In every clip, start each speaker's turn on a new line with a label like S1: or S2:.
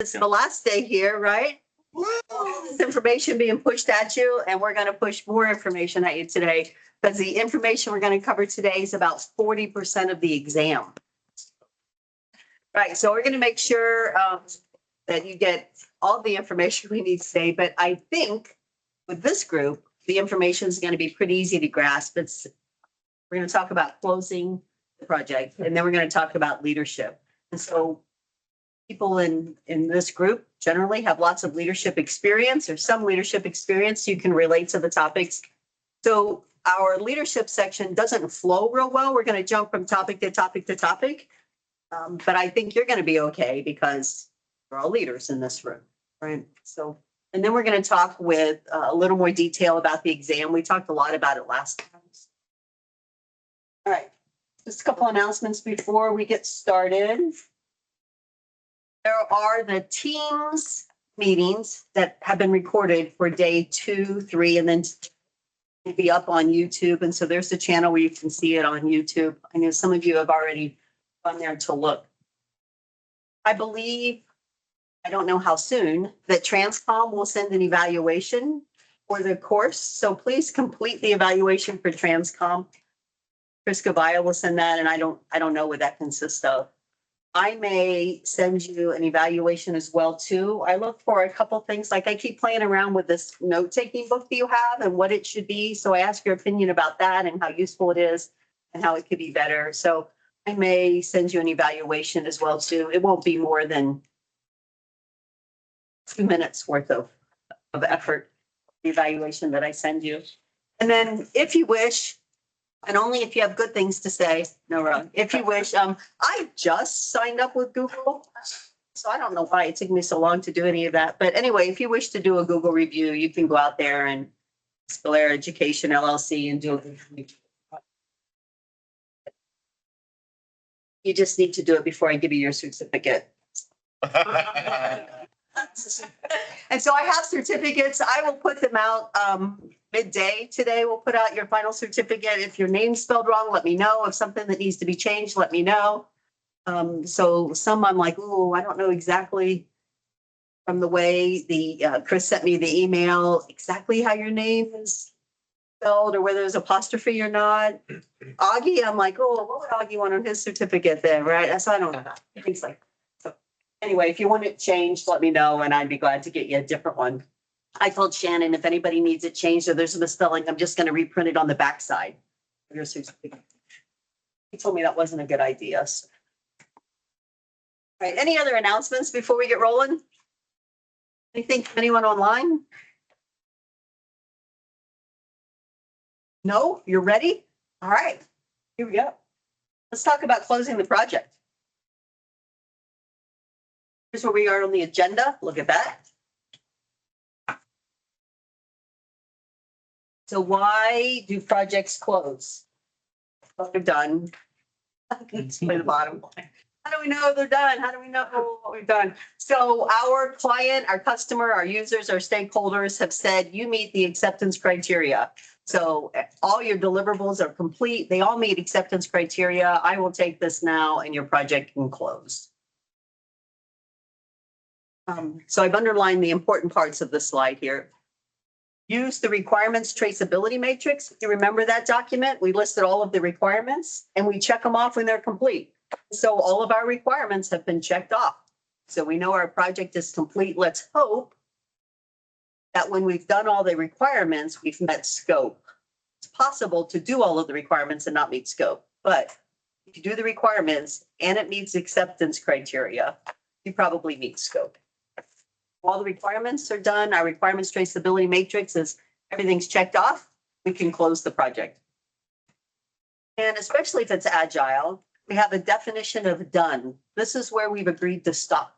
S1: It's the last day here, right? This information being pushed at you, and we're going to push more information at you today because the information we're going to cover today is about 40% of the exam. Right, so we're going to make sure that you get all the information we need today, but I think with this group, the information is going to be pretty easy to grasp. We're going to talk about closing the project, and then we're going to talk about leadership. And so people in this group generally have lots of leadership experience or some leadership experience. You can relate to the topics. So our leadership section doesn't flow real well. We're going to jump from topic to topic to topic. But I think you're going to be okay because we're all leaders in this room, right? So, and then we're going to talk with a little more detail about the exam. We talked a lot about it last time. All right, just a couple announcements before we get started. There are the Teams meetings that have been recorded for day 2, 3, and then will be up on YouTube. And so there's the channel where you can see it on YouTube. I know some of you have already gone there to look. I believe, I don't know how soon, that TRANSCOM will send an evaluation for the course. So please complete the evaluation for TRANSCOM. Chris Gavaya will send that, and I don't know what that consists of. I may send you an evaluation as well too. I look for a couple things, like I keep playing around with this note-taking book that you have and what it should be. So I ask your opinion about that and how useful it is and how it could be better. So I may send you an evaluation as well too. It won't be more than 2 minutes worth of effort, the evaluation that I send you. And then if you wish, and only if you have good things to say, no wrong. If you wish, I just signed up with Google, so I don't know why it took me so long to do any of that. But anyway, if you wish to do a Google review, you can go out there and Scolaire Education LLC and do a Google review. You just need to do it before I give you your certificate. And so I have certificates. I will put them out midday today. We'll put out your final certificate. If your name's spelled wrong, let me know. If something that needs to be changed, let me know. So some I'm like, oh, I don't know exactly from the way the Chris sent me the email exactly how your name is spelled or whether there's apostrophe or not. Augie, I'm like, oh, what would Augie want on his certificate then, right? So I don't know. Things like so. Anyway, if you want it changed, let me know, and I'd be glad to get you a different one. I told Shannon if anybody needs it changed or there's a misspelling, I'm just going to reprint it on the backside of your certificate. He told me that wasn't a good idea. So. All right, any other announcements before we get rolling? Anything from anyone online? No, you're ready? All right, here we go. Let's talk about closing the project. Here's where we are on the agenda. Look at that. So why do projects close? Well, they're done. Let's play the bottom. How do we know they're done? How do we know what we've done? So our client, our customer, our users, our stakeholders have said, you meet the acceptance criteria. So all your deliverables are complete. They all meet acceptance criteria. I will take this now and your project can close. So I've underlined the important parts of this slide here. Use the requirements traceability matrix. You remember that document? We listed all of the requirements and we check them off when they're complete. So all of our requirements have been checked off. So we know our project is complete. Let's hope that when we've done all the requirements, we've met scope. It's possible to do all of the requirements and not meet scope, but if you do the requirements and it meets acceptance criteria, you probably meet scope. All the requirements are done. Our requirements traceability matrix is everything's checked off. We can close the project. And especially if it's agile, we have a definition of done. This is where we've agreed to stop.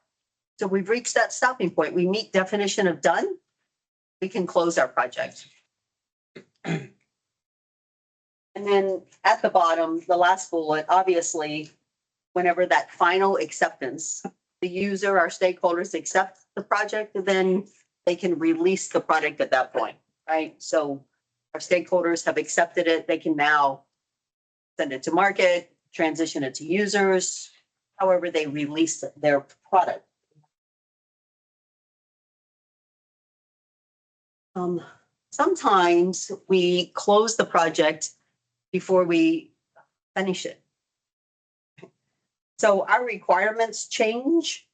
S1: So we've reached that stopping point. We meet definition of done. We can close our project. And then at the bottom, the last bullet, obviously, whenever that final acceptance, the user, our stakeholders accept the project, then they can release the product at that point, right? So our stakeholders have accepted it. They can now send it to market, transition it to users, however they release their product. Sometimes we close the project before we finish it. So our requirements change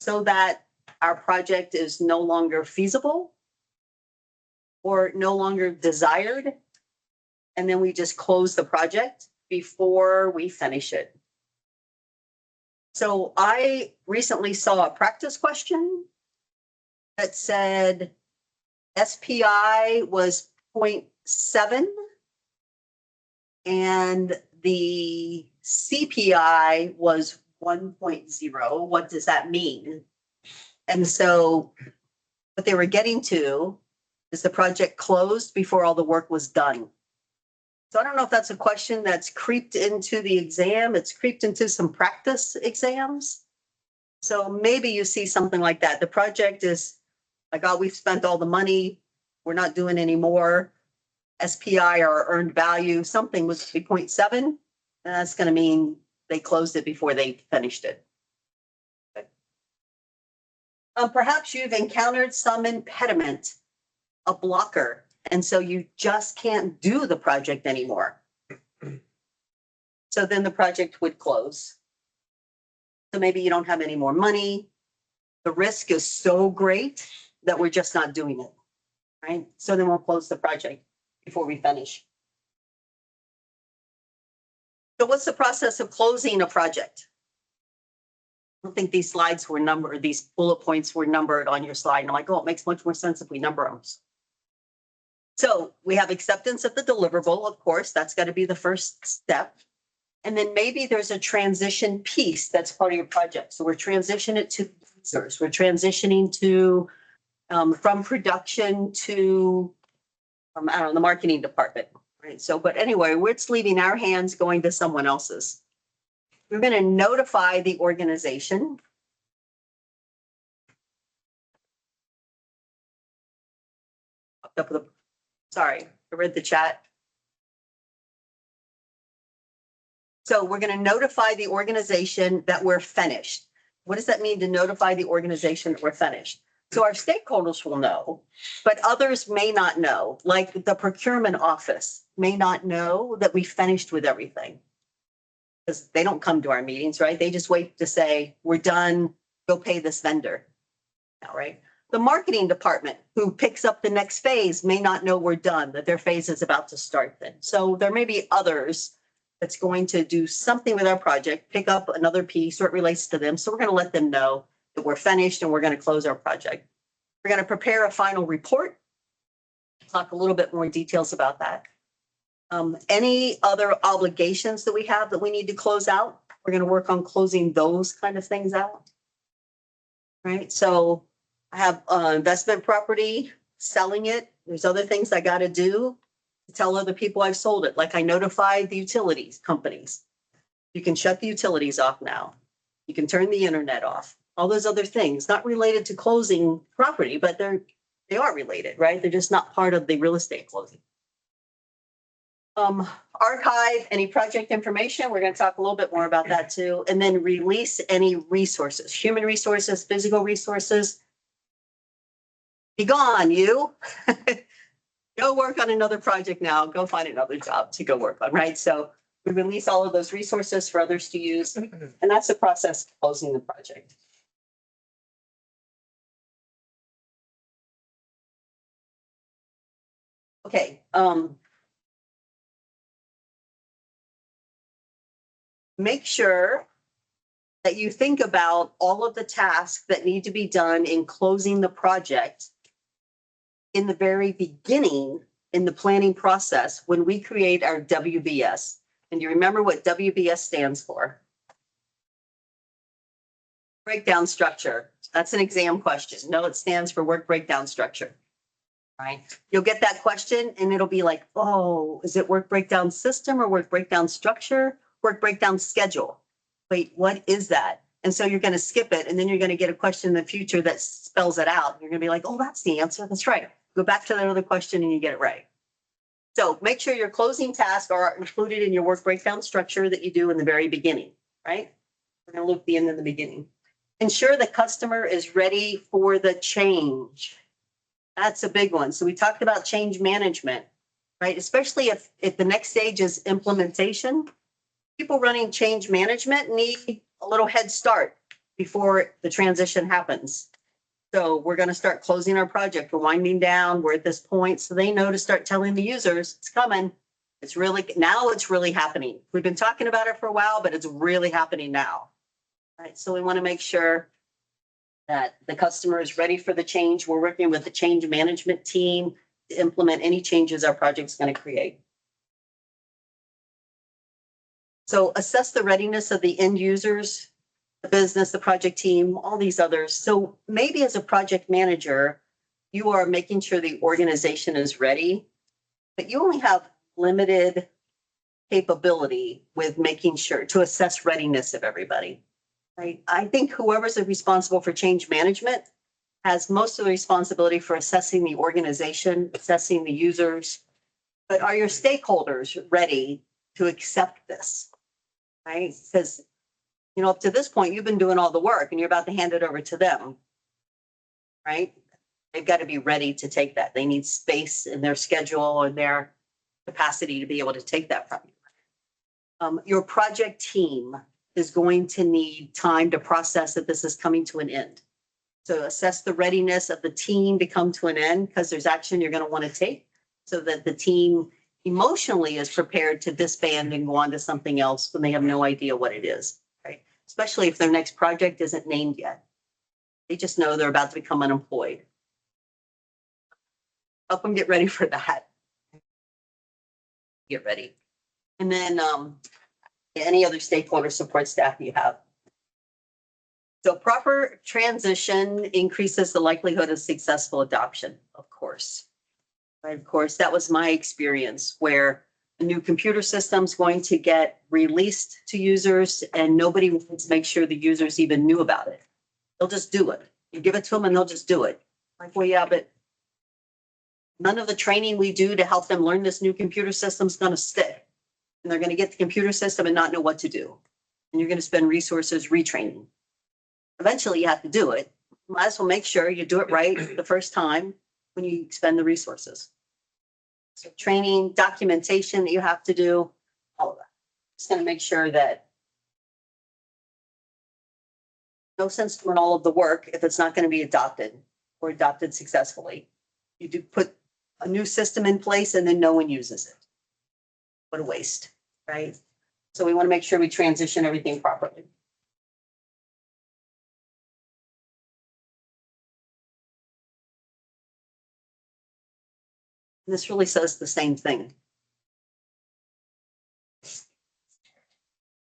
S1: so that our project is no longer feasible or no longer desired. And then we just close the project before we finish it. So I recently saw a practice question that said SPI was 0.7 and the CPI was 1.0. What does that mean? And so what they were getting to is the project closed before all the work was done. So I don't know if that's a question that's creeped into the exam. It's creeped into some practice exams. So maybe you see something like that. The project is like, oh, we've spent all the money. We're not doing any more. SPI or earned value, something was 3.7. And that's going to mean they closed it before they finished it. Perhaps you've encountered some impediment, a blocker, and so you just can't do the project anymore. So then the project would close. So maybe you don't have any more money. The risk is so great that we're just not doing it, right? So then we'll close the project before we finish. So what's the process of closing a project? I don't think these slides were numbered, these bullet points were numbered on your slide. And I'm like, oh, it makes much more sense if we number them. So we have acceptance of the deliverable, of course, that's got to be the first step. And then maybe there's a transition piece that's part of your project. So we're transitioning it to users. We're transitioning to from production to I don't know, the marketing department, right? So, but anyway, it's leaving our hands going to someone else's. We're going to notify the organization. Sorry, I read the chat. So we're going to notify the organization that we're finished. What does that mean to notify the organization that we're finished? So our stakeholders will know, but others may not know, like the procurement office may not know that we finished with everything. Because they don't come to our meetings, right? They just wait to say, we're done, go pay this vendor. All right. The marketing department who picks up the next phase may not know we're done, that their phase is about to start then. So there may be others that's going to do something with our project, pick up another piece or it relates to them. So we're going to let them know that we're finished and we're going to close our project. We're going to prepare a final report. Talk a little bit more details about that. Any other obligations that we have that we need to close out, we're going to work on closing those kind of things out. Right. So I have investment property, selling it. There's other things I got to do to tell other people I've sold it. Like I notified the utilities companies. You can shut the utilities off now. You can turn the internet off. All those other things, not related to closing property, but they are related, right? They're just not part of the real estate closing. Archive any project information. We're going to talk a little bit more about that too. And then release any resources, human resources, physical resources. Be gone, you. Go work on another project now. Go find another job to go work on, right? So we release all of those resources for others to use. And that's the process of closing the project. Okay. Make sure that you think about all of the tasks that need to be done in closing the project in the very beginning in the planning process when we create our WBS. And you remember what WBS stands for? Breakdown structure. That's an exam question. No, it stands for work breakdown structure. Right? You'll get that question and it'll be like, oh, is it work breakdown system or work breakdown structure? Work breakdown schedule. Wait, what is that? And so you're going to skip it. And then you're going to get a question in the future that spells it out. You're going to be like, oh, that's the answer. That's right. Go back to that other question and you get it right. So make sure your closing tasks are included in your work breakdown structure that you do in the very beginning, right? We're going to loop the end in the beginning. Ensure the customer is ready for the change. That's a big one. So we talked about change management, right? Especially if the next stage is implementation, people running change management need a little head start before the transition happens. So we're going to start closing our project. We're winding down. We're at this point. So they know to start telling the users it's coming. It's really, now it's really happening. We've been talking about it for a while, but it's really happening now. Right. So we want to make sure that the customer is ready for the change. We're working with the change management team to implement any changes our project's going to create. So assess the readiness of the end users, the business, the project team, all these others. So maybe as a project manager, you are making sure the organization is ready, but you only have limited capability with making sure to assess readiness of everybody. Right? I think whoever's responsible for change management has most of the responsibility for assessing the organization, assessing the users. But are your stakeholders ready to accept this? Right? Because, you know, up to this point, you've been doing all the work and you're about to hand it over to them. Right? They've got to be ready to take that. They need space in their schedule and their capacity to be able to take that from you. Your project team is going to need time to process that this is coming to an end. So assess the readiness of the team to come to an end, because there's action you're going to want to take so that the team emotionally is prepared to disband and go on to something else when they have no idea what it is, right? Especially if their next project isn't named yet. They just know they're about to become unemployed. Help them get ready for that. Get ready. And then any other stakeholder support staff you have. So proper transition increases the likelihood of successful adoption, of course. Right, of course, that was my experience where a new computer system's going to get released to users and nobody wants to make sure the users even knew about it. They'll just do it. You give it to them and they'll just do it. Like, well, yeah, but none of the training we do to help them learn this new computer system is going to stick. And they're going to get the computer system and not know what to do. And you're going to spend resources retraining. Eventually you have to do it. Might as well make sure you do it right the first time when you expend the resources. So training, documentation that you have to do, all of that. Just going to make sure that no sense doing all of the work if it's not going to be adopted or adopted successfully. You do put a new system in place and then no one uses it. What a waste, right? So we want to make sure we transition everything properly. And this really says the same thing.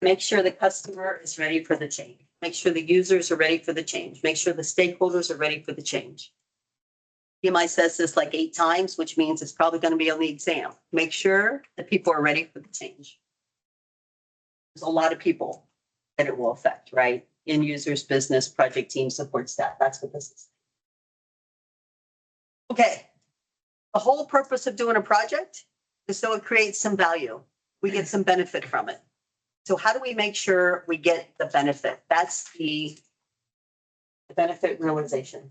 S1: Make sure the customer is ready for the change. Make sure the users are ready for the change. Make sure the stakeholders are ready for the change. PMI says this like 8 times, which means it's probably going to be on the exam. Make sure that people are ready for the change. There's a lot of people that it will affect, right? End users, business, project team, support staff. That's what this is. Okay. The whole purpose of doing a project is so it creates some value. We get some benefit from it. So how do we make sure we get the benefit? That's the benefit realization.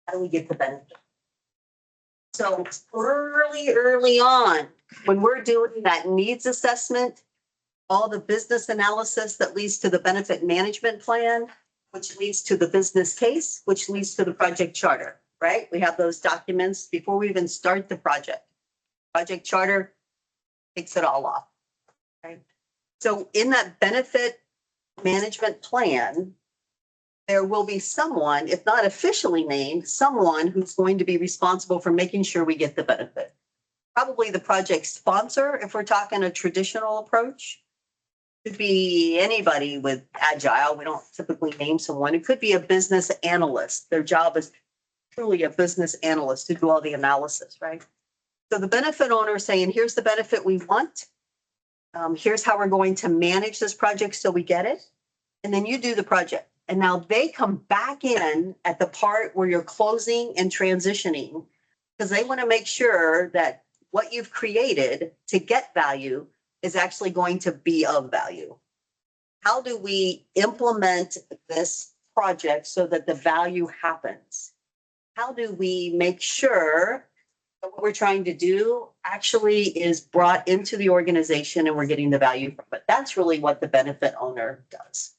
S1: How do we get the benefit? So early on, when we're doing that needs assessment, all the business analysis that leads to the benefit management plan, which leads to the business case, which leads to the project charter, right? We have those documents before we even start the project. Project charter takes it all off, right? So in that benefit management plan, there will be someone, if not officially named, someone who's going to be responsible for making sure we get the benefit. Probably the project sponsor, if we're talking a traditional approach. Could be anybody with Agile. We don't typically name someone. It could be a business analyst. Their job is truly a business analyst to do all the analysis, right? So the benefit owner is saying, here's the benefit we want. Here's how we're going to manage this project so we get it. And then you do the project. And now they come back in at the part where you're closing and transitioning because they want to make sure that what you've created to get value is actually going to be of value. How do we implement this project so that the value happens? how do we make sure that what we're trying to do actually is brought into the organization and we're getting the value from it? That's really what the benefit owner does.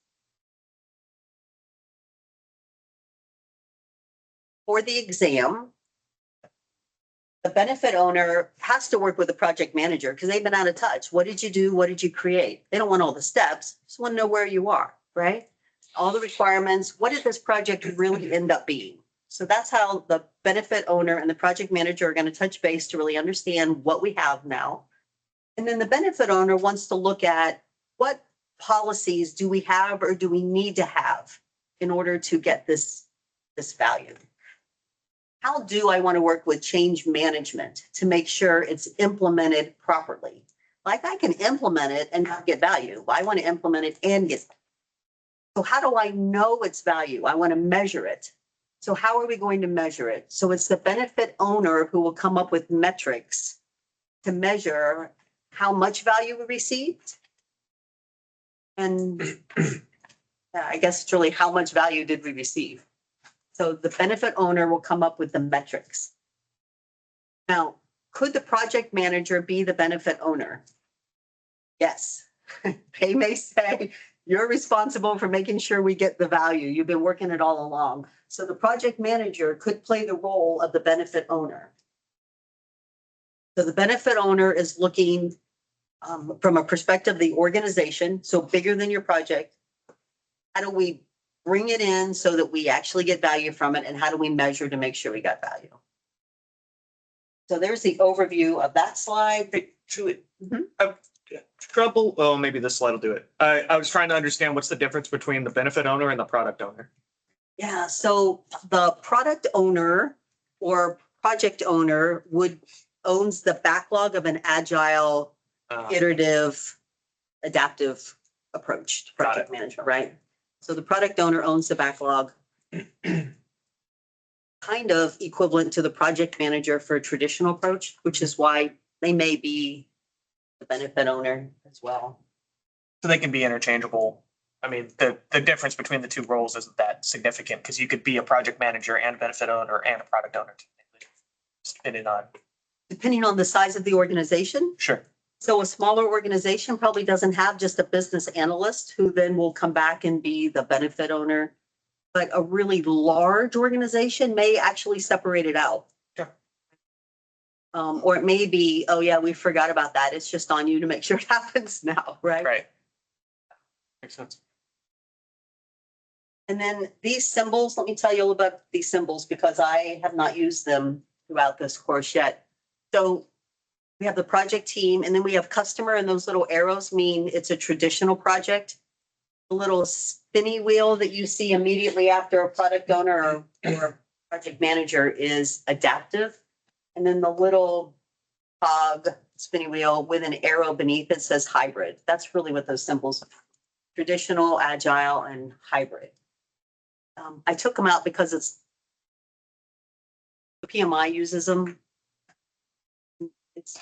S1: For the exam, the benefit owner has to work with the project manager because they've been out of touch. What did you do? What did you create? They don't want all the steps, just want to know where you are, right? All the requirements. What did this project really end up being? So that's how the benefit owner and the project manager are going to touch base to really understand what we have now. And then the benefit owner wants to look at what policies do we have or do we need to have in order to get this value? How do I want to work with change management to make sure it's implemented properly? Like I can implement it and not get value. I want to implement it and get. So how do I know its value? I want to measure it. So how are we going to measure it? So it's the benefit owner who will come up with metrics to measure how much value we received. And I guess it's really how much value did we receive? So the benefit owner will come up with the metrics. Now, could the project manager be the benefit owner? Yes. They may say, you're responsible for making sure we get the value. You've been working it all along. So the project manager could play the role of the benefit owner. So the benefit owner is looking from a perspective of the organization, so bigger than your project. How do we bring it in so that we actually get value from it? And how do we measure to make sure we got value? So there's the overview of that slide.
S2: Trouble. Oh, maybe this slide will do it. I was trying to understand what's the difference between the benefit owner and the product owner.
S1: Yeah, so the product owner or project owner owns the backlog of an agile, iterative, adaptive approach to project management, right? So the product owner owns the backlog, kind of equivalent to the project manager for a traditional approach, which is why they may be the benefit owner as well.
S2: So they can be interchangeable. I mean, the difference between the two roles isn't that significant because you could be a project manager and a benefit owner and a product owner,
S1: depending on the size of the organization.
S2: Sure.
S1: So a smaller organization probably doesn't have just a business analyst who then will come back and be the benefit owner. But a really large organization may actually separate it out.
S2: Sure.
S1: Or it may be, oh yeah, we forgot about that. It's just on you to make sure it happens now, right?
S2: Right. Makes sense.
S1: And then these symbols, let me tell you a little about these symbols because I have not used them throughout this course yet. So we have the project team and then we have customer, and those little arrows mean it's a traditional project. The little spinny wheel that you see immediately after a product owner or project manager is adaptive. And then the little cog spinny wheel with an arrow beneath it says hybrid. That's really what those symbols are. Traditional, agile, and hybrid. I took them out because the PMI uses them. It's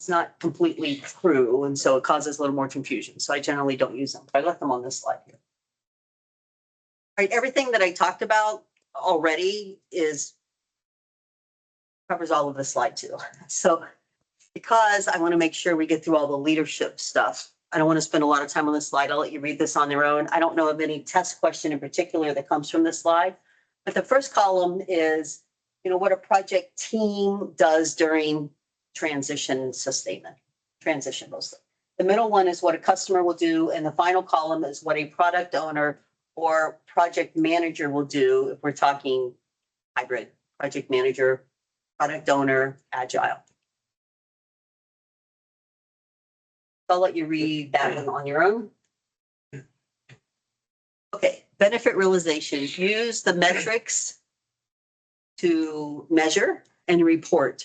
S1: not completely true, and so it causes a little more confusion. So I generally don't use them, but I left them on this slide here. All right, everything that I talked about already covers all of this slide too. So because I want to make sure we get through all the leadership stuff, I don't want to spend a lot of time on this slide. I'll let you read this on their own. I don't know of any test question in particular that comes from this slide, but the first column is, what a project team does during transition sustainment, transition mostly. The middle one is what a customer will do, and the final column is what a product owner or project manager will do if we're talking hybrid, project manager, product owner, agile. I'll let you read that one on your own. Okay, benefit realization. Use the metrics to measure and report.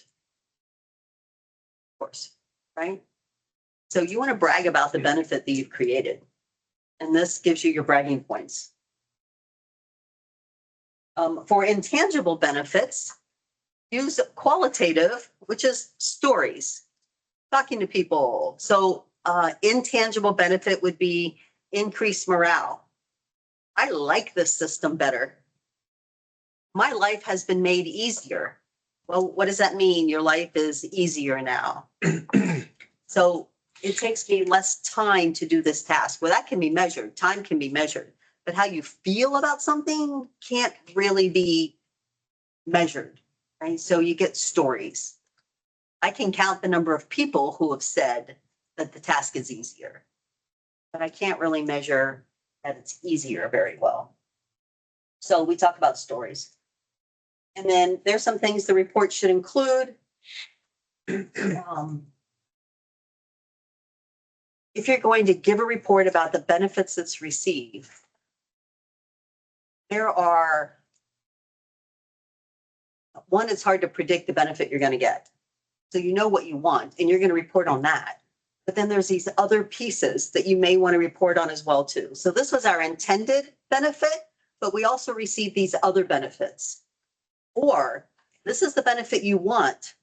S1: Of course, right? So you want to brag about the benefit that you've created. And this gives you your bragging points. For intangible benefits, use qualitative, which is stories, talking to people. So intangible benefit would be increased morale. I like this system better. my life has been made easier. Well, what does that mean? Your life is easier now. So it takes me less time to do this task. Well, that can be measured. Time can be measured. But how you feel about something can't really be measured, right? So you get stories. I can count the number of people who have said that the task is easier, but I can't really measure that it's easier very well. So we talk about stories. And then there's some things the report should include. If you're going to give a report about the benefits that's received, there are, one, it's hard to predict the benefit you're going to get. So you know what you want and you're going to report on that. But then there's these other pieces that you may want to report on as well too. So this was our intended benefit, but we also received these other benefits. Or this is the benefit you want,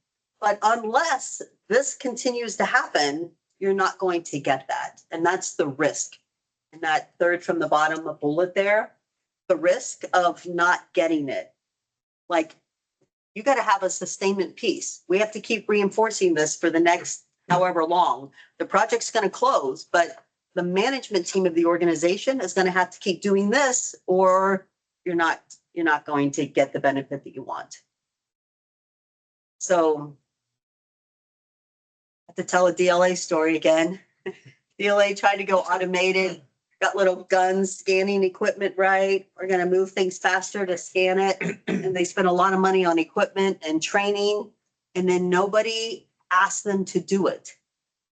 S1: but unless this continues to happen, you're not going to get that. And that's the risk. And that third from the bottom, a bullet there, the risk of not getting it. Like, you got to have a sustainment piece. We have to keep reinforcing this for the next however long. The project's going to close, but the management team of the organization is going to have to keep doing this, or you're not going to get the benefit that you want. So I have to tell a DLA story again. DLA tried to go automated, got little guns scanning equipment right. We're going to move things faster to scan it. And they spent a lot of money on equipment and training. And then nobody asked them to do it.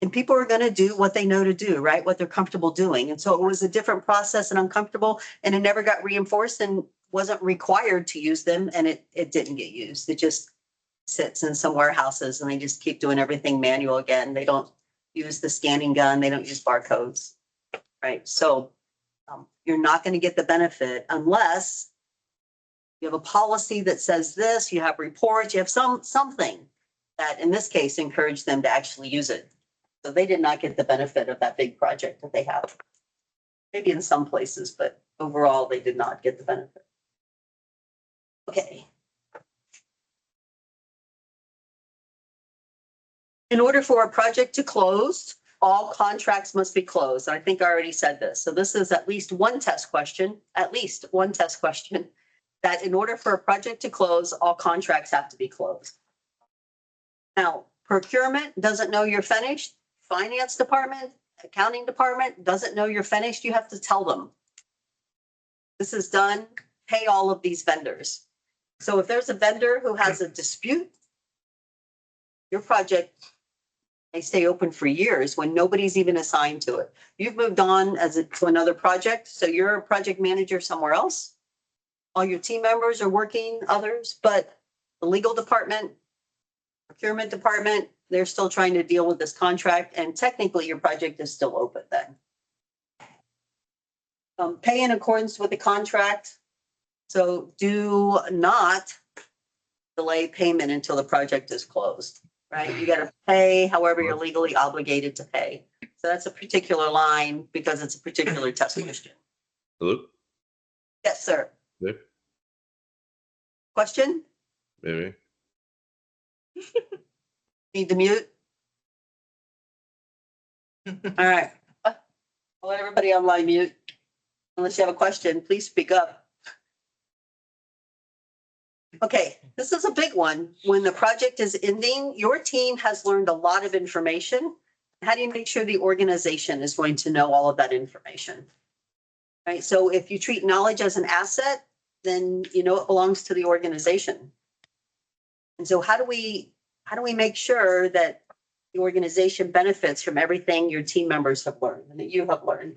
S1: And people are going to do what they know to do, right? What they're comfortable doing. And so it was a different process and uncomfortable, and it never got reinforced and wasn't required to use them. And it didn't get used. It just sits in some warehouses and they just keep doing everything manual again. They don't use the scanning gun. They don't use barcodes, right? So you're not going to get the benefit unless you have a policy that says this, you have reports, you have something that in this case encouraged them to actually use it. So they did not get the benefit of that big project that they have. Maybe in some places, but overall they did not get the benefit. Okay. In order for a project to close, all contracts must be closed. I think I already said this. So this is at least one test question, that in order for a project to close, all contracts have to be closed. Now, procurement doesn't know you're finished. Finance department, accounting department doesn't know you're finished. You have to tell them. This is done, pay all of these vendors. So if there's a vendor who has a dispute, your project may stay open for years when nobody's even assigned to it. You've moved on to another project, so you're a project manager somewhere else. All your team members are working, others, but the legal department, procurement department, they're still trying to deal with this contract, and technically your project is still open then. Pay in accordance with the contract. So do not delay payment until the project is closed, right? You got to pay however you're legally obligated to pay. So that's a particular line because it's a particular test question.
S3: Hello?
S1: Yes, sir.
S3: Nick?
S1: Question?
S3: Maybe.
S1: Need to mute? All right. I'll let everybody online mute. Unless you have a question, please speak up. Okay, this is a big one. When the project is ending, your team has learned a lot of information. How do you make sure the organization is going to know all of that information? Right, so if you treat knowledge as an asset, then you know it belongs to the organization. And so how do we make sure that the organization benefits from everything your team members have learned and that you have learned?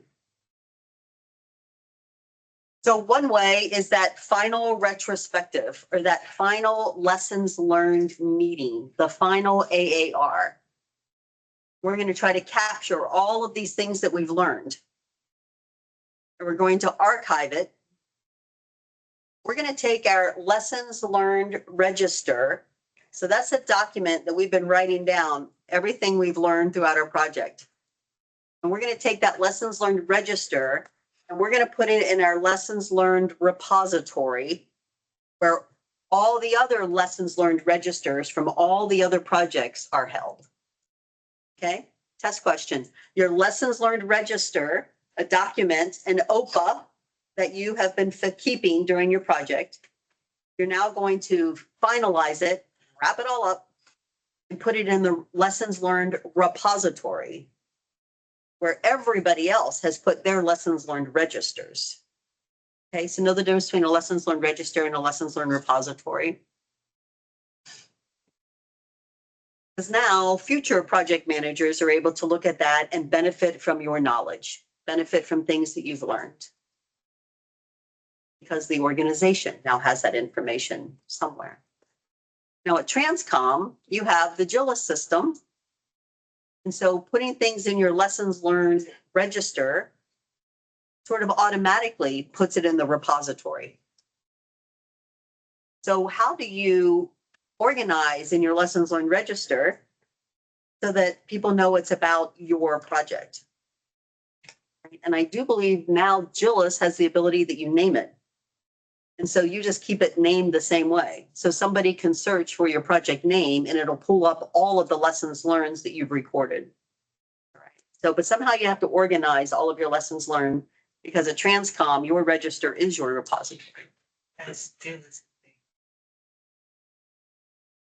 S1: So one way is that final retrospective, or that final lessons learned meeting, the final AAR. We're going to try to capture all of these things that we've learned. And we're going to archive it. We're going to take our lessons learned register. So that's a document that we've been writing down everything we've learned throughout our project. And we're going to take that lessons learned register and we're going to put it in our lessons learned repository, where all the other lessons learned registers from all the other projects are held. Okay, test question. Your lessons learned register, a document, an OPA that you have been keeping during your project. You're now going to finalize it, wrap it all up, and put it in the lessons learned repository where everybody else has put their lessons learned registers. Okay, so know the difference between a lessons learned register and a lessons learned repository. Because now future project managers are able to look at that and benefit from your knowledge, benefit from things that you've learned. Because the organization now has that information somewhere. Now at TRANSCOM, you have the GILIS system. And so putting things in your lessons learned register sort of automatically puts it in the repository. So how do you organize in your lessons learned register so that people know it's about your project? And I do believe now GILIS has the ability that you name it. And so you just keep it named the same way. So somebody can search for your project name and it'll pull up all of the lessons learned that you've recorded. All right. So, but somehow you have to organize all of your lessons learned because at TRANSCOM, your register is your repository.
S3: That's GILIS.
S1: I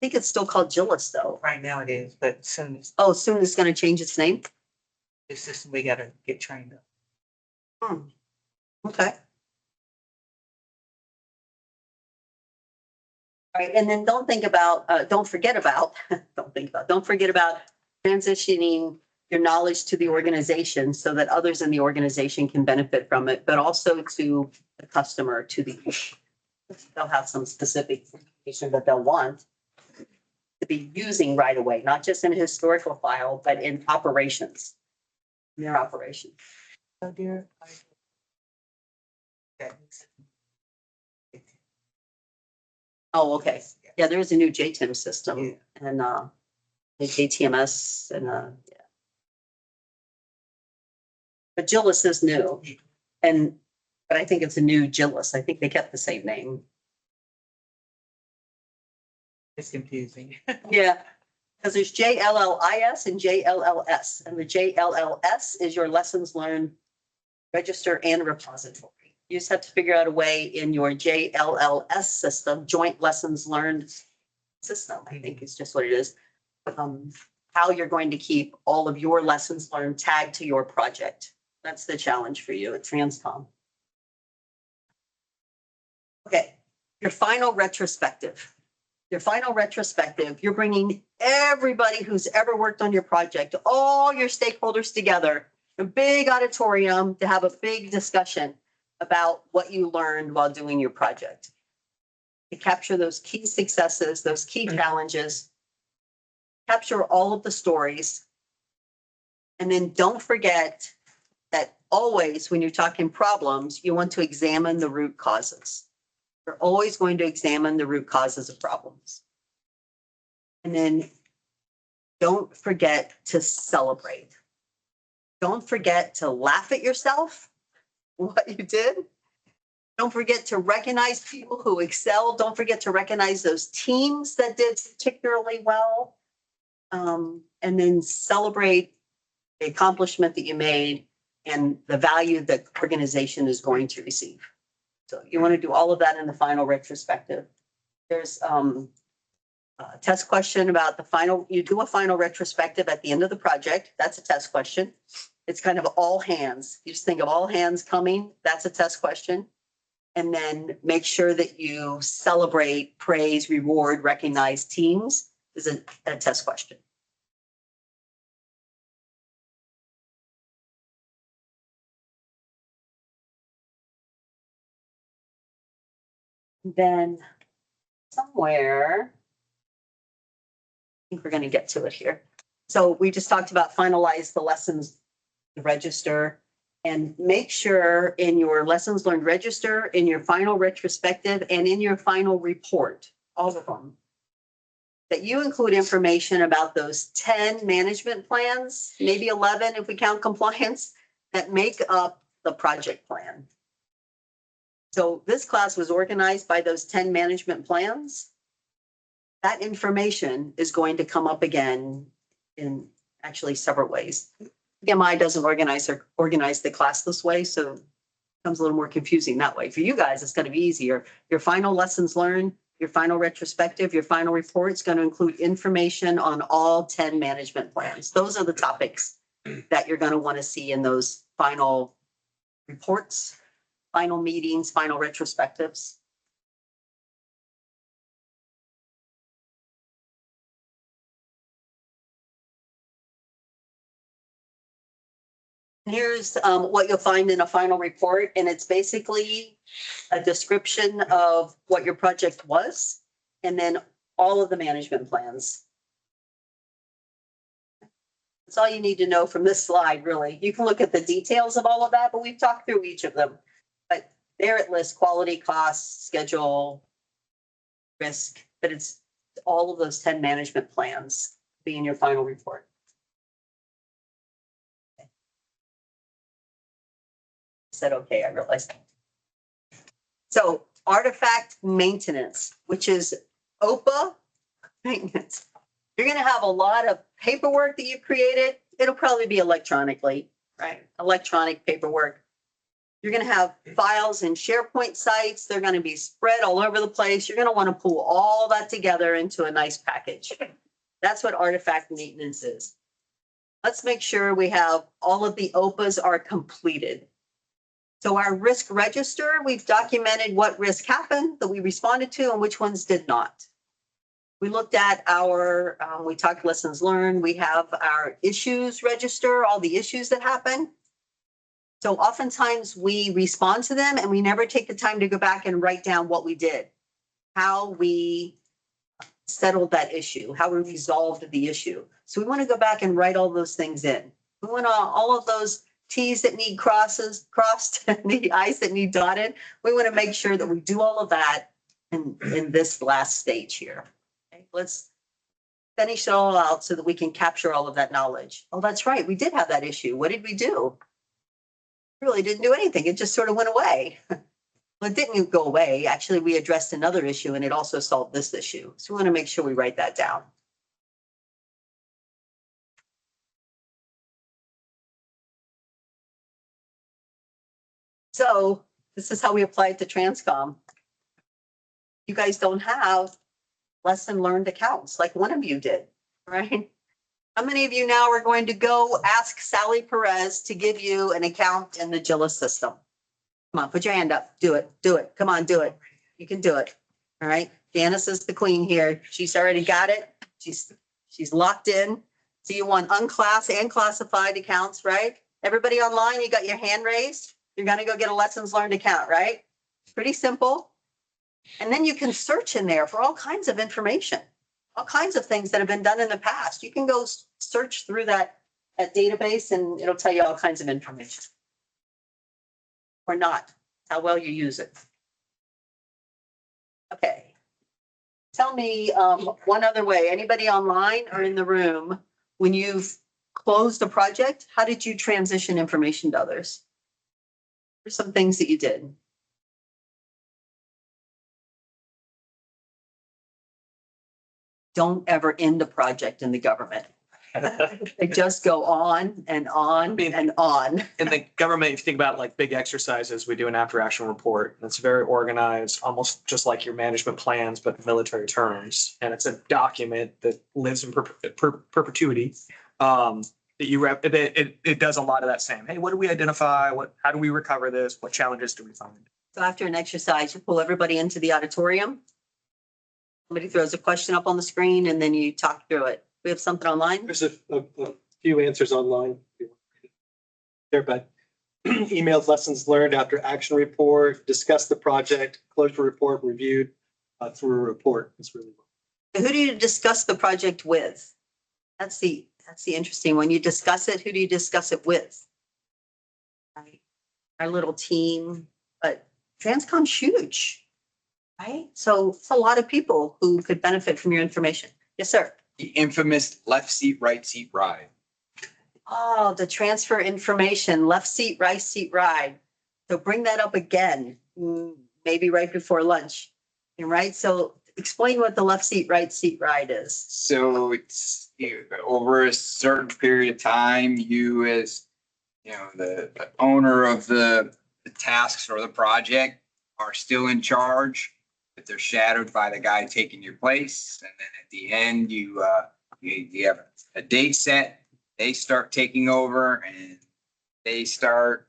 S1: think it's still called GILIS though.
S3: Right now it is, but soon
S1: Oh, soon it's going to change its name?
S3: the system, we gotta get trained up.
S1: Okay. All right, and then don't forget about, don't forget about transitioning your knowledge to the organization so that others in the organization can benefit from it, but also to the customer, to the, they'll have some specific information that they'll want to be using right away, not just in a historical file, but in operations, in their operation.
S3: So dear. That makes
S1: Oh, okay. Yeah, there is a new JTIM system
S3: Yeah.
S1: and the JTMS and yeah. But GILIS is new and but I think it's a new GILIS. I think they kept the same name.
S3: It's confusing.
S1: Yeah, because there's JLLIS and JLLS, and the JLLS is your lessons learned register and repository. You just have to figure out a way in your JLLS system, joint lessons learned system, I think is just what it is. How you're going to keep all of your lessons learned tagged to your project. That's the challenge for you at TRANSCOM. Okay, your final retrospective. Your final retrospective, you're bringing everybody who's ever worked on your project, all your stakeholders together, a big auditorium to have a big discussion about what you learned while doing your project. To capture those key successes, those key challenges, capture all of the stories. And then don't forget that always when you're talking problems, you want to examine the root causes. You're always going to examine the root causes of problems. And then don't forget to celebrate. Don't forget to laugh at yourself, what you did. Don't forget to recognize people who excel. Don't forget to recognize those teams that did particularly well. And then celebrate the accomplishment that you made and the value that the organization is going to receive. So you want to do all of that in the final retrospective. There's a test question about the final, you do a final retrospective at the end of the project. That's a test question. It's kind of all hands. You just think of all hands coming. That's a test question. And then make sure that you celebrate, praise, reward, recognize teams is a test question. Then somewhere, I think we're going to get to it here. So we just talked about finalize the lessons register and make sure in your lessons learned register, in your final retrospective, and in your final report, all of them, that you include information about those 10 management plans, maybe 11 if we count compliance, that make up the project plan. So this class was organized by those 10 management plans. That information is going to come up again in actually several ways. PMI doesn't organize the class this way, so it becomes a little more confusing that way. For you guys, it's going to be easier. Your final lessons learned, your final retrospective, your final report is going to include information on all 10 management plans. Those are the topics that you're going to want to see in those final reports, final meetings, final retrospectives. Here's what you'll find in a final report, and it's basically a description of what your project was, and then all of the management plans. That's all you need to know from this slide, really. You can look at the details of all of that, but we've talked through each of them. But there it lists quality, costs, schedule, risk, but it's all of those 10 management plans be in your final report. Said, okay, I realized. So artifact maintenance, which is OPA maintenance. You're going to have a lot of paperwork that you've created. It'll probably be electronically, right? Electronic paperwork. You're going to have files in SharePoint sites. They're going to be spread all over the place. You're going to want to pull all that together into a nice package. That's what artifact maintenance is. Let's make sure we have all of the OPAs are completed. So our risk register, we've documented what risk happened that we responded to and which ones did not. We looked at our, we talked lessons learned. We have our issues register, all the issues that happen. So oftentimes we respond to them and we never take the time to go back and write down what we did, how we settled that issue, how we resolved the issue. So we want to go back and write all those things in. We want all of those T's that need crossed and the I's that need dotted. We want to make sure that we do all of that in this last stage here. Okay, let's finish it all out so that we can capture all of that knowledge. Oh, that's right. We did have that issue. What did we do? Really didn't do anything. It just sort of went away. Well, it didn't go away. Actually, we addressed another issue and it also solved this issue. So we want to make sure we write that down. So this is how we apply it to TRANSCOM. You guys don't have lesson learned accounts like one of you did, right? How many of you now are going to go ask Sally Perez to give you an account in the GILA system? Come on, put your hand up. Do it. Do it. Come on, do it. You can do it. All right. Janice is the queen here. She's already got it. She's locked in. So you want unclass and classified accounts, right? Everybody online, you got your hand raised. You're going to go get a lessons learned account, right? Pretty simple. And then you can search in there for all kinds of information, all kinds of things that have been done in the past. You can go search through that database and it'll tell you all kinds of information. Or not, how well you use it. Okay. Tell me one other way. Anybody online or in the room, when you've closed a project, how did you transition information to others? What are some things that you did? Don't ever end a project in the government. They just go on and on and on.
S2: In the government, if you think about like big exercises, we do an after action report. It's very organized, almost just like your management plans, but in military terms. And it's a document that lives in perpetuity. That you rep, it does a lot of that same. Hey, what do we identify? How do we recover this? What challenges do we find?
S1: So after an exercise, you pull everybody into the auditorium. Somebody throws a question up on the screen and then you talk through it. We have something online.
S4: There's a few answers online there, but emails, lessons learned after action report, discuss the project, closure report, reviewed through a report. It's really
S1: Who do you discuss the project with? That's the interesting one. You discuss it. Who do you discuss it with? Right. Our little team, but TRANSCOM's huge, right? So it's a lot of people who could benefit from your information. Yes, sir.
S5: The infamous left seat, right seat ride.
S1: Oh, the transfer information, left seat, right seat ride. So bring that up again. maybe right before lunch. And right, so explain what the left seat, right seat ride is.
S5: So it's, over a certain period of time, you as, the owner of the tasks or the project are still in charge, but they're shadowed by the guy taking your place. And then at the end, you have a date set, they start taking over and they start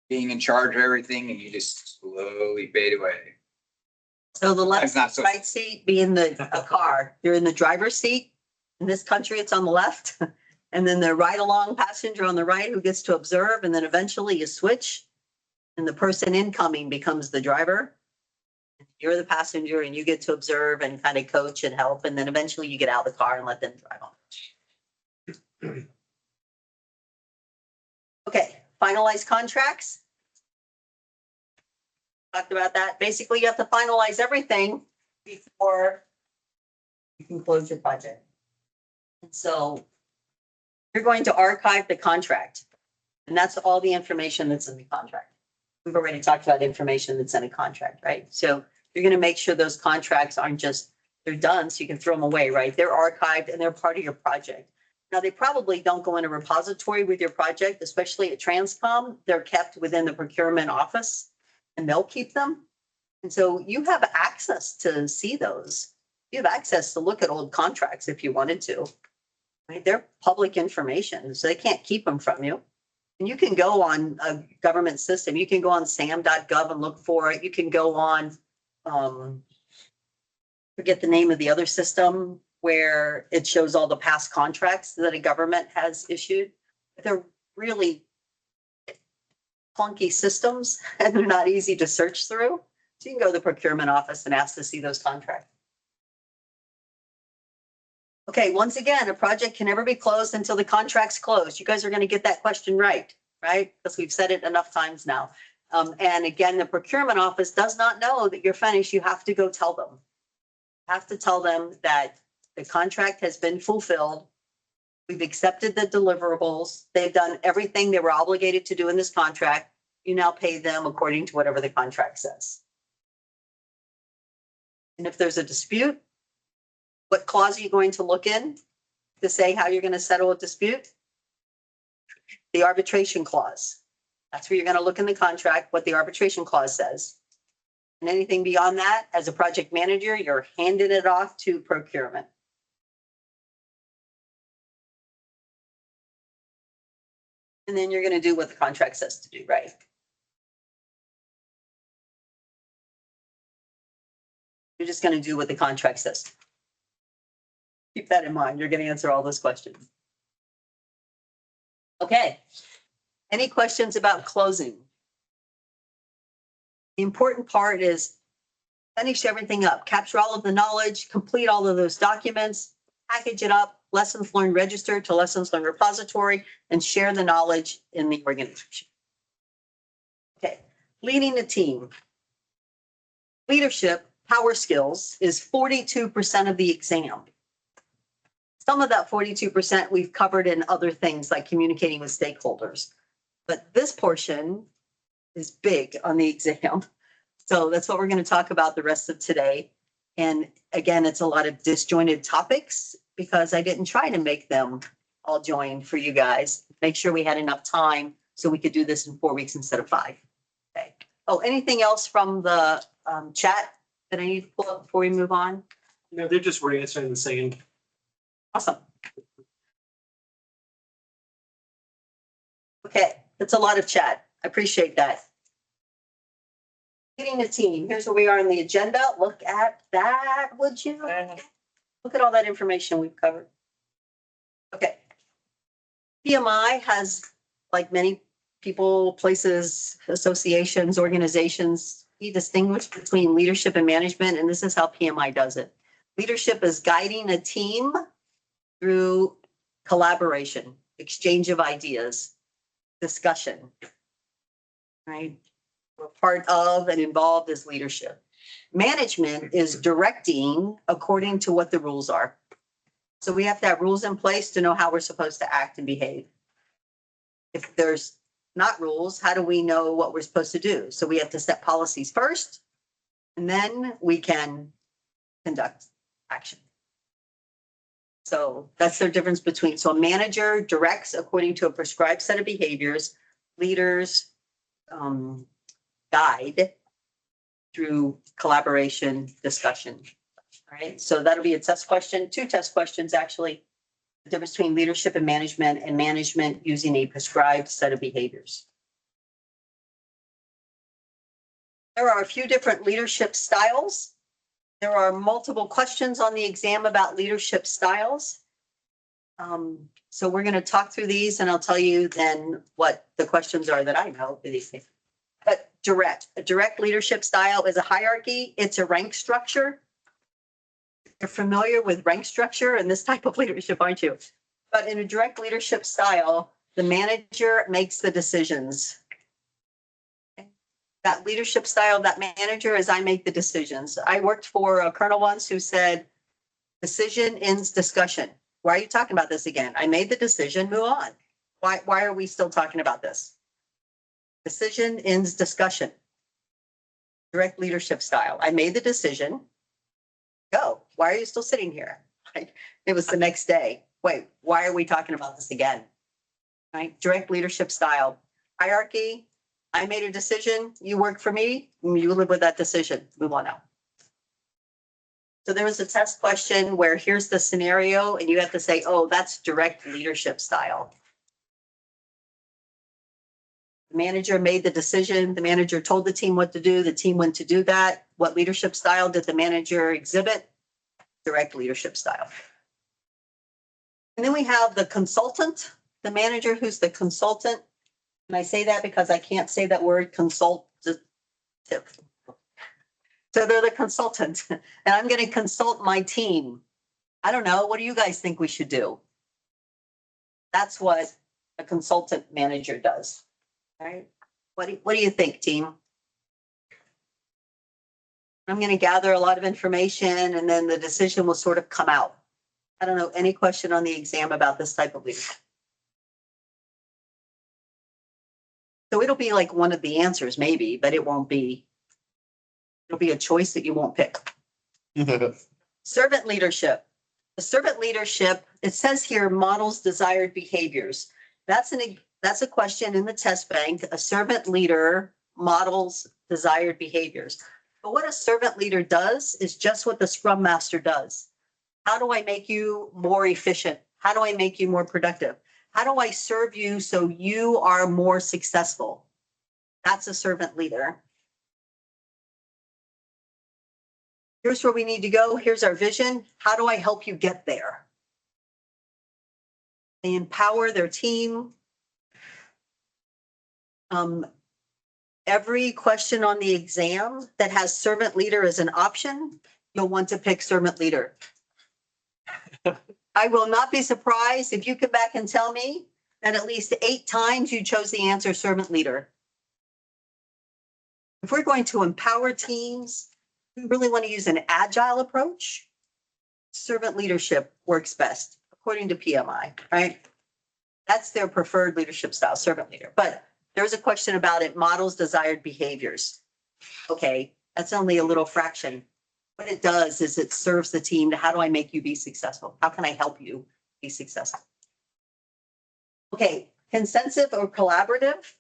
S5: being in charge of everything and you just slowly fade away.
S1: So the left
S5: That's not
S1: seat,
S5: so-
S1: right seat being a car, you're in the driver's seat. In this country, it's on the left. And then the ride along passenger on the right who gets to observe, and then eventually you switch. And the person incoming becomes the driver. You're the passenger and you get to observe and kind of coach and help. And then eventually you get out of the car and let them drive on. Okay, finalize contracts. Talked about that. Basically, you have to finalize everything before you can close your project. And so you're going to archive the contract. And that's all the information that's in the contract. We've already talked about information that's in a contract, right? So you're going to make sure those contracts aren't just, they're done so you can throw them away, right? They're archived and they're part of your project. Now, they probably don't go in a repository with your project, especially at TRANSCOM. They're kept within the procurement office and they'll keep them. And so you have access to see those. You have access to look at old contracts if you wanted to. Right? They're public information, so they can't keep them from you. And you can go on a government system. You can go on sam.gov and look for it. You can go on, forget the name of the other system where it shows all the past contracts that a government has issued. They're really clunky systems and they're not easy to search through. So you can go to the procurement office and ask to see those contracts. Okay, once again, a project can never be closed until the contract's closed. You guys are going to get that question right? Because we've said it enough times now. And again, the procurement office does not know that you're finished. You have to go tell them. You have to tell them that the contract has been fulfilled. We've accepted the deliverables. They've done everything they were obligated to do in this contract. You now pay them according to whatever the contract says. And if there's a dispute, what clause are you going to look in to say how you're going to settle a dispute? The arbitration clause. That's where you're going to look in the contract, what the arbitration clause says. And anything beyond that, as a project manager, you're handing it off to procurement. And then you're going to do what the contract says to do, right? You're just going to do what the contract says. Keep that in mind. You're going to answer all those questions. Okay. Any questions about closing? The important part is finish everything up, capture all of the knowledge, complete all of those documents, package it up, lessons learned register to lessons learned repository, and share the knowledge in the organization. Okay, leading the team. Leadership, power skills is 42% of the exam. Some of that 42% we've covered in other things like communicating with stakeholders. But this portion is big on the exam. So that's what we're going to talk about the rest of today. And again, it's a lot of disjointed topics because I didn't try to make them all joined for you guys. Make sure we had enough time so we could do this in 4 weeks instead of 5. Okay. Oh, anything else from the chat that I need to pull up before we move on?
S4: No, they're just answering the same.
S1: Awesome. Okay, that's a lot of chat. I appreciate that. Leading the team. Here's where we are on the agenda. Look at that, would you? Look at all that information we've covered. Okay. PMI has, like many people, places, associations, organizations, we distinguish between leadership and management, and this is how PMI does it. Leadership is guiding a team through collaboration, exchange of ideas, discussion, right? We're part of and involved as leadership. Management is directing according to what the rules are. So we have to have rules in place to know how we're supposed to act and behave. If there's not rules, how do we know what we're supposed to do? So we have to set policies first, And then we can conduct action. So that's the difference between, so a manager directs according to a prescribed set of behaviors, leaders guide through collaboration, discussion. All right, so that'll be a test question, 2 test questions, actually. The difference between leadership and management using a prescribed set of behaviors. There are a few different leadership styles. There are multiple questions on the exam about leadership styles. So we're going to talk through these and I'll tell you then what the questions are that I know for these things. But a direct leadership style is a hierarchy. It's a rank structure. You're familiar with rank structure and this type of leadership, aren't you? But in a direct leadership style, the manager makes the decisions. That leadership style, that manager is I make the decisions. I worked for a colonel once who said, decision ends discussion. Why are you talking about this again? I made the decision, move on. Why are we still talking about this? Decision ends discussion. Direct leadership style. I made the decision. Go. Why are you still sitting here? It was the next day. Wait, why are we talking about this again? Right? Direct leadership style. Hierarchy. I made a decision. You work for me. You live with that decision. Move on now. So there was a test question where here's the scenario and you have to say, oh, that's direct leadership style. The manager made the decision. The manager told the team what to do. The team went to do that. What leadership style did the manager exhibit? Direct leadership style. And then we have the consultant, the manager who's the consultant. And I say that because I can't say that word consultative. So they're the consultant and I'm going to consult my team. I don't know. What do you guys think we should do? That's what a consultant manager does. All right. What do you think, team? I'm going to gather a lot of information and then the decision will sort of come out. I don't know any question on the exam about this type of leadership. So it'll be like one of the answers maybe, but it won't be. It'll be a choice that you won't pick. Servant leadership. The servant leadership, it says here, models desired behaviors. That's a question in the test bank. A servant leader models desired behaviors. But what a servant leader does is just what the Scrum Master does. How do I make you more efficient? How do I make you more productive? How do I serve you so you are more successful? That's a servant leader. Here's where we need to go. Here's our vision. How do I help you get there? They empower their team. Every question on the exam that has servant leader as an option, you'll want to pick servant leader. I will not be surprised if you come back and tell me that at least 8 times you chose the answer servant leader. If we're going to empower teams, we really want to use an agile approach. Servant leadership works best, according to PMI, right? That's their preferred leadership style, servant leader. But there's a question about it, models desired behaviors. Okay, that's only a little fraction. What it does is it serves the team to how do I make you be successful? How can I help you be successful? Okay, consensus or collaborative.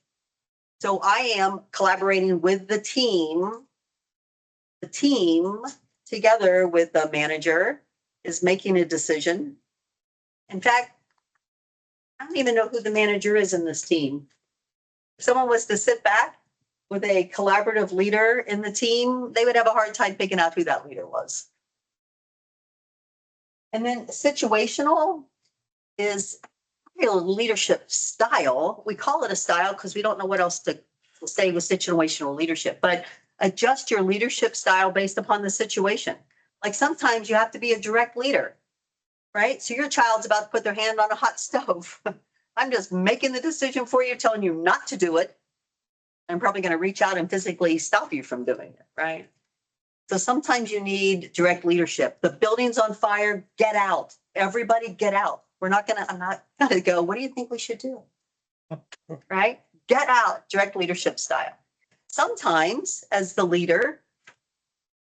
S1: So I am collaborating with the team. The team together with the manager is making a decision. In fact, I don't even know who the manager is in this team. If someone was to sit back with a collaborative leader in the team, they would have a hard time picking out who that leader was. And then situational is a leadership style. We call it a style because we don't know what else to say with situational leadership, but adjust your leadership style based upon the situation. Like sometimes you have to be a direct leader, right? So your child's about to put their hand on a hot stove. I'm just making the decision for you, telling you not to do it. I'm probably going to reach out and physically stop you from doing it, right? So sometimes you need direct leadership. The building's on fire, get out. Everybody get out. I'm not gonna go, what do you think we should do? Right? Get out, direct leadership style. Sometimes as the leader,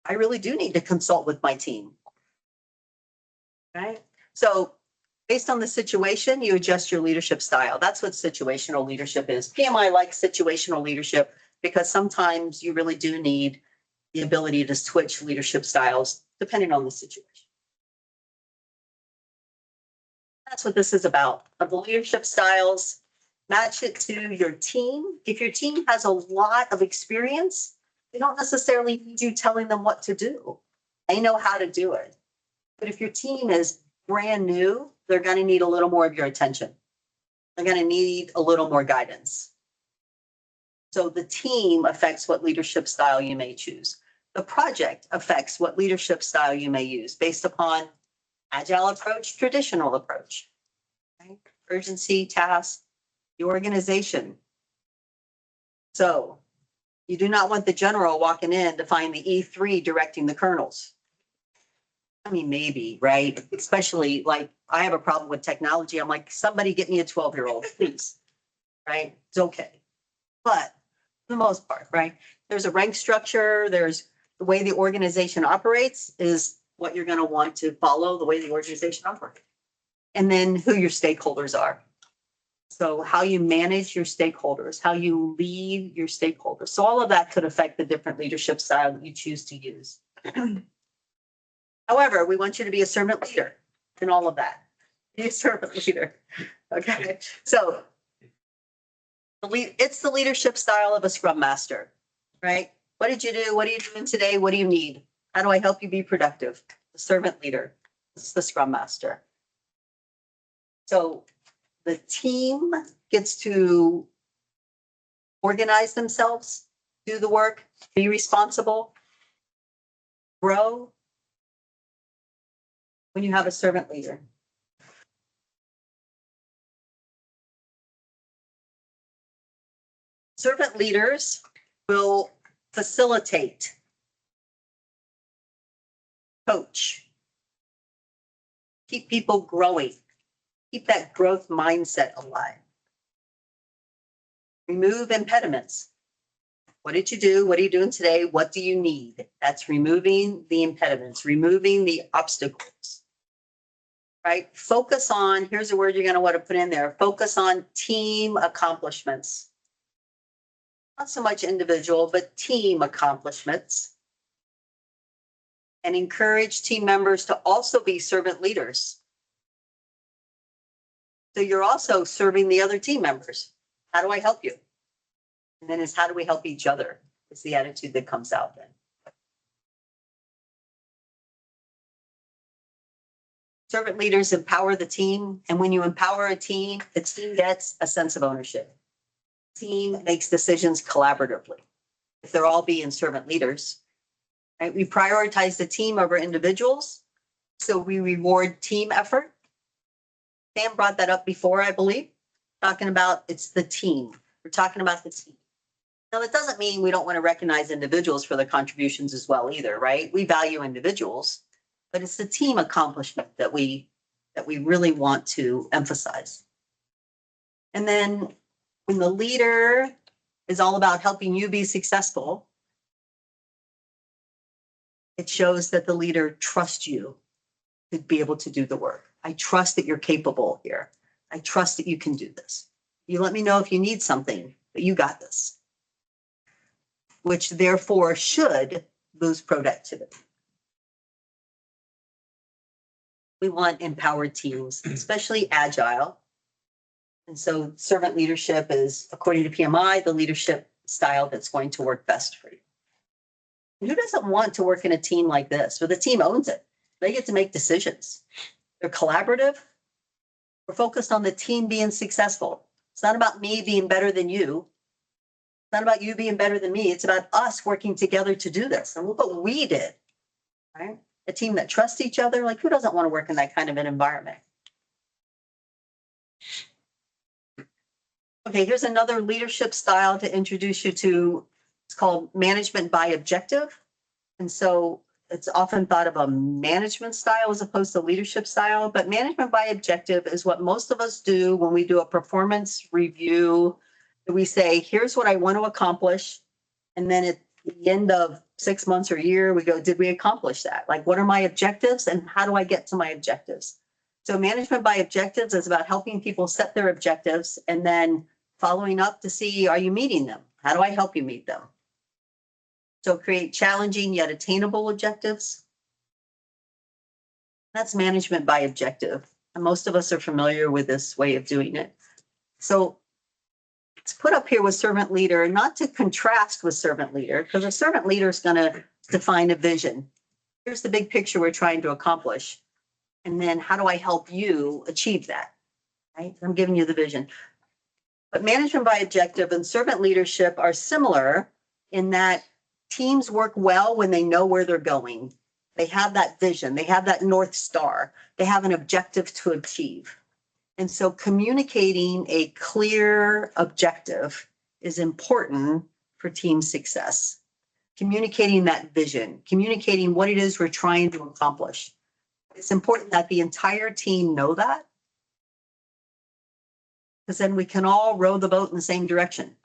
S1: I really do need to consult with my team. Right? So based on the situation, you adjust your leadership style. That's what situational leadership is. PMI likes situational leadership because sometimes you really do need the ability to switch leadership styles depending on the situation. That's what this is about. Of the leadership styles, match it to your team. If your team has a lot of experience, they don't necessarily need you telling them what to do. They know how to do it. But if your team is brand new, they're going to need a little more of your attention. They're going to need a little more guidance. So the team affects what leadership style you may choose. The project affects what leadership style you may use based upon agile approach, traditional approach, right? Urgency, task, the organization. So you do not want the general walking in to find the E3 directing the colonels. I mean, maybe, right? Especially like I have a problem with technology. I'm like, somebody get me a 12-year-old, please. Right? It's okay. But for the most part, right? There's a rank structure. There's the way the organization operates is what you're going to want to follow, the way the organization operates. And then who your stakeholders are. So how you manage your stakeholders, how you lead your stakeholders. So all of that could affect the different leadership style that you choose to use. However, we want you to be a servant leader in all of that. Be a servant leader. Okay. So it's the leadership style of a scrum master, right? What did you do? What are you doing today? What do you need? How do I help you be productive? The servant leader. It's the scrum master. So the team gets to organize themselves, do the work, be responsible, grow when you have a servant leader. Servant leaders will facilitate, coach, keep people growing, keep that growth mindset alive. Remove impediments. What did you do? What are you doing today? What do you need? That's removing the impediments, removing the obstacles, right? Focus on, here's a word you're going to want to put in there. Focus on team accomplishments. Not so much individual, but team accomplishments. And encourage team members to also be servant leaders. So you're also serving the other team members. How do I help you? And then it's how do we help each other? It's the attitude that comes out then. Servant leaders empower the team. And when you empower a team, the team gets a sense of ownership. Team makes decisions collaboratively. If they're all being servant leaders, right? We prioritize the team over individuals. So we reward team effort. Sam brought that up before, I believe, talking about it's the team. We're talking about the team. Now, that doesn't mean we don't want to recognize individuals for their contributions as well either, right? We value individuals, but it's the team accomplishment that we really want to emphasize. And then when the leader is all about helping you be successful, it shows that the leader trusts you to be able to do the work. I trust that you're capable here. I trust that you can do this. You let me know if you need something, but you got this. Which therefore should boost productivity. We want empowered teams, especially agile. And so servant leadership is, according to PMI, the leadership style that's going to work best for you. And who doesn't want to work in a team like this, where the team owns it? They get to make decisions. They're collaborative. We're focused on the team being successful. It's not about me being better than you. It's not about you being better than me. It's about us working together to do this. And look what we did, right? A team that trusts each other. Like, who doesn't want to work in that kind of an environment? Okay, here's another leadership style to introduce you to. It's called management by objective. And so it's often thought of a management style as opposed to leadership style, but management by objective is what most of us do when we do a performance review. We say, here's what I want to accomplish. And then the end of 6 months or a year, we go, did we accomplish that? Like, what are my objectives and how do I get to my objectives? So management by objectives is about helping people set their objectives and then following up to see, are you meeting them? How do I help you meet them? So create challenging yet attainable objectives. That's management by objective. And most of us are familiar with this way of doing it. So it's put up here with servant leader, not to contrast with servant leader, because a servant leader is going to define a vision. Here's the big picture we're trying to accomplish. And then how do I help you achieve that? Right? I'm giving you the vision. But management by objective and servant leadership are similar in that teams work well when they know where they're going. They have that vision. They have that North Star. They have an objective to achieve. And so communicating a clear objective is important for team success. Communicating that vision, communicating what it is we're trying to accomplish. It's important that the entire team know that, because then we can all row the boat in the same direction.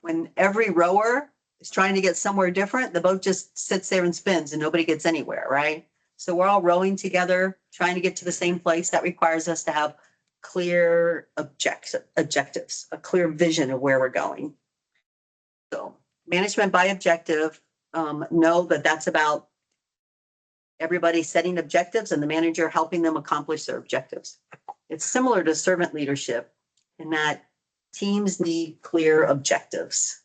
S1: When every rower is trying to get somewhere different, the boat just sits there and spins and nobody gets anywhere, right? So we're all rowing together, trying to get to the same place. That requires us to have clear objectives, a clear vision of where we're going. So management by objective, know that that's about everybody setting objectives and the manager helping them accomplish their objectives. It's similar to servant leadership in that teams need clear objectives,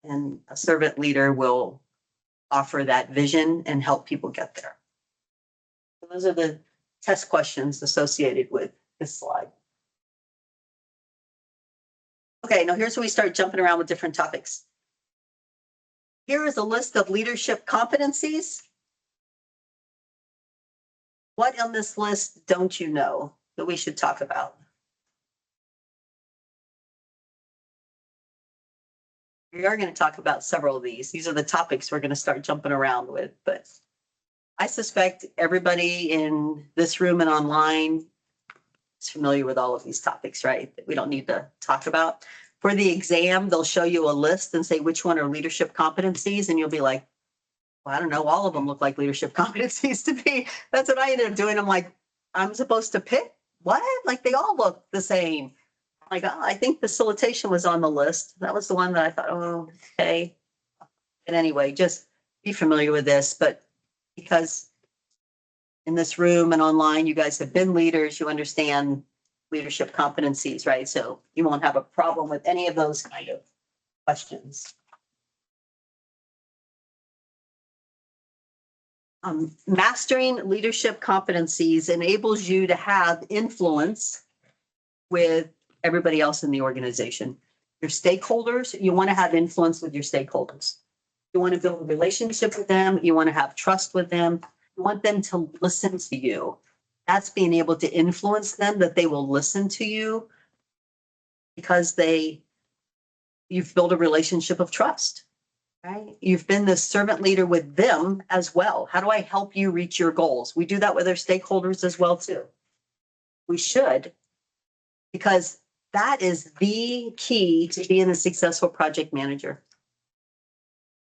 S1: and a servant leader will offer that vision and help people get there. So those are the test questions associated with this slide. Okay, now here's where we start jumping around with different topics. Here is a list of leadership competencies. What on this list don't you know that we should talk about? We are going to talk about several of these. These are the topics we're going to start jumping around with, but I suspect everybody in this room and online is familiar with all of these topics, right? That we don't need to talk about. For the exam, they'll show you a list and say which one are leadership competencies, and you'll be like, well, I don't know, all of them look like leadership competencies to me. That's what I ended up doing. I'm like, I'm supposed to pick what? Like they all look the same. Like, oh, I think facilitation was on the list. That was the one that I thought, oh, okay. And anyway, just be familiar with this, but because in this room and online, you guys have been leaders, you understand leadership competencies, right? So you won't have a problem with any of those kind of questions. Mastering leadership competencies enables you to have influence with everybody else in the organization. Your stakeholders, you want to have influence with your stakeholders. You want to build a relationship with them. You want to have trust with them. You want them to listen to you. That's being able to influence them, that they will listen to you because you've built a relationship of trust. Right? You've been the servant leader with them as well. How do I help you reach your goals? We do that with our stakeholders as well, too. We should, because that is the key to being a successful project manager.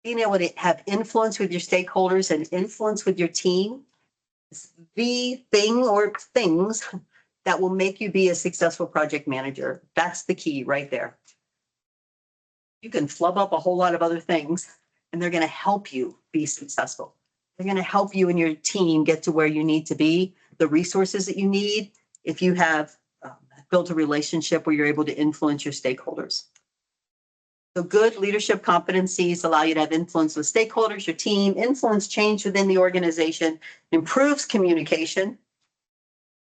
S1: Being able to have influence with your stakeholders and influence with your team is the thing or things that will make you be a successful project manager. That's the key right there. You can flub up a whole lot of other things and they're going to help you be successful. They're going to help you and your team get to where you need to be, the resources that you need, if you have built a relationship where you're able to influence your stakeholders. So good leadership competencies allow you to have influence with stakeholders, your team, influence change within the organization, improves communication.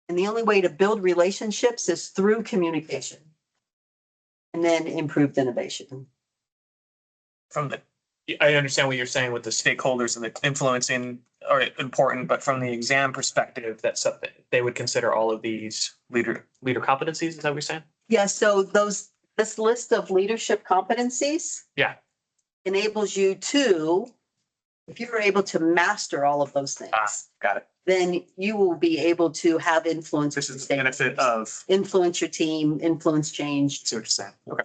S1: And the only way to build relationships is through communication. And then improved innovation.
S2: I understand what you're saying with the stakeholders and the influencing are important, but from the exam perspective, that's something they would consider all of these leader competencies. Is that what you're saying?
S1: Yeah. So this list of leadership competencies, enables you to, if you're able to master all of those things,
S2: Got it.
S1: then you will be able to have influence.
S2: This
S1: with
S2: is
S1: your
S2: the benefit
S1: stakeholders.
S2: of.
S1: Influence your team, influence change.
S2: See what you're saying. Okay.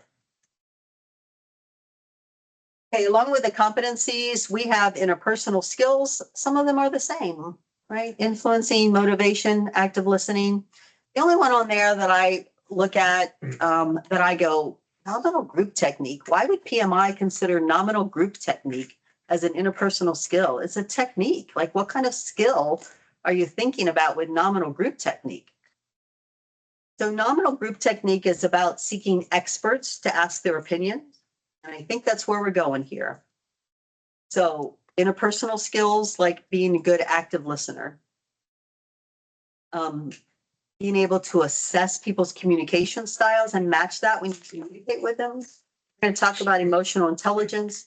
S1: Okay, along with the competencies, we have interpersonal skills. Some of them are the same, right? Influencing, motivation, active listening. The only one on there that I look at, that I go, nominal group technique. Why would PMI consider nominal group technique as an interpersonal skill? It's a technique. Like, what kind of skill are you thinking about with nominal group technique? So nominal group technique is about seeking experts to ask their opinion. And I think that's where we're going here. So interpersonal skills, like being a good active listener. Being able to assess people's communication styles and match that when you communicate with them. We're going to talk about emotional intelligence,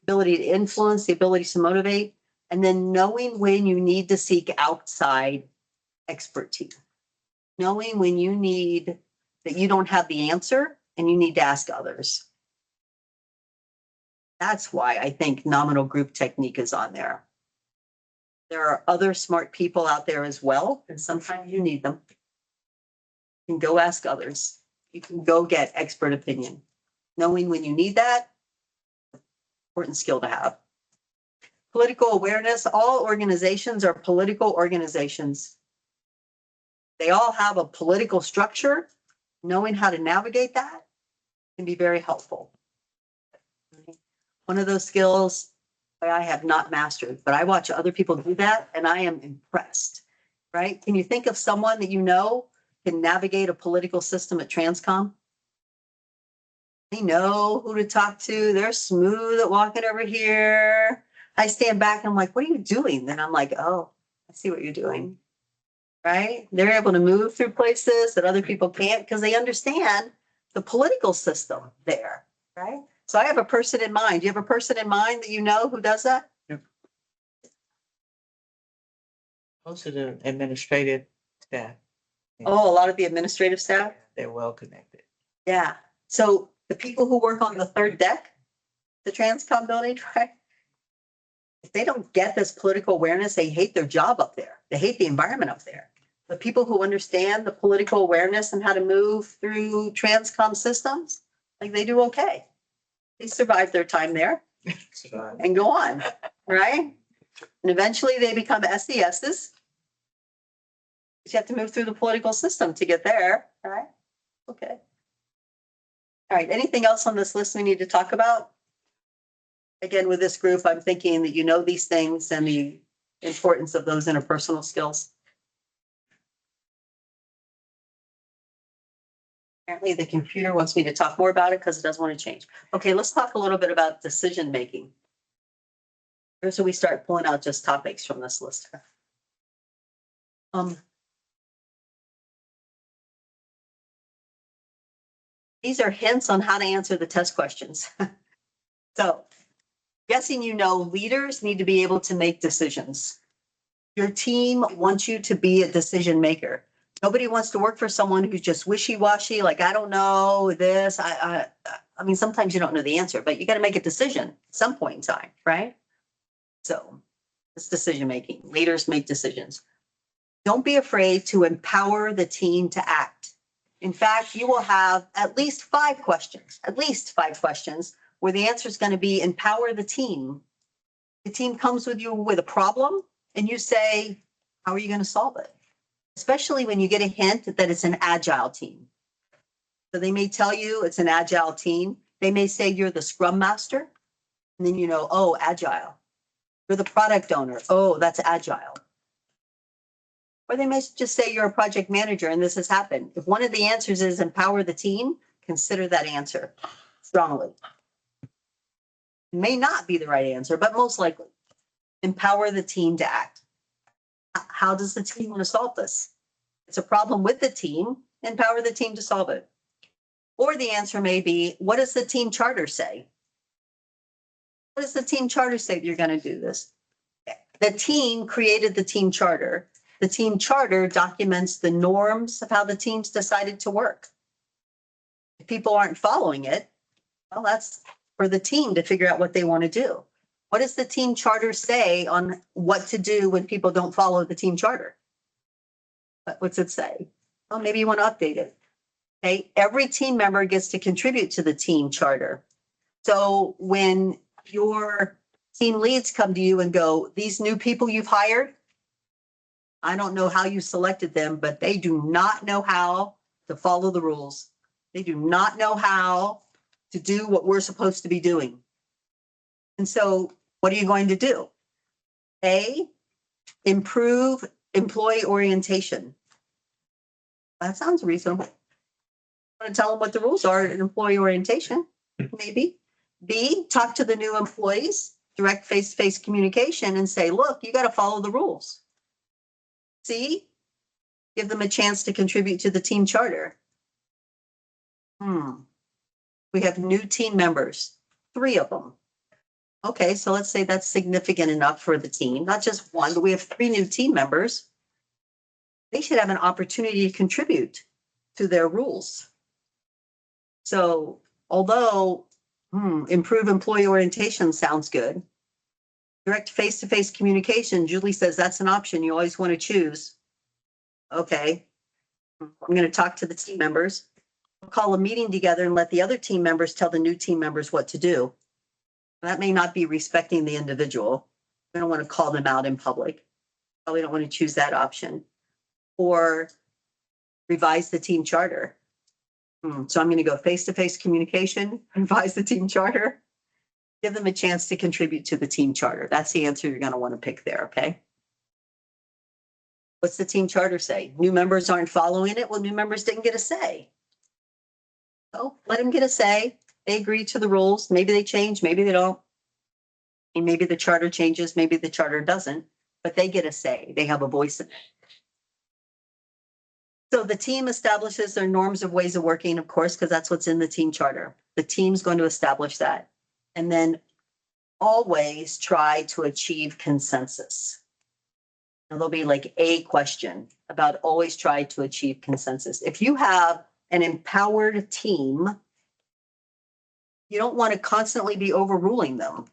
S1: ability to influence, the ability to motivate, and then knowing when you need to seek outside expertise. Knowing when you need that you don't have the answer and you need to ask others. That's why I think nominal group technique is on there. There are other smart people out there as well, and sometimes you need them. You can go ask others. You can go get expert opinion. Knowing when you need that, important skill to have. Political awareness, all organizations are political organizations. They all have a political structure. Knowing how to navigate that can be very helpful. One of those skills I have not mastered, but I watch other people do that and I am impressed, right? Can you think of someone that you know can navigate a political system at TRANSCOM? They know who to talk to. They're smooth at walking over here. I stand back and I'm like, what are you doing? Then I'm like, oh, I see what you're doing, right? They're able to move through places that other people can't because they understand the political system there, right? So I have a person in mind. Do you have a person in mind that you know who does that?
S3: Most of the administrative staff.
S1: Oh, a lot of the administrative staff?
S3: They're well connected.
S1: Yeah. So the people who work on the third deck, the TRANSCOM building, right? If they don't get this political awareness, they hate their job up there. They hate the environment up there. The people who understand the political awareness and how to move through TRANSCOM systems, like they do okay. They survive their time there and go on, right? And eventually they become SESs. You have to move through the political system to get there, right? Okay. All right, anything else on this list we need to talk about? Again, with this group, I'm thinking that you know these things and the importance of those interpersonal skills. Apparently the computer wants me to talk more about it because it doesn't want to change. Okay, let's talk a little bit about decision making. Here's where we start pulling out just topics from this list. These are hints on how to answer the test questions. So, guessing you know, leaders need to be able to make decisions. Your team wants you to be a decision maker. Nobody wants to work for someone who's just wishy-washy, like, I don't know this. I mean, sometimes you don't know the answer, but you got to make a decision at some point in time, right? So it's decision making. Leaders make decisions. Don't be afraid to empower the team to act. In fact, you will have at least 5 questions, where the answer is going to be empower the team. The team comes with you with a problem and you say, how are you going to solve it? Especially when you get a hint that it's an agile team. So they may tell you it's an agile team. They may say you're the scrum master. And then you know, oh, agile. You're the product owner. Oh, that's agile. Or they may just say you're a project manager and this has happened. If one of the answers is empower the team, consider that answer strongly. It may not be the right answer, but most likely empower the team to act. How does the team want to solve this? It's a problem with the team, empower the team to solve it. Or the answer may be, what does the team charter say? What does the team charter say that you're going to do this? The team created the team charter. The team charter documents the norms of how the teams decided to work. If people aren't following it, well, that's for the team to figure out what they want to do. What does the team charter say on what to do when people don't follow the team charter? What's it say? Well, maybe you want to update it. Okay, every team member gets to contribute to the team charter. So when your team leads come to you and go, these new people you've hired, I don't know how you selected them, but they do not know how to follow the rules. They do not know how to do what we're supposed to be doing. And so what are you going to do? A, improve employee orientation. That sounds reasonable. Want to tell them what the rules are in employee orientation, maybe. B, talk to the new employees, direct face-to-face communication and say, look, you got to follow the rules. C, give them a chance to contribute to the team charter. We have new team members, 3 of them. Okay, so let's say that's significant enough for the team, not just 1, but we have 3 new team members. They should have an opportunity to contribute to their rules. So although improve employee orientation sounds good, direct face-to-face communication, Julie says that's an option you always want to choose. Okay, I'm going to talk to the team members. We'll call a meeting together and let the other team members tell the new team members what to do. That may not be respecting the individual. We don't want to call them out in public. Probably don't want to choose that option. Or revise the team charter. So I'm going to go face-to-face communication, revise the team charter, give them a chance to contribute to the team charter. That's the answer you're going to want to pick there, okay? What's the team charter say? New members aren't following it? Well, new members didn't get a say. So let them get a say. They agree to the rules. Maybe they change, maybe they don't. And maybe the charter changes, maybe the charter doesn't, but they get a say. They have a voice in it. So the team establishes their norms of ways of working, of course, because that's what's in the team charter. The team's going to establish that. And then always try to achieve consensus. Now there'll be like a question about always try to achieve consensus. If you have an empowered team, you don't want to constantly be overruling them.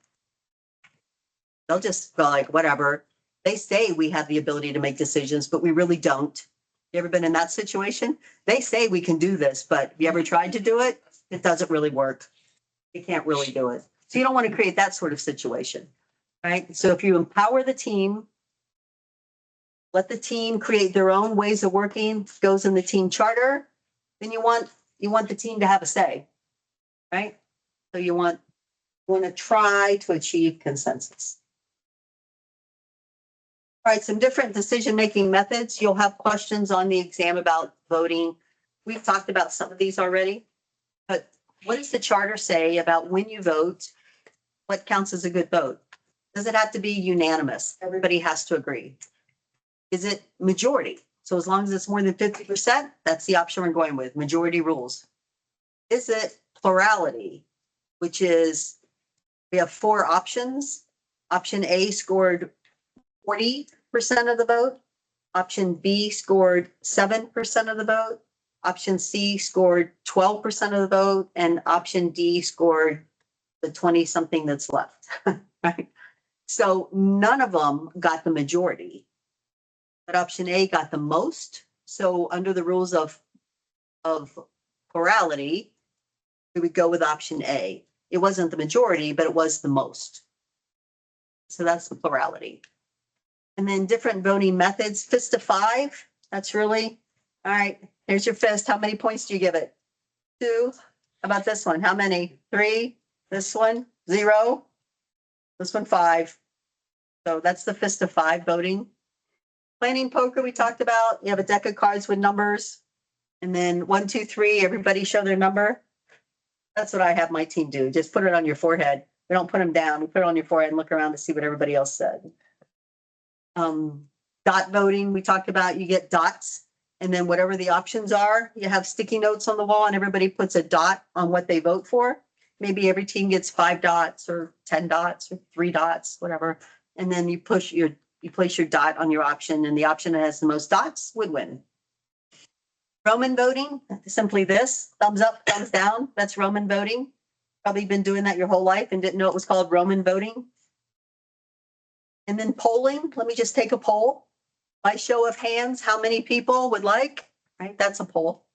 S1: They'll just go like, whatever. They say we have the ability to make decisions, but we really don't. You ever been in that situation? They say we can do this, but have you ever tried to do it? It doesn't really work. You can't really do it. So you don't want to create that sort of situation, right? So if you empower the team, let the team create their own ways of working, goes in the team charter, then you want the team to have a say, right? So you want to try to achieve consensus. All right, some different decision-making methods. You'll have questions on the exam about voting. We've talked about some of these already, but what does the charter say about when you vote? What counts as a good vote? Does it have to be unanimous? Everybody has to agree. Is it majority? So as long as it's more than 50%, that's the option we're going with, majority rules. Is it plurality, which is, we have 4 options. Option A scored 40% of the vote. Option B scored 7% of the vote. Option C scored 12% of the vote. And option D scored the 20 something that's left, right? So none of them got the majority, but option A got the most. So under the rules of plurality, we would go with option A. It wasn't the majority, but it was the most. So that's the plurality. And then different voting methods, fist of 5. That's really, all right, here's your fist. How many points do you give it? 2. How about this one? How many? 3. This one, 0. This one, 5. So that's the fist of 5 voting. Planning poker we talked about. You have a deck of cards with numbers. And then 1, 2, 3, everybody show their number. That's what I have my team do. Just put it on your forehead. We don't put them down. We put it on your forehead and look around to see what everybody else said. Dot voting, we talked about, you get dots. And then whatever the options are, you have sticky notes on the wall and everybody puts a dot on what they vote for. Maybe every team gets 5 dots or 10 dots or 3 dots, whatever. And then you place your dot on your option, and the option that has the most dots would win. Roman voting, simply this, thumbs up, thumbs down. That's Roman voting. Probably been doing that your whole life and didn't know it was called Roman voting. And then polling, let me just take a poll. By show of hands, how many people would like, right? That's a poll.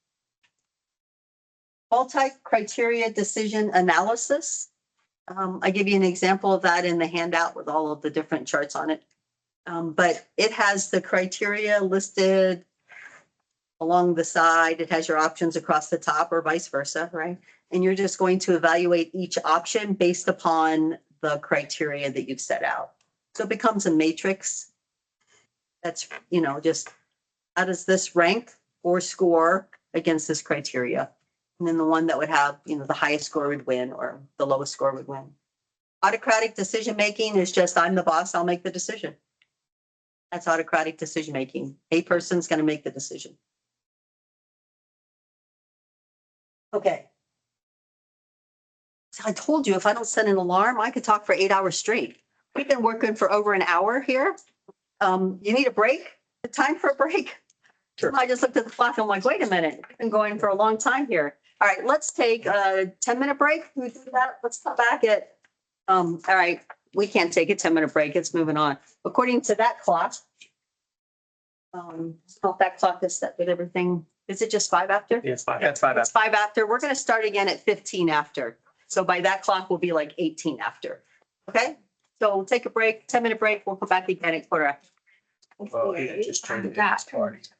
S1: Multi-criteria decision analysis. I give you an example of that in the handout with all of the different charts on it. But it has the criteria listed along the side. It has your options across the top or vice versa, right? And you're just going to evaluate each option based upon the criteria that you've set out. So it becomes a matrix. That's, just how does this rank or score against this criteria? And then the one that would have, the highest score would win or the lowest score would win. Autocratic decision-making is just, I'm the boss, I'll make the decision. That's autocratic decision-making. A person's going to make the decision. Okay. So I told you, if I don't set an alarm, I could talk for 8 hours straight. We've been working for over an hour here. You need a break? The time for a break?
S2: Sure.
S1: I just looked at the clock. I'm like, wait a minute, we've been going for a long time here. All right, let's take a 10-minute break. Can we do that? Let's come back at, all right, we can't take a 10-minute break. It's moving on. According to that clock, if that clock is set with everything, is it just 5 after?
S2: Yeah, it's 5. That's 5
S1: It's 5 after. We're going to start again at 15 after. So by that clock, we'll be like 18 after. Okay? So we'll take a break, 10-minute break. We'll come back again at quarter after.
S2: Well, he just turned it into parties.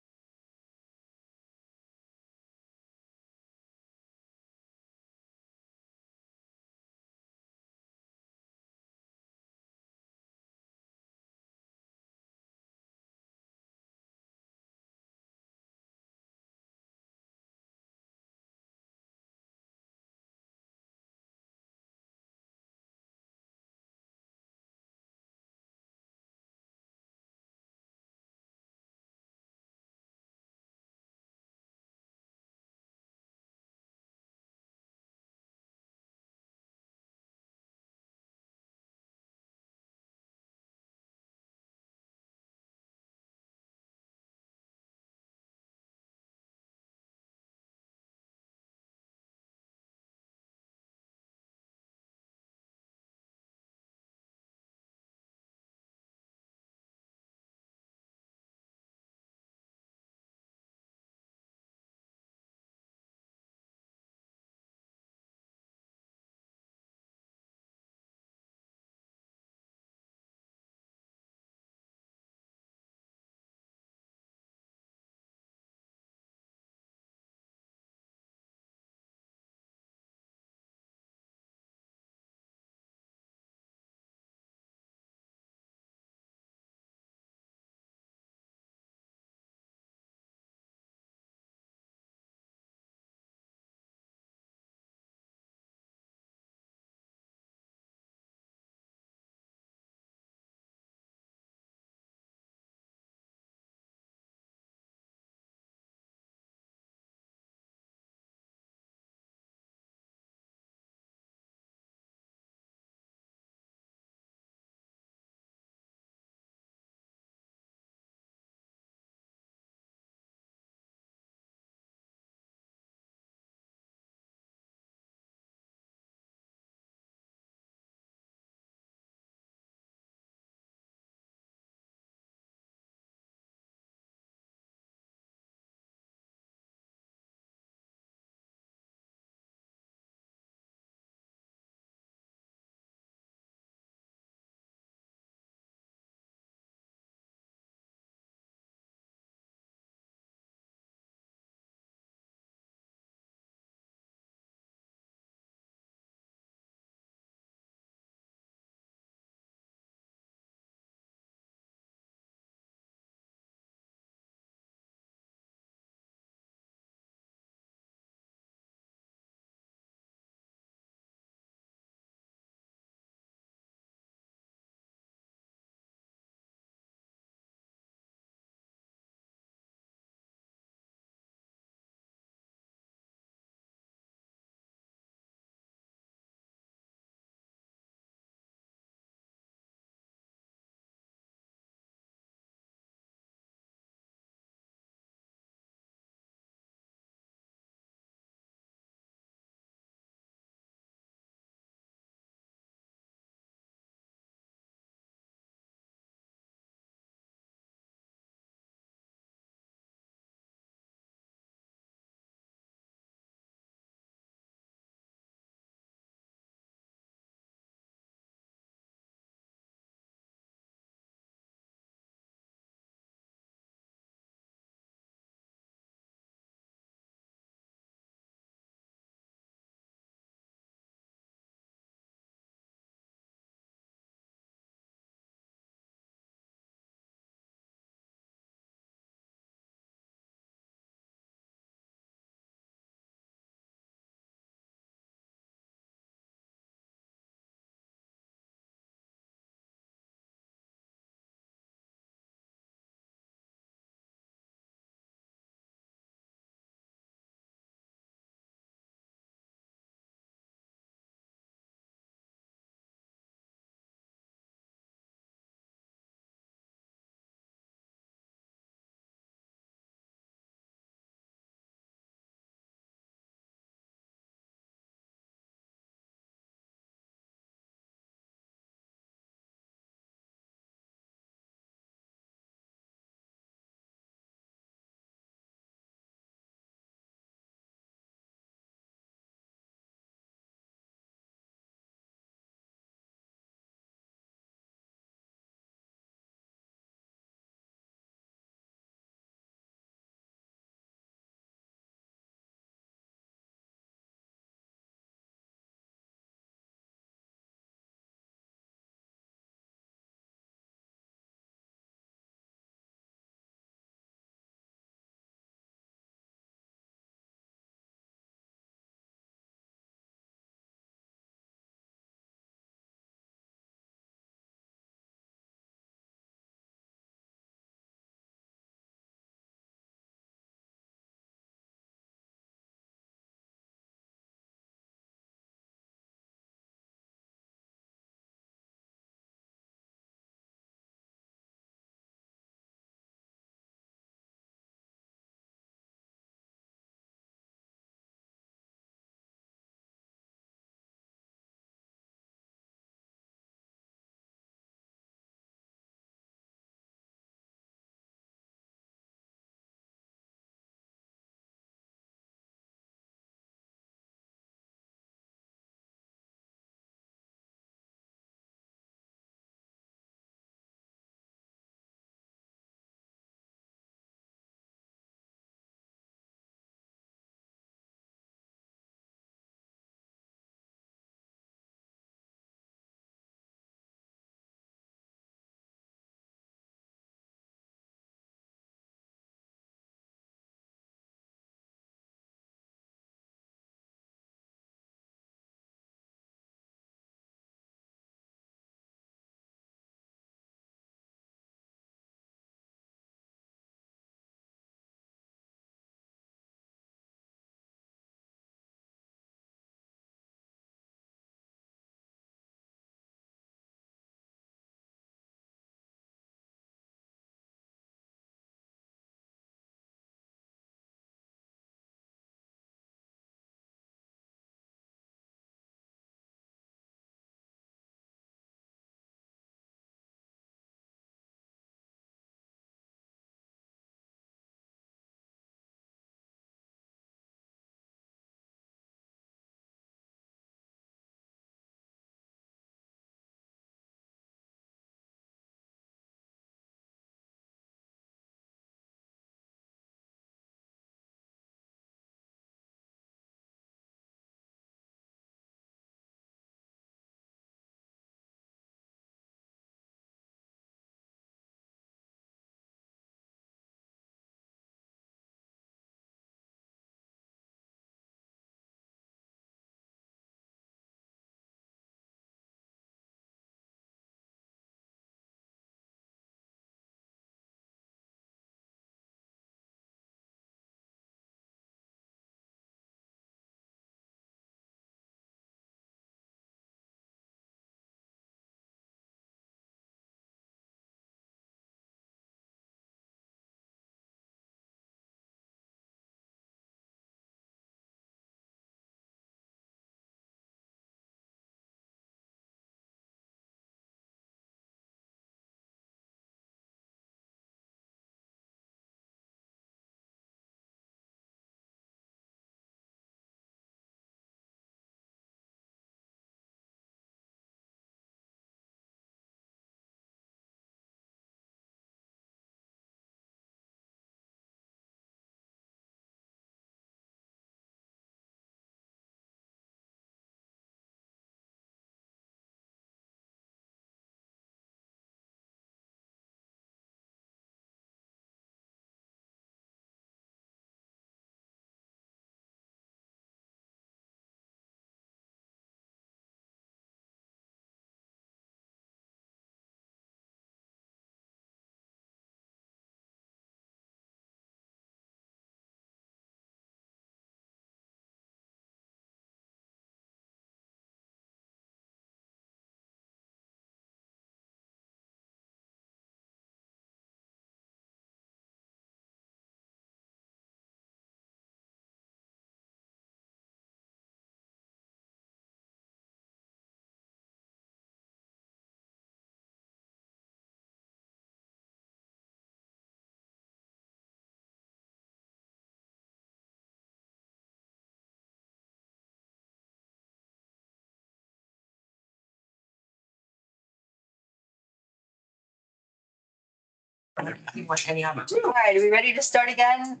S3: You want any of it?
S1: All right, are we ready to start again?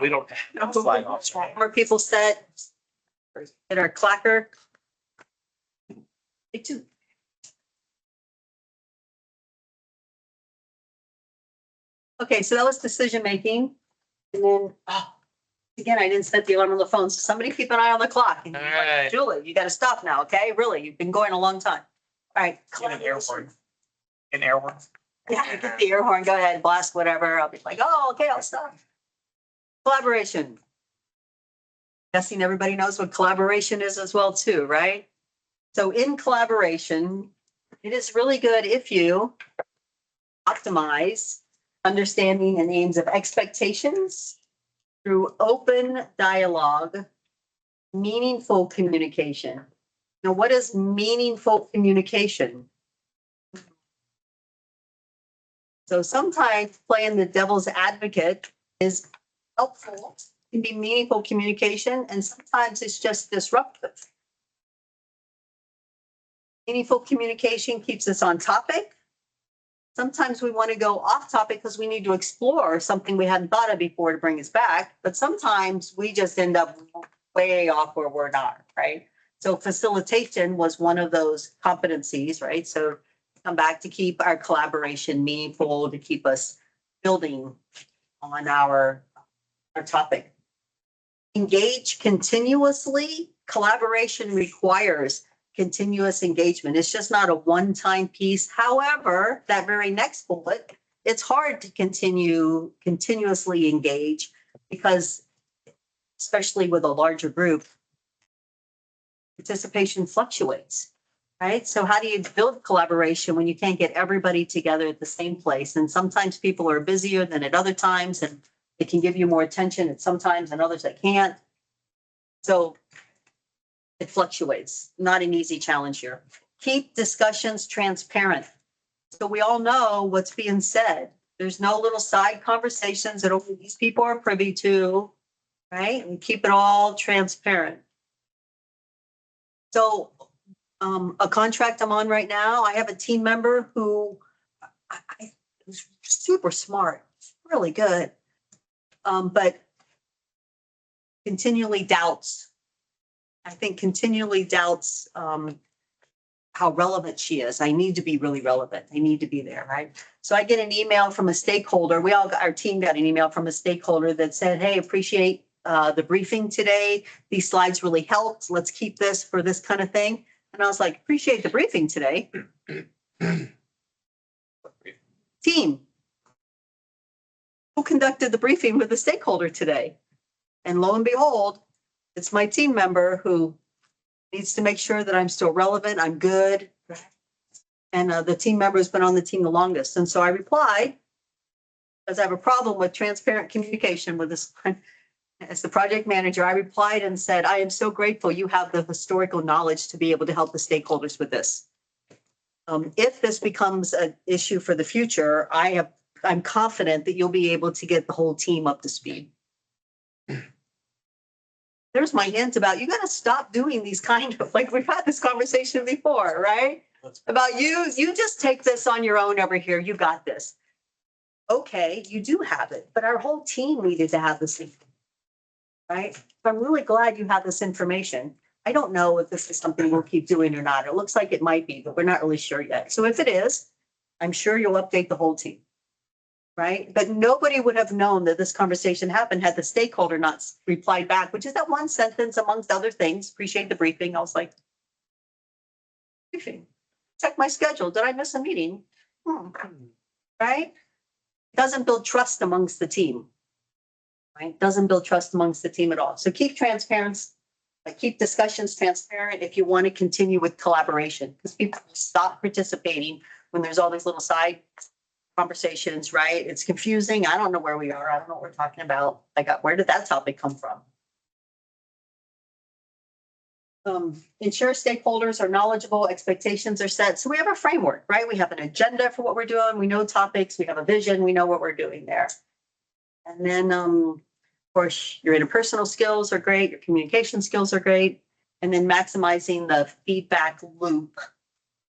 S2: We don't.
S1: More people set. Hit our clacker. Take two. Okay, so that was decision making. And then, again, I didn't set the alarm on the phone, so somebody keep an eye on the clock. And you're like,
S2: Alright.
S1: Julie, you gotta stop now, okay? Really, you've been going a long time. All right.
S2: Get an air horn. An air horn.
S1: Yeah, get the air horn, go ahead, blast whatever. I'll be like, oh, okay, I'll stop. Collaboration. Guessing everybody knows what collaboration is as well too, right? So in collaboration, it is really good if you optimize understanding and aims of expectations through open dialogue, meaningful communication. Now, what is meaningful communication? So sometimes playing the devil's advocate is helpful, can be meaningful communication, and sometimes it's just disruptive. Meaningful communication keeps us on topic. Sometimes we want to go off topic because we need to explore something we hadn't thought of before to bring us back. But sometimes we just end up way off where we're not, right? So facilitation was one of those competencies, right? So come back to keep our collaboration meaningful, to keep us building on our topic. Engage continuously. Collaboration requires continuous engagement. It's just not a one-time piece. However, that very next bullet, it's hard to continuously engage because, especially with a larger group, participation fluctuates, right? So how do you build collaboration when you can't get everybody together at the same place? And sometimes people are busier than at other times, and they can give you more attention at sometimes and others that can't. So it fluctuates, not an easy challenge here. Keep discussions transparent. So we all know what's being said. There's no little side conversations that only these people are privy to, right? And keep it all transparent. So a contract I'm on right now, I have a team member who was super smart, really good, but continually doubts. I think continually doubts how relevant she is. I need to be really relevant. I need to be there, right? So I get an email from a stakeholder. Our team got an email from a stakeholder that said, hey, appreciate the briefing today. These slides really helped. Let's keep this for this kind of thing. And I was like, appreciate the briefing today. Team, who conducted the briefing with the stakeholder today? And lo and behold, it's my team member who needs to make sure that I'm still relevant, I'm good. And the team member has been on the team the longest. And so I replied, because I have a problem with transparent communication with this. As the project manager, I replied and said, I am so grateful you have the historical knowledge to be able to help the stakeholders with this. If this becomes an issue for the future, I'm confident that you'll be able to get the whole team up to speed. There's my hint about, you got to stop doing these kind of, like we've had this conversation before, right? About you just take this on your own over here. You got this. Okay, you do have it, but our whole team needed to have this, right? So I'm really glad you have this information. I don't know if this is something we'll keep doing or not. It looks like it might be, but we're not really sure yet. So if it is, I'm sure you'll update the whole team. Right? But nobody would have known that this conversation happened had the stakeholder not replied back, which is that one sentence amongst other things. Appreciate the briefing. I was like, briefing. Check my schedule. Did I miss a meeting? Right? Doesn't build trust amongst the team. Right? Doesn't build trust amongst the team at all. So keep transparency, keep discussions transparent if you want to continue with collaboration, because people stop participating when there's all these little side conversations, right? It's confusing. I don't know where we are. I don't know what we're talking about. Where did that topic come from? Ensure stakeholders are knowledgeable, expectations are set. So we have a framework, right? We have an agenda for what we're doing. We know topics, we have a vision, we know what we're doing there. And then, of course, your interpersonal skills are great. Your communication skills are great. And then maximizing the feedback loop.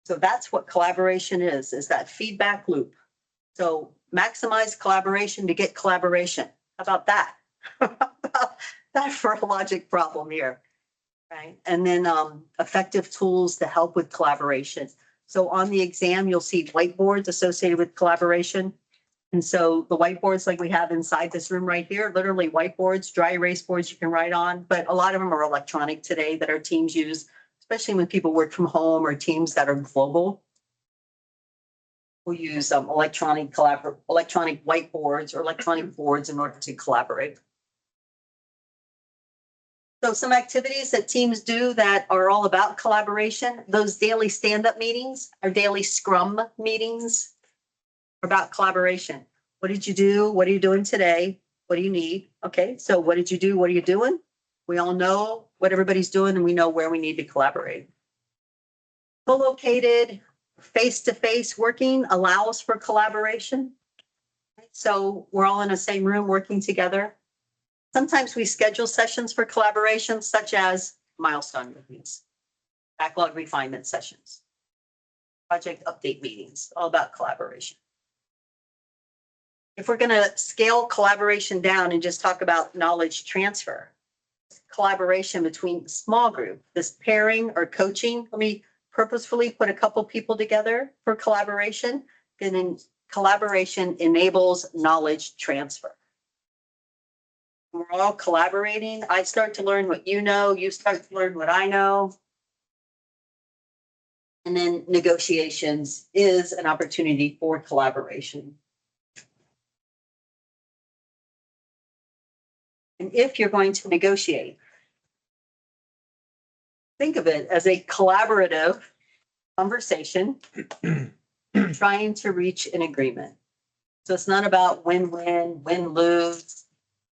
S1: So that's what collaboration is that feedback loop. So maximize collaboration to get collaboration. How about that? How about that for a logic problem here? Right. And then effective tools to help with collaboration. So on the exam, you'll see whiteboards associated with collaboration. And so the whiteboards like we have inside this room right here, literally whiteboards, dry erase boards you can write on, but a lot of them are electronic today that our teams use, especially when people work from home or teams that are global. We'll use electronic whiteboards or electronic boards in order to collaborate. So some activities that teams do that are all about collaboration, those daily stand-up meetings, our daily scrum meetings are about collaboration. What did you do? What are you doing today? What do you need? Okay, so what did you do? What are you doing? We all know what everybody's doing and we know where we need to collaborate. Co-located, face-to-face working allows for collaboration. So we're all in the same room working together. Sometimes we schedule sessions for collaboration, such as milestone reviews, backlog refinement sessions, project update meetings, all about collaboration. If we're going to scale collaboration down and just talk about knowledge transfer, collaboration between small group, this pairing or coaching, let me purposefully put a couple people together for collaboration, and then collaboration enables knowledge transfer. We're all collaborating. I start to learn what you know, you start to learn what I know. And then negotiations is an opportunity for collaboration. And if you're going to negotiate, think of it as a collaborative conversation trying to reach an agreement. So it's not about win-win, win-lose.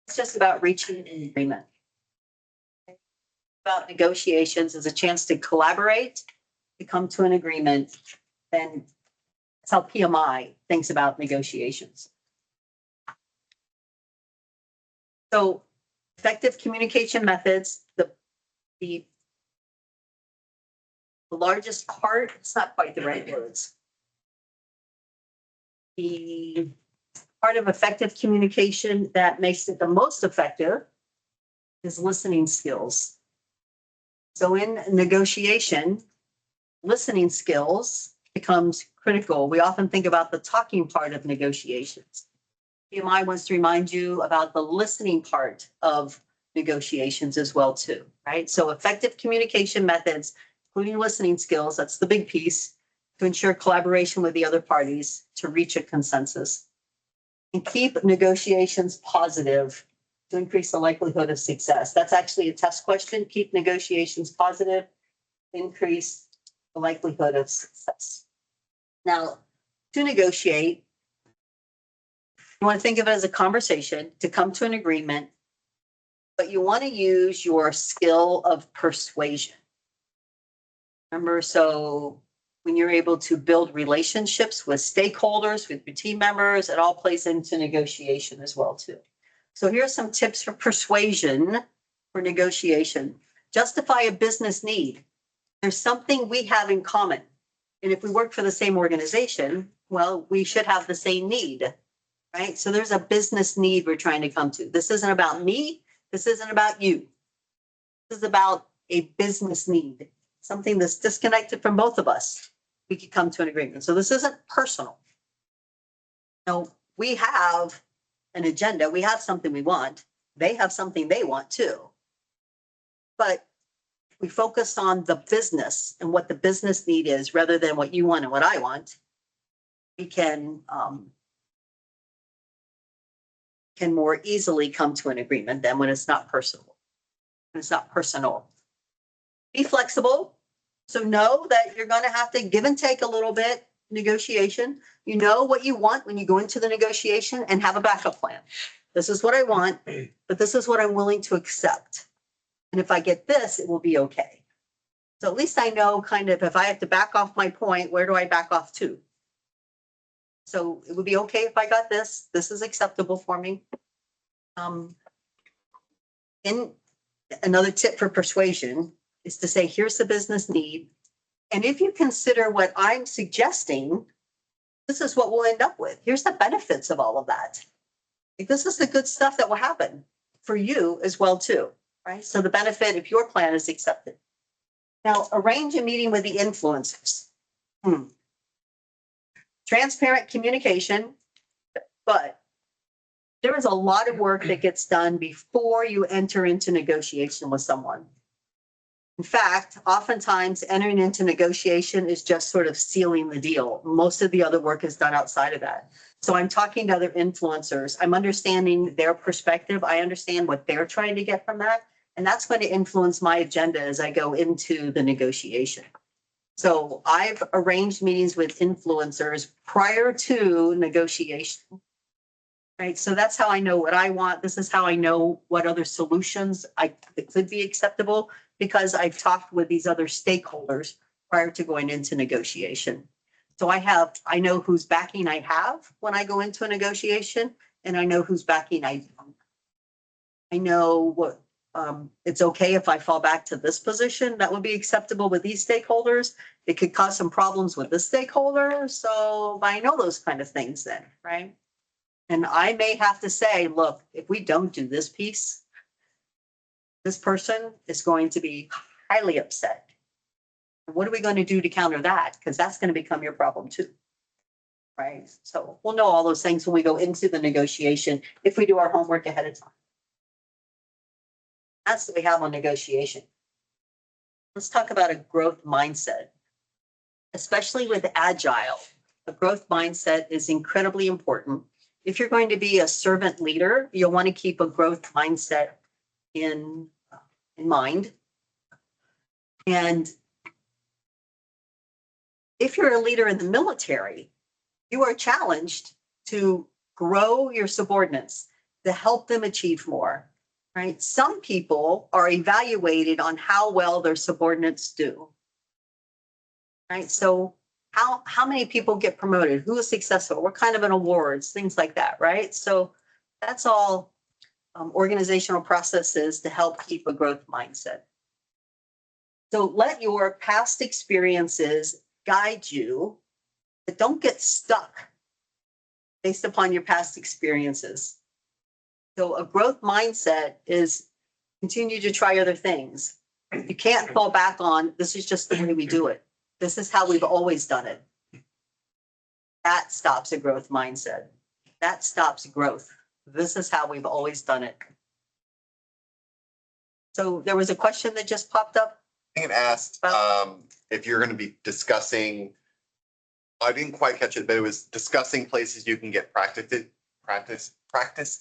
S1: It's just about reaching an agreement. About negotiations as a chance to collaborate, to come to an agreement, and that's how PMI thinks about negotiations. So effective communication methods, the largest part, it's not quite the right words. The part of effective communication that makes it the most effective is listening skills. So in negotiation, listening skills becomes critical. We often think about the talking part of negotiations. PMI wants to remind you about the listening part of negotiations as well too, right? So effective communication methods, including listening skills, that's the big piece, to ensure collaboration with the other parties to reach a consensus. And keep negotiations positive to increase the likelihood of success. That's actually a test question. Keep negotiations positive, increase the likelihood of success. Now, to negotiate, you want to think of it as a conversation to come to an agreement, but you want to use your skill of persuasion. Remember, so when you're able to build relationships with stakeholders, with your team members, it all plays into negotiation as well too. So here's some tips for persuasion for negotiation. Justify a business need. There's something we have in common. And if we work for the same organization, well, we should have the same need, right? So there's a business need we're trying to come to. This isn't about me. This isn't about you. This is about a business need, something that's disconnected from both of us. We could come to an agreement. So this isn't personal. No, we have an agenda. We have something we want. They have something they want too. But we focus on the business and what the business need is rather than what you want and what I want. We can more easily come to an agreement than when it's not personal. When it's not personal. Be flexible. So know that you're going to have to give and take a little bit negotiation. You know what you want when you go into the negotiation and have a backup plan. This is what I want, but this is what I'm willing to accept. And if I get this, it will be okay. So at least I know kind of if I have to back off my point, where do I back off to? So it would be okay if I got this. This is acceptable for me. In another tip for persuasion is to say, here's the business need. And if you consider what I'm suggesting this is what we'll end up with. Here's the benefits of all of that. Like, this is the good stuff that will happen for you as well too, right? So the benefit if your plan is accepted. Now, arrange a meeting with the influencers. Transparent communication, but there is a lot of work that gets done before you enter into negotiation with someone. In fact, oftentimes entering into negotiation is just sort of sealing the deal. Most of the other work is done outside of that. So I'm talking to other influencers. I'm understanding their perspective. I understand what they're trying to get from that. And that's going to influence my agenda as I go into the negotiation. So I've arranged meetings with influencers prior to negotiation. Right, so that's how I know what I want. This is how I know what other solutions that could be acceptable, because I've talked with these other stakeholders prior to going into negotiation. So I know whose backing I have when I go into a negotiation, and I know whose backing I don't. I know what, it's okay if I fall back to this position, that would be acceptable with these stakeholders. It could cause some problems with this stakeholder, so I know those kind of things then, right? And I may have to say, look, if we don't do this piece, this person is going to be highly upset. What are we going to do to counter that? Because that's going to become your problem too. Right? So we'll know all those things when we go into the negotiation, if we do our homework ahead of time. That's what we have on negotiation. Let's talk about a growth mindset, especially with Agile. A growth mindset is incredibly important. If you're going to be a servant leader, you'll want to keep a growth mindset in mind. And if you're a leader in the military, you are challenged to grow your subordinates, to help them achieve more, right? Some people are evaluated on how well their subordinates do, right? So how many people get promoted? Who is successful? What kind of an awards? Things like that, right? So that's all organizational processes to help keep a growth mindset. So let your past experiences guide you, but don't get stuck based upon your past experiences. So a growth mindset is continue to try other things. You can't fall back on, this is just the way we do it. This is how we've always done it. That stops a growth mindset. That stops growth. This is how we've always done it. So there was a question that just popped up.
S6: I think it asked if you're going to be discussing, I didn't quite catch it, but it was discussing places you can get practice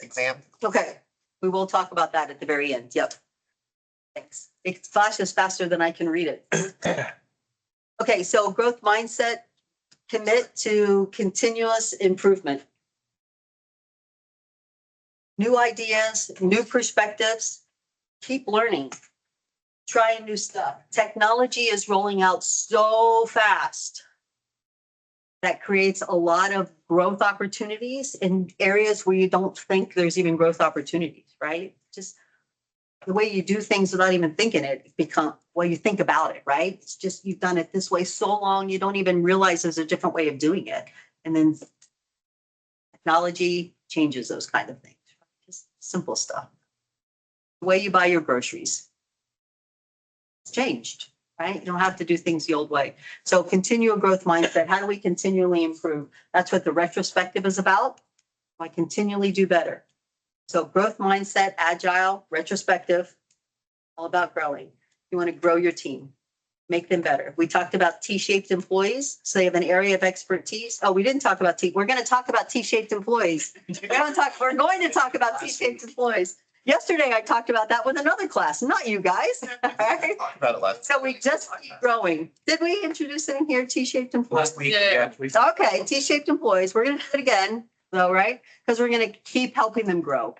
S6: exam.
S1: Okay, we will talk about that at the very end. Yep. Thanks. It flashes faster than I can read it. Okay, so growth mindset, commit to continuous improvement. New ideas, new perspectives, keep learning, trying new stuff. Technology is rolling out so fast. That creates a lot of growth opportunities in areas where you don't think there's even growth opportunities, right? Just the way you do things without even thinking it become, well, you think about it, right? It's just, you've done it this way so long, you don't even realize there's a different way of doing it. And then technology changes those kind of things, just simple stuff. The way you buy your groceries, it's changed. Right? You don't have to do things the old way. So continue a growth mindset. How do we continually improve? That's what the retrospective is about. I continually do better. So growth mindset, agile, retrospective, all about growing. You want to grow your team, make them better. We talked about T-shaped employees. So they have an area of expertise. Oh, we didn't talk about We're going to talk about T-shaped employees. We're going to talk about T-shaped employees. Yesterday, I talked about that with another class, not you guys. Right?
S6: Talked about it last.
S1: So we just keep growing. Did we introduce it in here, T-shaped employees?
S2: Last week, yeah.
S1: Okay, T-shaped employees. We're going to do it again, though, right? Because we're going to keep helping them grow,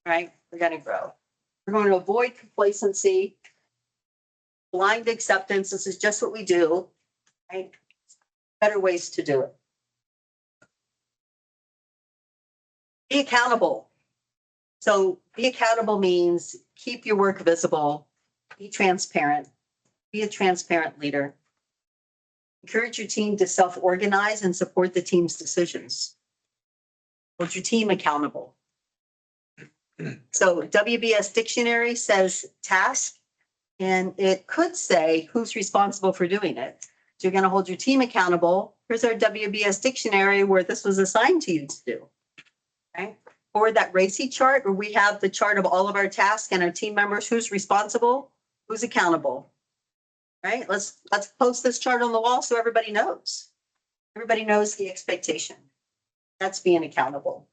S1: right? We're going to grow. We're going to avoid complacency, blind acceptance. This is just what we do, right? Better ways to do it. Be accountable. So be accountable means keep your work visible, be transparent, be a transparent leader. Encourage your team to self-organize and support the team's decisions. Hold your team accountable. So WBS dictionary says task, and it could say who's responsible for doing it. So you're going to hold your team accountable. Here's our WBS dictionary where this was assigned to you to do. Okay. Or that RACI chart where we have the chart of all of our tasks and our team members, who's responsible, who's accountable. Right? Let's post this chart on the wall so everybody knows. Everybody knows the expectation. That's being accountable.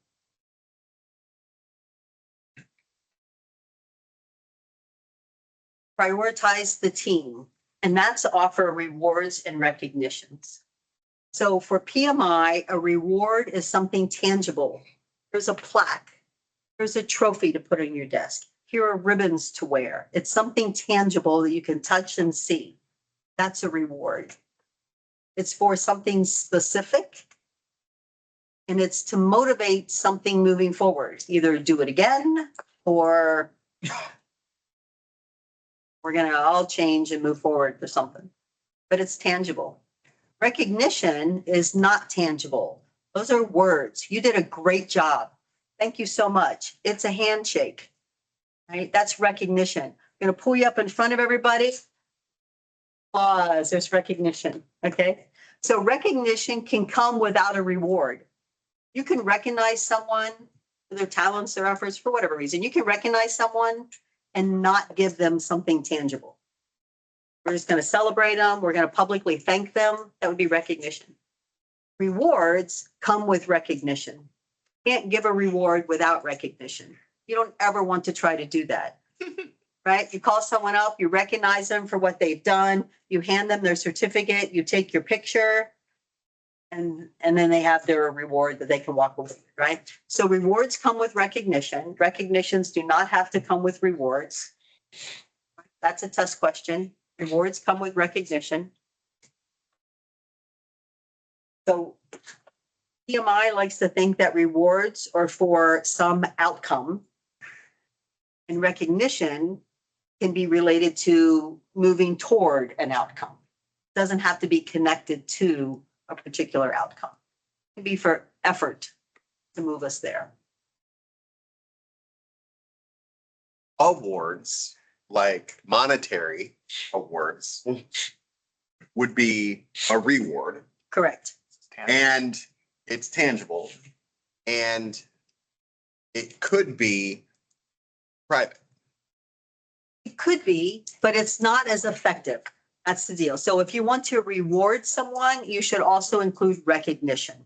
S1: Prioritize the team, and that's offer rewards and recognitions. So for PMI, a reward is something tangible. There's a plaque. There's a trophy to put on your desk. Here are ribbons to wear. It's something tangible that you can touch and see. That's a reward. It's for something specific. And it's to motivate something moving forward, either do it again or we're going to all change and move forward for something. But it's tangible. Recognition is not tangible. Those are words. You did a great job. Thank you so much. It's a handshake. Right? That's recognition. I'm going to pull you up in front of everybody. Applause. There's recognition. Okay. So recognition can come without a reward. You can recognize someone for their talents, their efforts, for whatever reason. You can recognize someone and not give them something tangible. We're just going to celebrate them. We're going to publicly thank them. That would be recognition. Rewards come with recognition. Can't give a reward without recognition. You don't ever want to try to do that. Right? You call someone up, you recognize them for what they've done, you hand them their certificate, you take your picture, and then they have their reward that they can walk away with, right? So rewards come with recognition. Recognitions do not have to come with rewards. That's a test question. Rewards come with recognition. So PMI likes to think that rewards are for some outcome, and recognition can be related to moving toward an outcome. It doesn't have to be connected to a particular outcome. It can be for effort to move us there.
S6: Awards, like monetary awards, would be a reward,
S1: Correct.
S6: and it's tangible, and it could be private.
S1: It could be, but it's not as effective. That's the deal. So if you want to reward someone, you should also include recognition.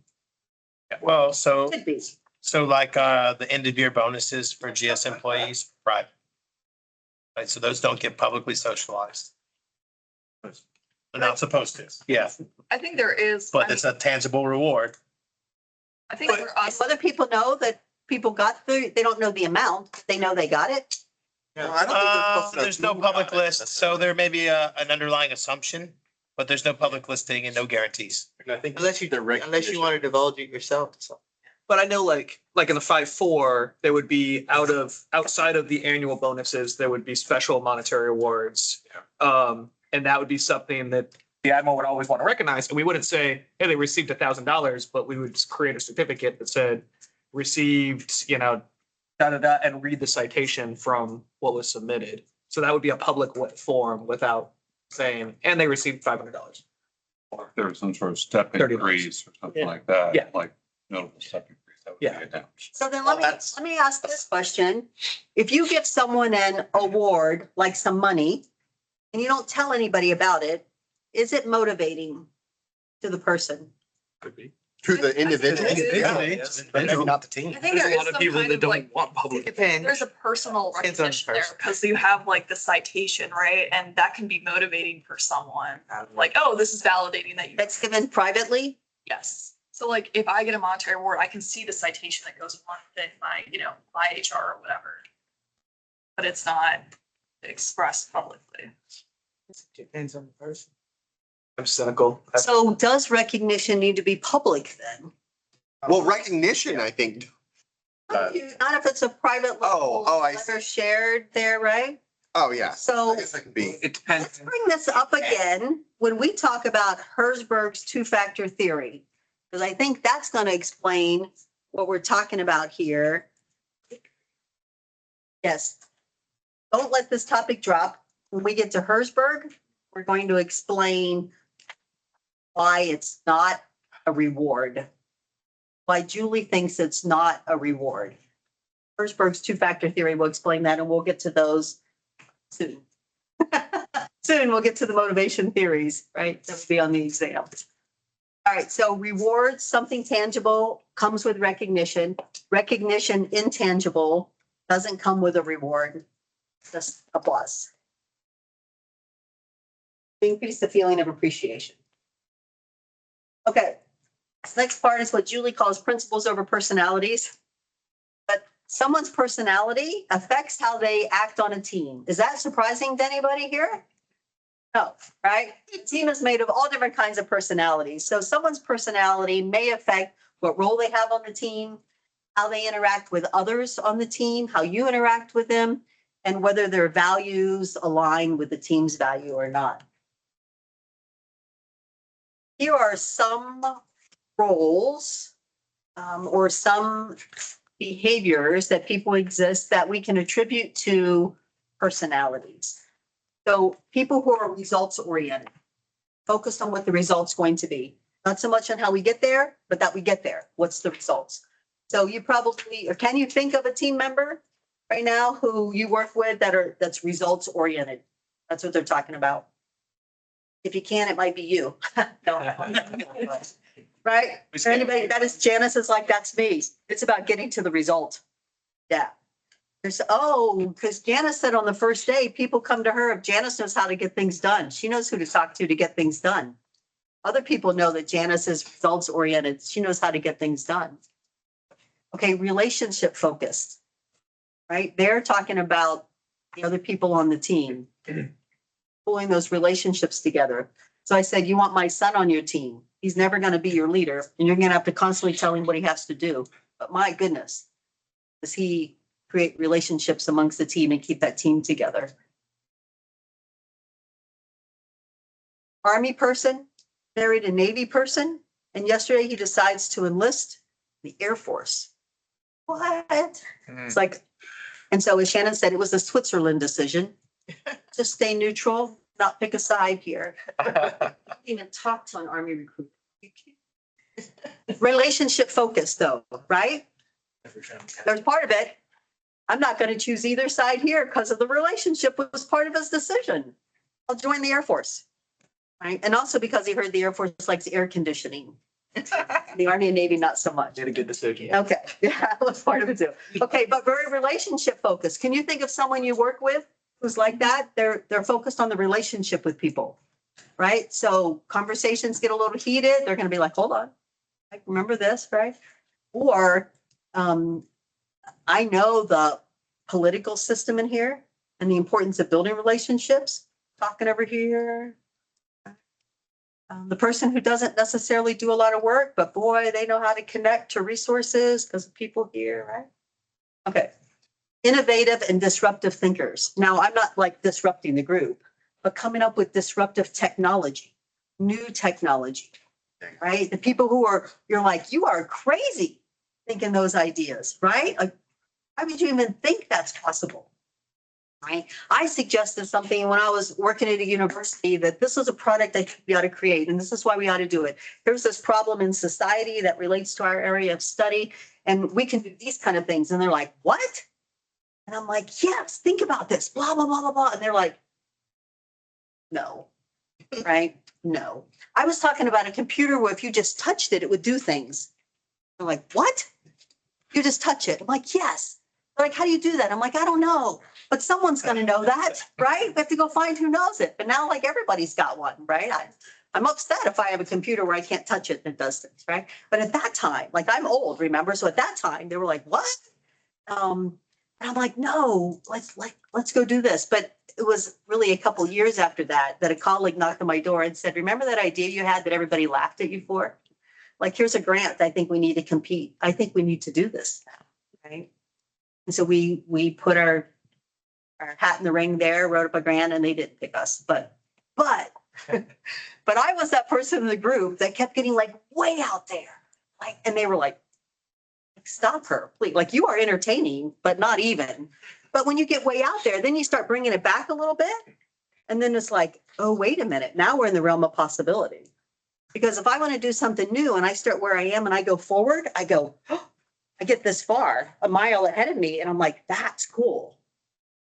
S7: Well, so
S1: Could be.
S7: like the end of year bonuses for GS employees, private. Right, so those don't get publicly socialized. They're not supposed to, yeah,
S8: I think there is.
S7: but it's a tangible reward.
S8: I think for us,
S1: Other people know that people got they don't know the amount. They know they got it.
S6: No, I don't think they're supposed to know
S7: There's no
S6: who
S7: public
S6: got it.
S7: list, so there may be an underlying assumption, but there's no public listing and no guarantees.
S4: And I think
S3: Unless you,
S6: The
S3: unless you want to divulge it yourself. So.
S2: But I know like in the 5-4, there would be outside of the annual bonuses, there would be special monetary awards. And that would be something that the admiral would always want to recognize. And we wouldn't say, hey, they received $1,000, but we would just create a certificate that said received, da, da, da, and read the citation from what was submitted. So that would be a public form without saying, and they received $500.
S9: Or if there was some sort of step
S2: $30.
S9: increase or something
S2: Yeah.
S9: like that.
S2: Yeah.
S9: Like notable step increase, that would be
S2: Yeah.
S9: a down.
S1: So then
S6: Well,
S1: let
S6: that's-
S1: me ask this question. If you give someone an award, like some money, and you don't tell anybody about it, is it motivating to the person?
S2: Could be.
S6: To the individual.
S2: But maybe not the team.
S8: I think
S2: There's
S8: there
S2: a
S8: is
S2: lot of
S8: some
S2: people
S8: kind
S2: that
S8: of
S2: don't
S8: like,
S2: want public.
S3: Depends.
S8: there's a personal
S3: Depends on the
S8: recognition there
S3: person.
S8: because you have like the citation, right? And that can be motivating for someone. Like, oh, this is validating that you,
S1: That's given privately?
S8: yes. So like if I get a monetary award, I can see the citation that goes on in my, my HR or whatever. But it's not expressed publicly.
S3: Depends on the person.
S2: I'm cynical.
S1: So does recognition need to be public then?
S6: Well, recognition, I think.
S1: Not if it's a private.
S6: Oh, I see.
S1: letter shared there, right?
S6: Oh, yeah.
S1: So
S6: I guess that could be.
S5: It depends.
S1: let's bring this up again when we talk about Herzberg's two-factor theory. Because I think that's going to explain what we're talking about here. Yes. Don't let this topic drop. When we get to Herzberg, we're going to explain why it's not a reward. Why Julie thinks it's not a reward. Herzberg's two-factor theory will explain that, and we'll get to those soon. Soon we'll get to the motivation theories, right? That will be on the exam. All right, so rewards, something tangible, comes with recognition. Recognition, intangible, doesn't come with a reward, just a plus. Increase the feeling of appreciation. Okay, this next part is what Julie calls principles over personalities. But someone's personality affects how they act on a team. Is that surprising to anybody here? No, right? The team is made of all different kinds of personalities. So someone's personality may affect what role they have on the team, how they interact with others on the team, how you interact with them, and whether their values align with the team's value or not. Here are some roles or some behaviors that people exist that we can attribute to personalities. So people who are results oriented, focused on what the result's going to be. Not so much on how we get there, but that we get there. What's the results? So you probably, or can you think of a team member right now who you work with that's results oriented? That's what they're talking about. If you can, it might be you. No. Right? Or anybody, that is Janice is like, that's me. It's about getting to the result. Yeah. Because Janice said on the first day, people come to her if Janice knows how to get things done. She knows who to talk to get things done. Other people know that Janice is results oriented. She knows how to get things done. Okay, relationship focused, right? They're talking about the other people on the team, pulling those relationships together. So I said, you want my son on your team. He's never going to be your leader, and you're going to have to constantly tell him what he has to do. But my goodness, does he create relationships amongst the team and keep that team together? Army person married a Navy person, and yesterday he decides to enlist the Air Force. What? It's like, and so as Shannon said, it was a Switzerland decision. Just stay neutral, not pick a side here. Even talk to an Army recruit. Relationship focused though, right? There's part of it. I'm not going to choose either side here because of the relationship was part of his decision. I'll join the Air Force, right? And also because he heard the Air Force likes air conditioning. The Army and Navy, not so much.
S2: Made a good decision.
S1: Okay, yeah, that was part of it too. Okay, but very relationship focused. Can you think of someone you work with who's like that? They're focused on the relationship with people, right? So conversations get a little heated. They're going to be like, hold on, I remember this, right? Or I know the political system in here and the importance of building relationships. Talking over here. The person who doesn't necessarily do a lot of work, but boy, they know how to connect to resources because of people here, right? Okay. Innovative and disruptive thinkers. Now, I'm not like disrupting the group, but coming up with disruptive technology, new technology, right? The people who are, you're like, you are crazy thinking those ideas, right? Like, why would you even think that's possible? Right. I suggested something when I was working at a university that this was a product I think we ought to create, and this is why we ought to do it. Here's this problem in society that relates to our area of study, and we can do these kind of things. And they're like, what? And I'm like, yes, think about this, blah, blah, blah, blah, blah. And they're like, no, right? No. I was talking about a computer where if you just touched it, it would do things. They're like, what? You just touch it. I'm like, yes. They're like, how do you do that? I'm like, I don't know, but someone's going to know that, right? We have to go find who knows it. But now like everybody's got one, right? I'm upset if I have a computer where I can't touch it and it does things, right? But at that time, like I'm old, remember? So at that time they were like, what? And I'm like, no, let's go do this. But it was really a couple of years after that a colleague knocked on my door and said, remember that idea you had that everybody laughed at you for? Like, here's a grant. I think we need to compete. I think we need to do this now, right? And so we put our our hat in the ring there, wrote up a grant and they didn't pick us, but I was that person in the group that kept getting like way out there. Like, and they were like, stop her, please. Like, you are entertaining, but not even. But when you get way out there, then you start bringing it back a little bit. And then it's like, oh, wait a minute. Now we're in the realm of possibility. Because if I want to do something new and I start where I am and I go forward, I go, oh, I get this far, a mile ahead of me. And I'm like, that's cool.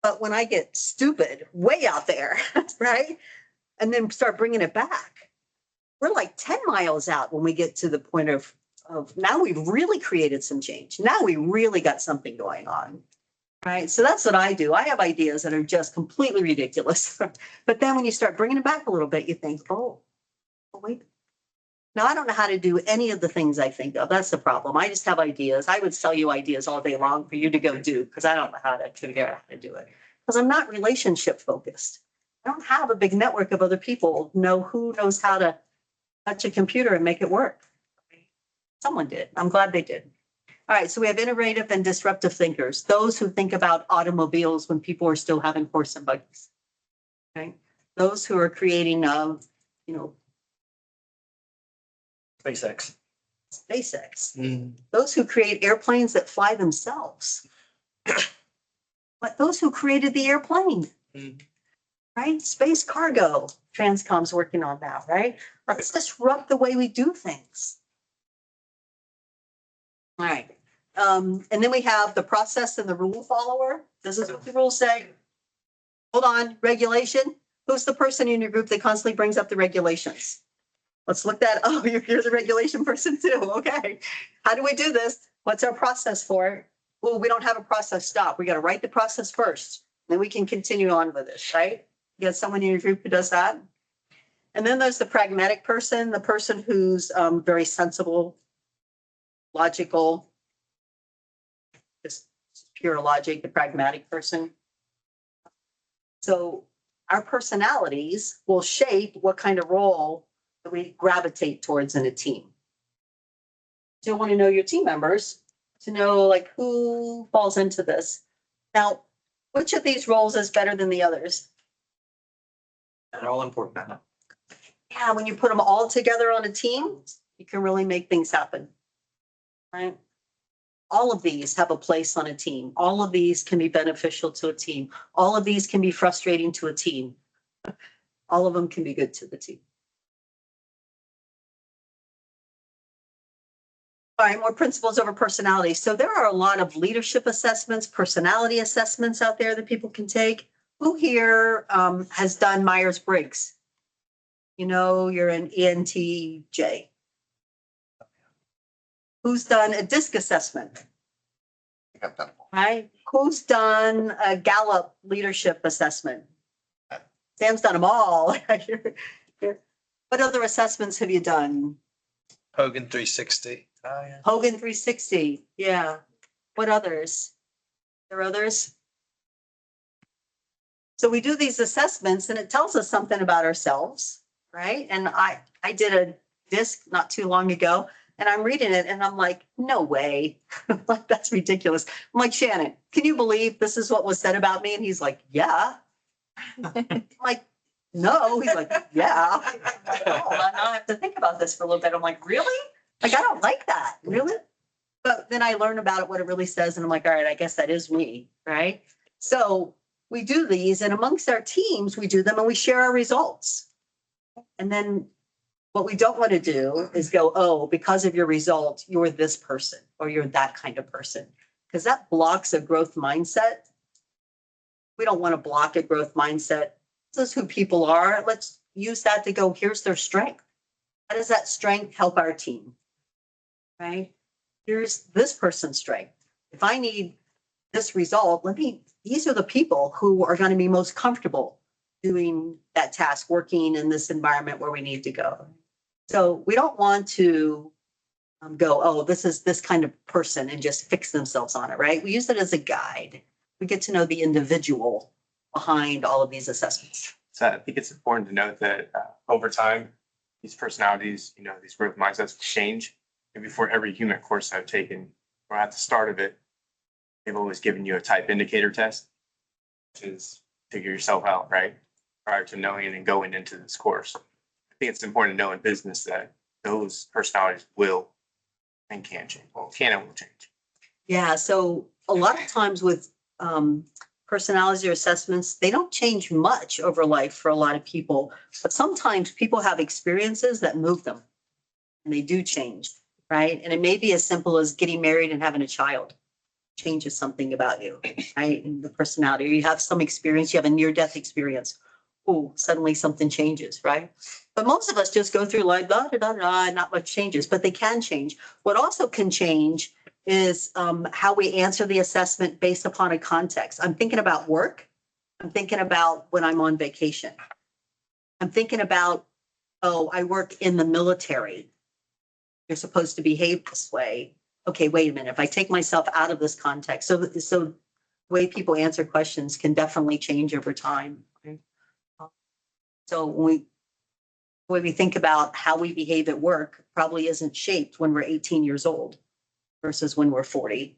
S1: But when I get stupid way out there, right? And then start bringing it back, we're like 10 miles out when we get to the point of now we've really created some change. Now we really got something going on. Right. So that's what I do. I have ideas that are just completely ridiculous. But then when you start bringing it back a little bit, you think, oh, wait. Now, I don't know how to do any of the things I think of. That's the problem. I just have ideas. I would sell you ideas all day long for you to go do because I don't know how to figure out how to do it because I'm not relationship focused. I don't have a big network of other people know who knows how to touch a computer and make it work. Someone did. I'm glad they did. All right, so we have innovative and disruptive thinkers, those who think about automobiles when people are still having horse and buggies. Okay, those who are creating,
S2: SpaceX.
S1: those who create airplanes that fly themselves. But those who created the airplane, right? Space cargo, TRANSCOM's working on that, right? Let's disrupt the way we do things. All right. And then we have the process and the rule follower. This is what the rules say. Hold on, regulation. Who's the person in your group that constantly brings up the regulations? Let's look that. Oh, you're the regulation person too. Okay. How do we do this? What's our process for it? Well, we don't have a process. Stop. We got to write the process first. Then we can continue on with this, right? You got someone in your group who does that. And then there's the pragmatic person, the person who's very sensible, logical, just pure logic, the pragmatic person. So our personalities will shape what kind of role that we gravitate towards in a team. So you'll want to know your team members to know like who falls into this. Now, which of these roles is better than the others?
S2: They're all important.
S1: Yeah, when you put them all together on a team, you can really make things happen, right? All of these have a place on a team. All of these can be beneficial to a team. All of these can be frustrating to a team. All of them can be good to the team. All right, more principles over personality. So there are a lot of leadership assessments, personality assessments out there that people can take. Who here has done Myers-Briggs? You know, you're an ENTJ. Who's done a DISC assessment?
S6: I've done.
S1: Right? Who's done a Gallup leadership assessment? Sam's done them all. What other assessments have you done?
S7: Hogan 360.
S1: Hogan 360. Yeah. What others? There are others? So we do these assessments and it tells us something about ourselves, right? And I did a DISC not too long ago and I'm reading it and I'm like, no way. Like, that's ridiculous. I'm like, Shannon, can you believe this is what was said about me? And he's like, yeah. I'm like, no. He's like, yeah. Oh, now I have to think about this for a little bit. I'm like, really? Like, I don't like that. Really? But then I learn about it, what it really says. And I'm like, all right, I guess that is me. Right. So we do these and amongst our teams, we do them and we share our results. And then what we don't want to do is go, oh, because of your result, you're this person or you're that kind of person, because that blocks a growth mindset. We don't want to block a growth mindset. This is who people are. Let's use that to go, here's their strength. How does that strength help our team? Right? Here's this person's strength. If I need this result, these are the people who are going to be most comfortable doing that task, working in this environment where we need to go. So we don't want to go, oh, this is this kind of person and just fix themselves on it, right? We use it as a guide. We get to know the individual behind all of these assessments.
S10: So I think it's important to note that over time, these personalities, these growth mindsets change. And before every human course I've taken, or at the start of it, they've always given you a type indicator test. is figure yourself out, right? Prior to knowing and going into this course. I think it's important to know in business that those personalities will and can change. Well, can and will change.
S1: Yeah, so a lot of times with personalities or assessments, they don't change much over life for a lot of people. But sometimes people have experiences that move them and they do change, right? And it may be as simple as getting married and having a child changes something about you, right? And the personality, or you have some experience, you have a near-death experience. Oh, suddenly something changes, right? But most of us just go through life, da, da, da, da, not much changes, but they can change. What also can change is how we answer the assessment based upon a context. I'm thinking about work. I'm thinking about when I'm on vacation. I'm thinking about, oh, I work in the military. You're supposed to behave this way. Okay, wait a minute. If I take myself out of this context, so the way people answer questions can definitely change over time. So when we think about how we behave at work probably isn't shaped when we're 18 years old versus when we're 40.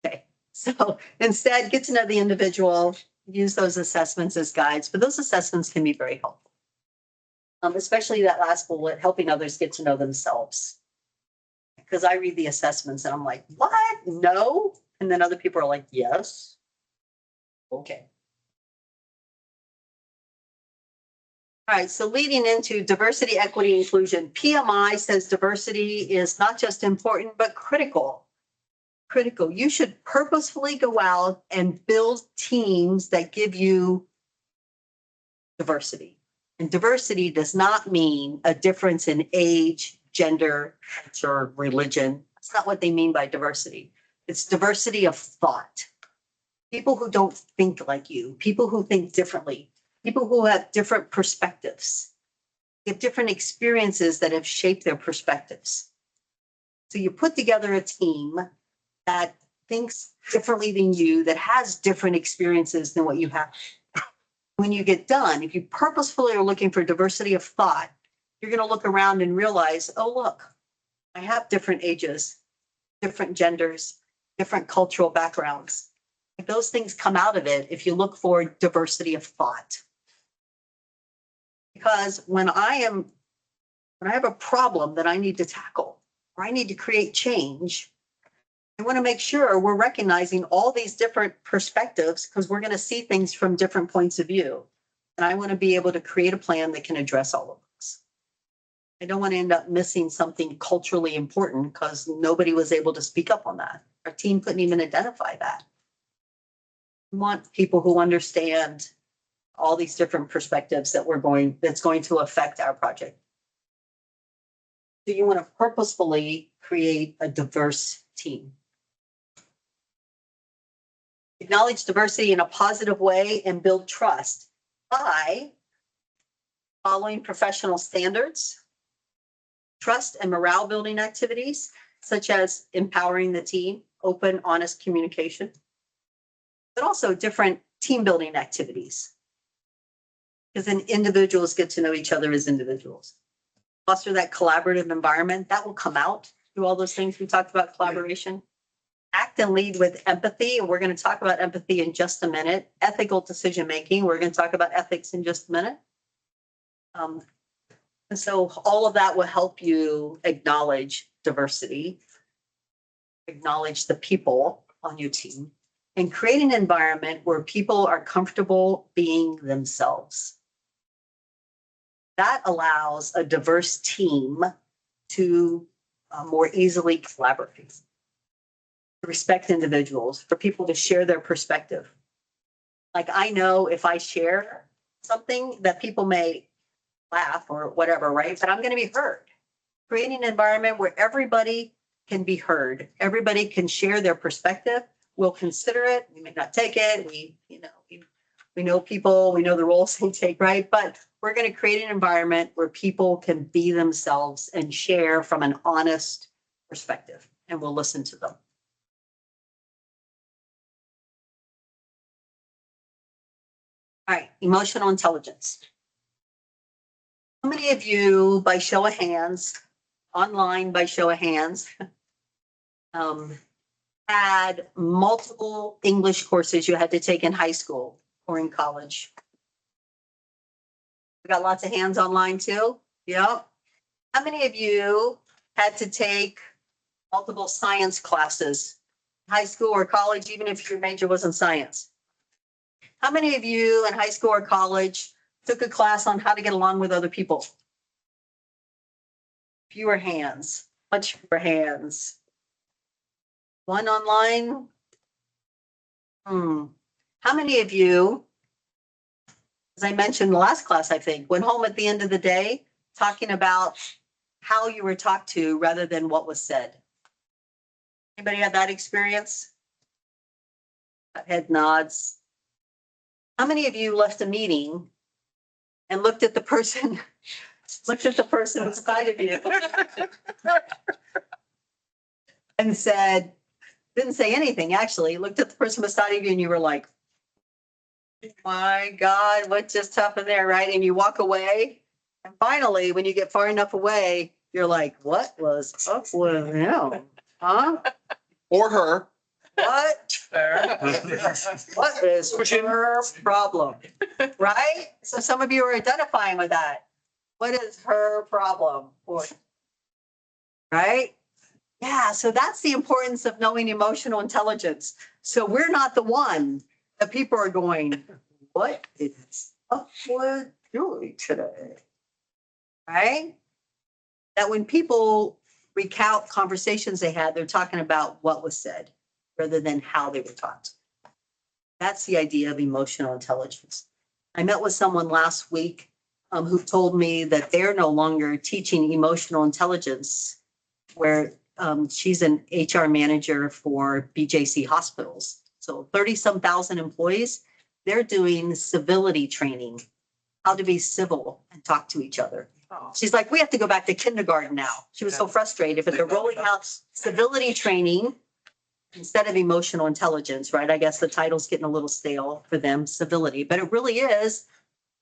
S1: Okay, so instead, get to know the individual, use those assessments as guides, but those assessments can be very helpful. Especially that last bullet, helping others get to know themselves. Because I read the assessments and I'm like, what? No? And then other people are like, yes. Okay. All right, so leading into diversity, equity, inclusion, PMI says diversity is not just important, but critical. Critical. You should purposefully go out and build teams that give you diversity. And diversity does not mean a difference in age, gender, culture, religion. That's not what they mean by diversity. It's diversity of thought. People who don't think like you, people who think differently, people who have different perspectives, have different experiences that have shaped their perspectives. So you put together a team that thinks differently than you, that has different experiences than what you have. When you get done, if you purposefully are looking for diversity of thought, you're going to look around and realize, oh, look, I have different ages, different genders, different cultural backgrounds. Those things come out of it if you look for diversity of thought. Because when I have a problem that I need to tackle, or I need to create change, I want to make sure we're recognizing all these different perspectives because we're going to see things from different points of view. And I want to be able to create a plan that can address all of this. I don't want to end up missing something culturally important because nobody was able to speak up on that. Our team couldn't even identify that. We want people who understand all these different perspectives that's going to affect our project. So you want to purposefully create a diverse team. Acknowledge diversity in a positive way and build trust by following professional standards, trust and morale building activities, such as empowering the team, open, honest communication, but also different team building activities. Because then individuals get to know each other as individuals. Foster that collaborative environment, that will come out through all those things we talked about, collaboration. Act and lead with empathy, and we're going to talk about empathy in just a minute. Ethical decision-making, we're going to talk about ethics in just a minute. And so all of that will help you acknowledge diversity, acknowledge the people on your team, and create an environment where people are comfortable being themselves. That allows a diverse team to more easily collaborate, to respect individuals, for people to share their perspective. Like I know if I share something that people may laugh or whatever, right? But I'm going to be heard. Creating an environment where everybody can be heard. Everybody can share their perspective. We'll consider it. We may not take it. We know people, we know the roles they take, right? But we're going to create an environment where people can be themselves and share from an honest perspective, and we'll listen to them. All right, emotional intelligence. How many of you, by show of hands, online by show of hands, had multiple English courses you had to take in high school or in college? We got lots of hands online too. Yep. How many of you had to take multiple science classes, high school or college, even if your major wasn't science? How many of you in high school or college took a class on how to get along with other people? Fewer hands, much fewer hands. One online? How many of you, as I mentioned in the last class, I think, went home at the end of the day talking about how you were talked to rather than what was said? Anybody had that experience? Head nods. How many of you left a meeting and looked at the person beside of you and said, didn't say anything, actually, looked at the person beside of you and you were like, my God, what just happened there, right? And you walk away. And finally, when you get far enough away, you're like, what was up with him? Huh?
S2: Or her.
S1: What? What is her problem? Right? So some of you are identifying with that. What is her problem? Right? Yeah, so that's the importance of knowing emotional intelligence. So we're not the one that people are going, what is up with Julie today? Right? That when people recount conversations they had, they're talking about what was said rather than how they were taught. That's the idea of emotional intelligence. I met with someone last week who told me that they're no longer teaching emotional intelligence, where she's an HR manager for BJC hospitals. So 30-some thousand employees, they're doing civility training, how to be civil and talk to each other. She's like, we have to go back to kindergarten now. She was so frustrated, but they're rolling out civility training instead of emotional intelligence, right? I guess the title's getting a little stale for them, civility, but it really is,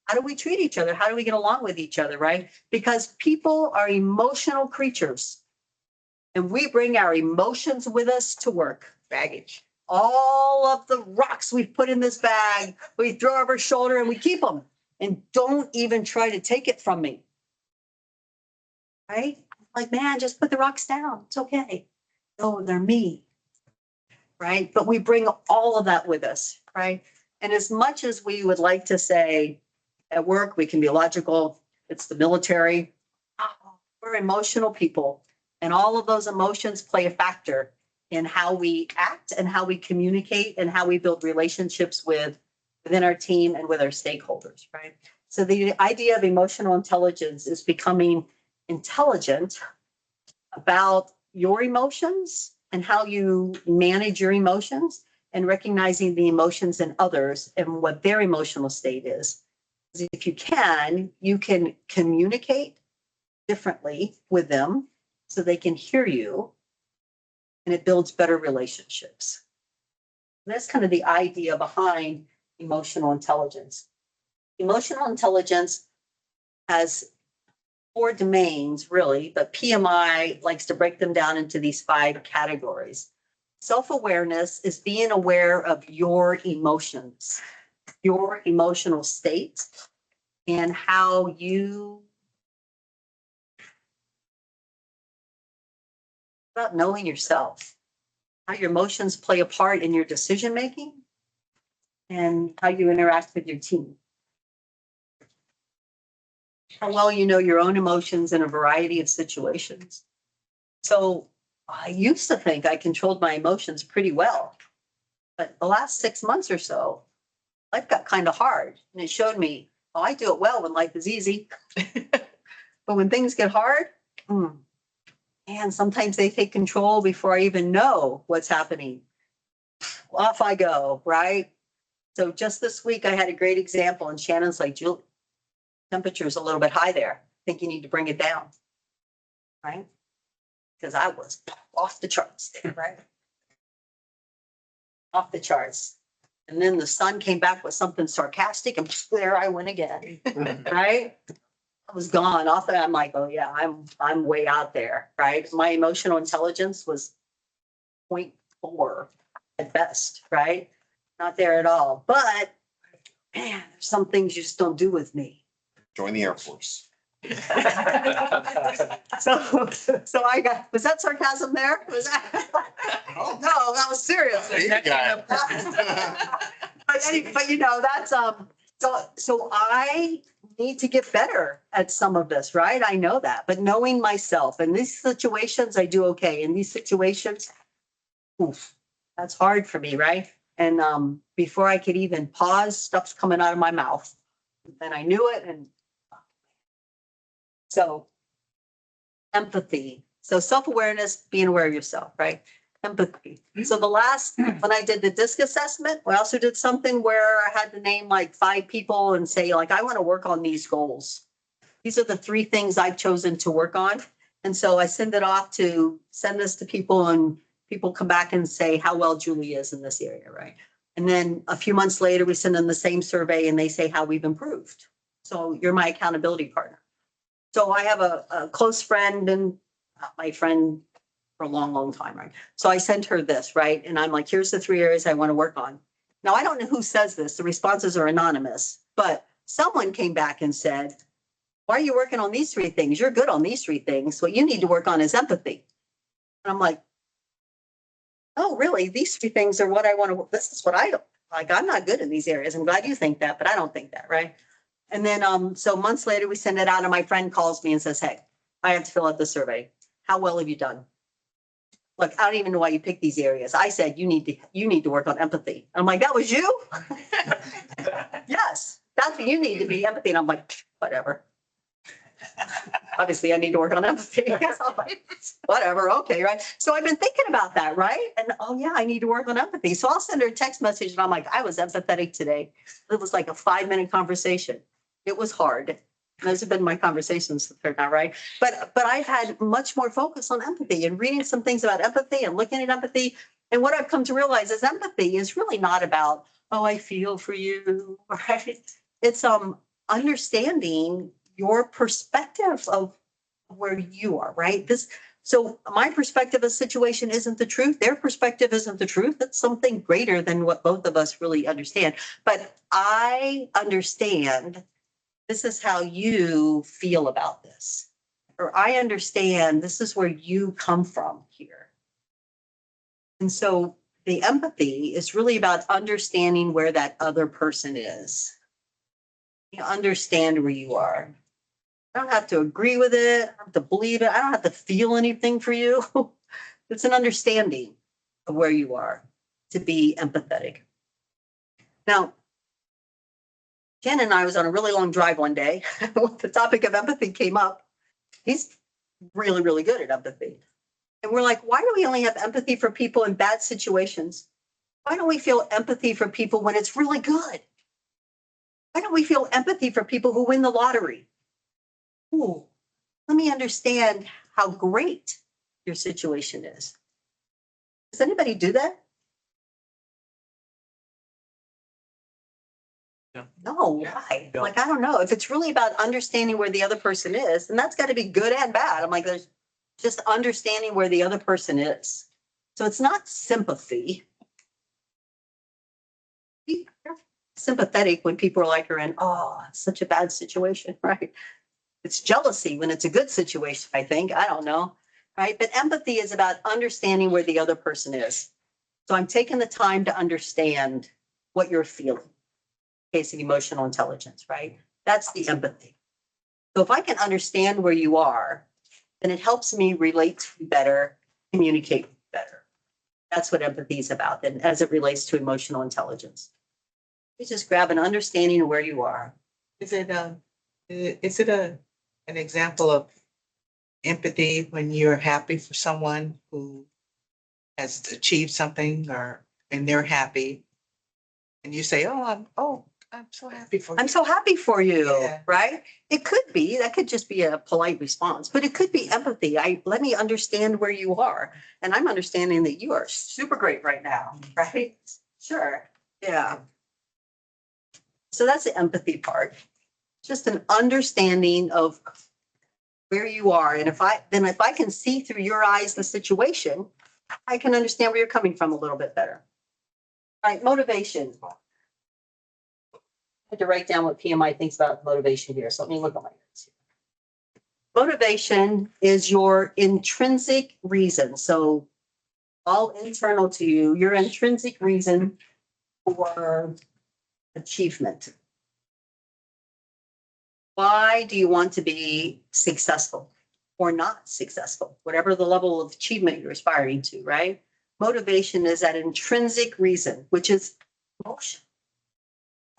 S1: how do we treat each other? How do we get along with each other, right? Because people are emotional creatures and we bring our emotions with us to work. Baggage. All of the rocks we've put in this bag, we throw over our shoulder and we keep them and don't even try to take it from me. Right? Like, man, just put the rocks down. It's okay. No, they're me. Right? But we bring all of that with us, right? And as much as we would like to say at work, we can be logical, it's the military, we're emotional people. And all of those emotions play a factor in how we act and how we communicate and how we build relationships within our team and with our stakeholders, right? So the idea of emotional intelligence is becoming intelligent about your emotions and how you manage your emotions and recognizing the emotions in others and what their emotional state is. If you can communicate differently with them so they can hear you, and it builds better relationships. That's kind of the idea behind emotional intelligence. Emotional intelligence has 4 domains, really, but PMI likes to break them down into these 5 categories. Self-awareness is being aware of your emotions, your emotional state, and how you, about knowing yourself, how your emotions play a part in your decision-making, and how you interact with your team. How well you know your own emotions in a variety of situations. So I used to think I controlled my emotions pretty well, but the last 6 months or so, life got kind of hard and it showed me, oh, I do it well when life is easy. But when things get hard, and sometimes they take control before I even know what's happening. Off I go, right? So just this week, I had a great example and Shannon's like, Julie, temperature is a little bit high there. I think you need to bring it down, right? Because I was off the charts, right? Off the charts. And then the sun came back with something sarcastic and there I went again, right? I was gone off of, I'm like, oh yeah, I'm way out there, right? My emotional intelligence was 0.5 4 at best, right? Not there at all. But man, there's some things you just don't do with me.
S6: Join the Air Force.
S1: So I got, was that sarcasm there? Was that? Oh, no, that was serious. But you know, that's, so I need to get better at some of this, right? I know that, but knowing myself in these situations, I do okay. In these situations, oof, that's hard for me, right? And, before I could even pause, stuff's coming out of my mouth. And I knew it, and so empathy. So self-awareness, being aware of yourself, right? Empathy. So the last, when I did the DISC assessment, we also did something where I had to name like 5 people and say, like, I want to work on these goals. These are the 3 things I've chosen to work on. And so I send it off to send this to people, and people come back and say how well Julie is in this area, right? And then a few months later, we send them the same survey and they say how we've improved. So you're my accountability partner. So I have a close friend, and my friend for a long, long time, right? So I sent her this, right? And I'm like, here's the 3 areas I want to work on. Now, I don't know who says this. The responses are anonymous, but someone came back and said, why are you working on these 3 things? You're good on these 3 things. What you need to work on is empathy. And I'm like, oh, really? These 3 things are what I want to, this is what I don't, like, I'm not good in these areas. I'm glad you think that, but I don't think that, right? And then, so months later, we send it out, and my friend calls me and says, hey, I have to fill out the survey. How well have you done? Look, I don't even know why you picked these areas. I said, you need to work on empathy. I'm like, that was you? Yes, that's what you need to be, empathy. And I'm like, whatever. Obviously, I need to work on empathy. I'm like, whatever, okay, right? So I've been thinking about that, right? And oh yeah, I need to work on empathy. So I'll send her a text message, and I'm like, I was empathetic today. It was like a 5-minute conversation. It was hard. And those have been my conversations with her now, right? But I've had much more focus on empathy and reading some things about empathy and looking at empathy. And what I've come to realize is empathy is really not about, oh, I feel for you, right? It's understanding your perspective of where you are, right? So my perspective of situation isn't the truth. Their perspective isn't the truth. It's something greater than what both of us really understand. But I understand this is how you feel about this. Or I understand this is where you come from here. And so the empathy is really about understanding where that other person is. You understand where you are. I don't have to agree with it. I don't have to believe it. I don't have to feel anything for you. It's an understanding of where you are to be empathetic. Now, Jen and I was on a really long drive one day. The topic of empathy came up. He's really, really good at empathy. And we're like, why do we only have empathy for people in bad situations? Why don't we feel empathy for people when it's really good? Why don't we feel empathy for people who win the lottery? Ooh, let me understand how great your situation is. Does anybody do that?
S2: No.
S1: No, why? Like, I don't know. If it's really about understanding where the other person is, then that's got to be good and bad. I'm like, there's just understanding where the other person is. So it's not sympathy. Be sympathetic when people are like are in, oh, it's such a bad situation, right? It's jealousy when it's a good situation, I think. I don't know, right? But empathy is about understanding where the other person is. So I'm taking the time to understand what you're feeling. Case of emotional intelligence, right? That's the empathy. So if I can understand where you are, then it helps me relate to you better, communicate better. That's what empathy is about, and as it relates to emotional intelligence. You just grab an understanding of where you are.
S3: Is it an example of empathy when you're happy for someone who has achieved something and they're happy, and you say, I'm so happy for you.
S1: I'm so happy for you,
S3: Yeah.
S1: right? It could be, that could just be a polite response, but it could be empathy. Let me understand where you are. And I'm understanding that you are super great right now, right? Sure, yeah. So that's the empathy part. Just an understanding of where you are. And if I can see through your eyes the situation, I can understand where you're coming from a little bit better. All right, motivation. I had to write down what PMI thinks about motivation here, so let me look at my notes here. Motivation is your intrinsic reason. So all internal to you, your intrinsic reason for achievement. Why do you want to be successful or not successful? Whatever the level of achievement you're aspiring to, right? Motivation is that intrinsic reason, which is emotion.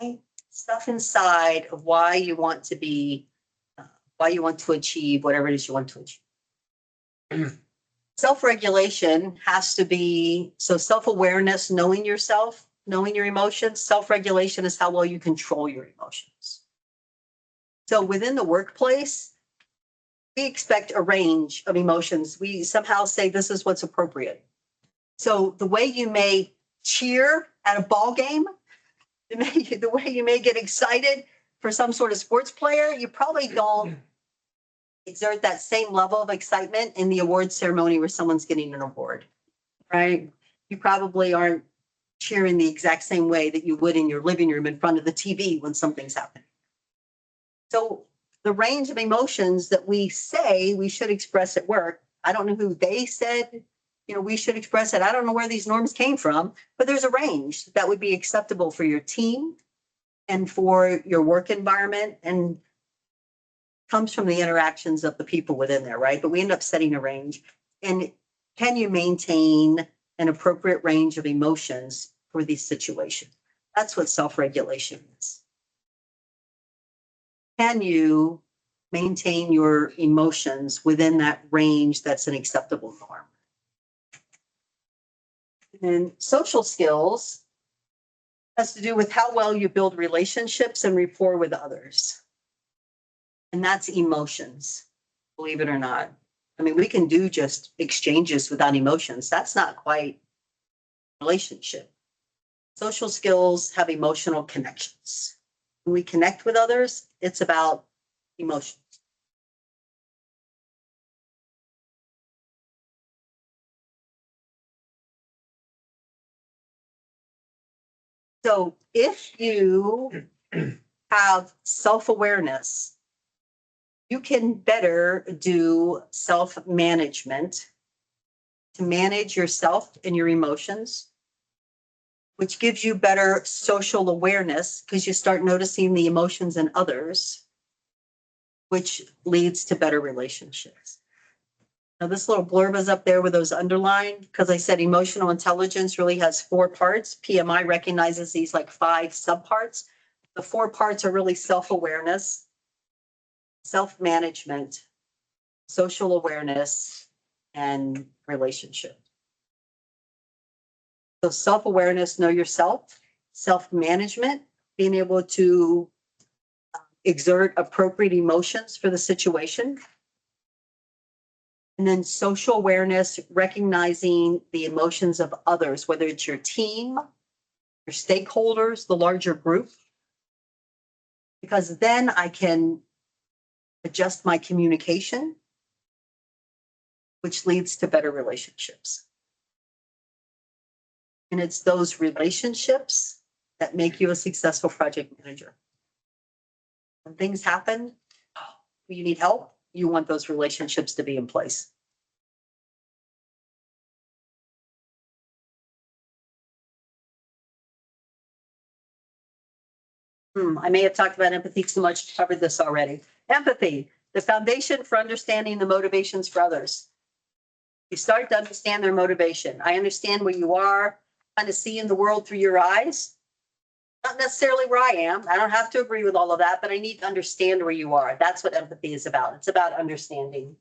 S1: Right? Stuff inside of why you want to be, why you want to achieve whatever it is you want to achieve. Self-regulation has to be, so self-awareness, knowing yourself, knowing your emotions. Self-regulation is how well you control your emotions. So within the workplace, we expect a range of emotions. We somehow say this is what's appropriate. So the way you may cheer at a ball game, the way you may get excited for some sort of sports player, you probably don't exert that same level of excitement in the award ceremony where someone's getting an award, right? You probably aren't cheering the exact same way that you would in your living room in front of the TV when something's happening. So the range of emotions that we say we should express at work, I don't know who they said, we should express it. I don't know where these norms came from, but there's a range that would be acceptable for your team and for your work environment, and comes from the interactions of the people within there, right? But we end up setting a range. And can you maintain an appropriate range of emotions for these situations? That's what self-regulation is. Can you maintain your emotions within that range that's an acceptable norm? And social skills has to do with how well you build relationships and rapport with others. And that's emotions, believe it or not. I mean, we can do just exchanges without emotions. That's not quite relationship. Social skills have emotional connections. When we connect with others, it's about emotions. So if you have self-awareness, you can better do self-management to manage yourself and your emotions, which gives you better social awareness because you start noticing the emotions in others, which leads to better relationships. Now, this little blurb is up there with those underlined because I said emotional intelligence really has 4 parts. PMI recognizes these like 5 subparts. The 4 parts are really self-awareness, self-management, social awareness, and relationship. So self-awareness, know yourself, self-management, being able to exert appropriate emotions for the situation. And then social awareness, recognizing the emotions of others, whether it's your team, your stakeholders, the larger group. Because then I can adjust my communication, which leads to better relationships. And it's those relationships that make you a successful project manager. When things happen, you need help, you want those relationships to be in place. I may have talked about empathy too much, covered this already. Empathy, the foundation for understanding the motivations for others. You start to understand their motivation. I understand where you are, kind of seeing the world through your eyes. Not necessarily where I am. I don't have to agree with all of that, but I need to understand where you are. That's what empathy is about. It's about understanding.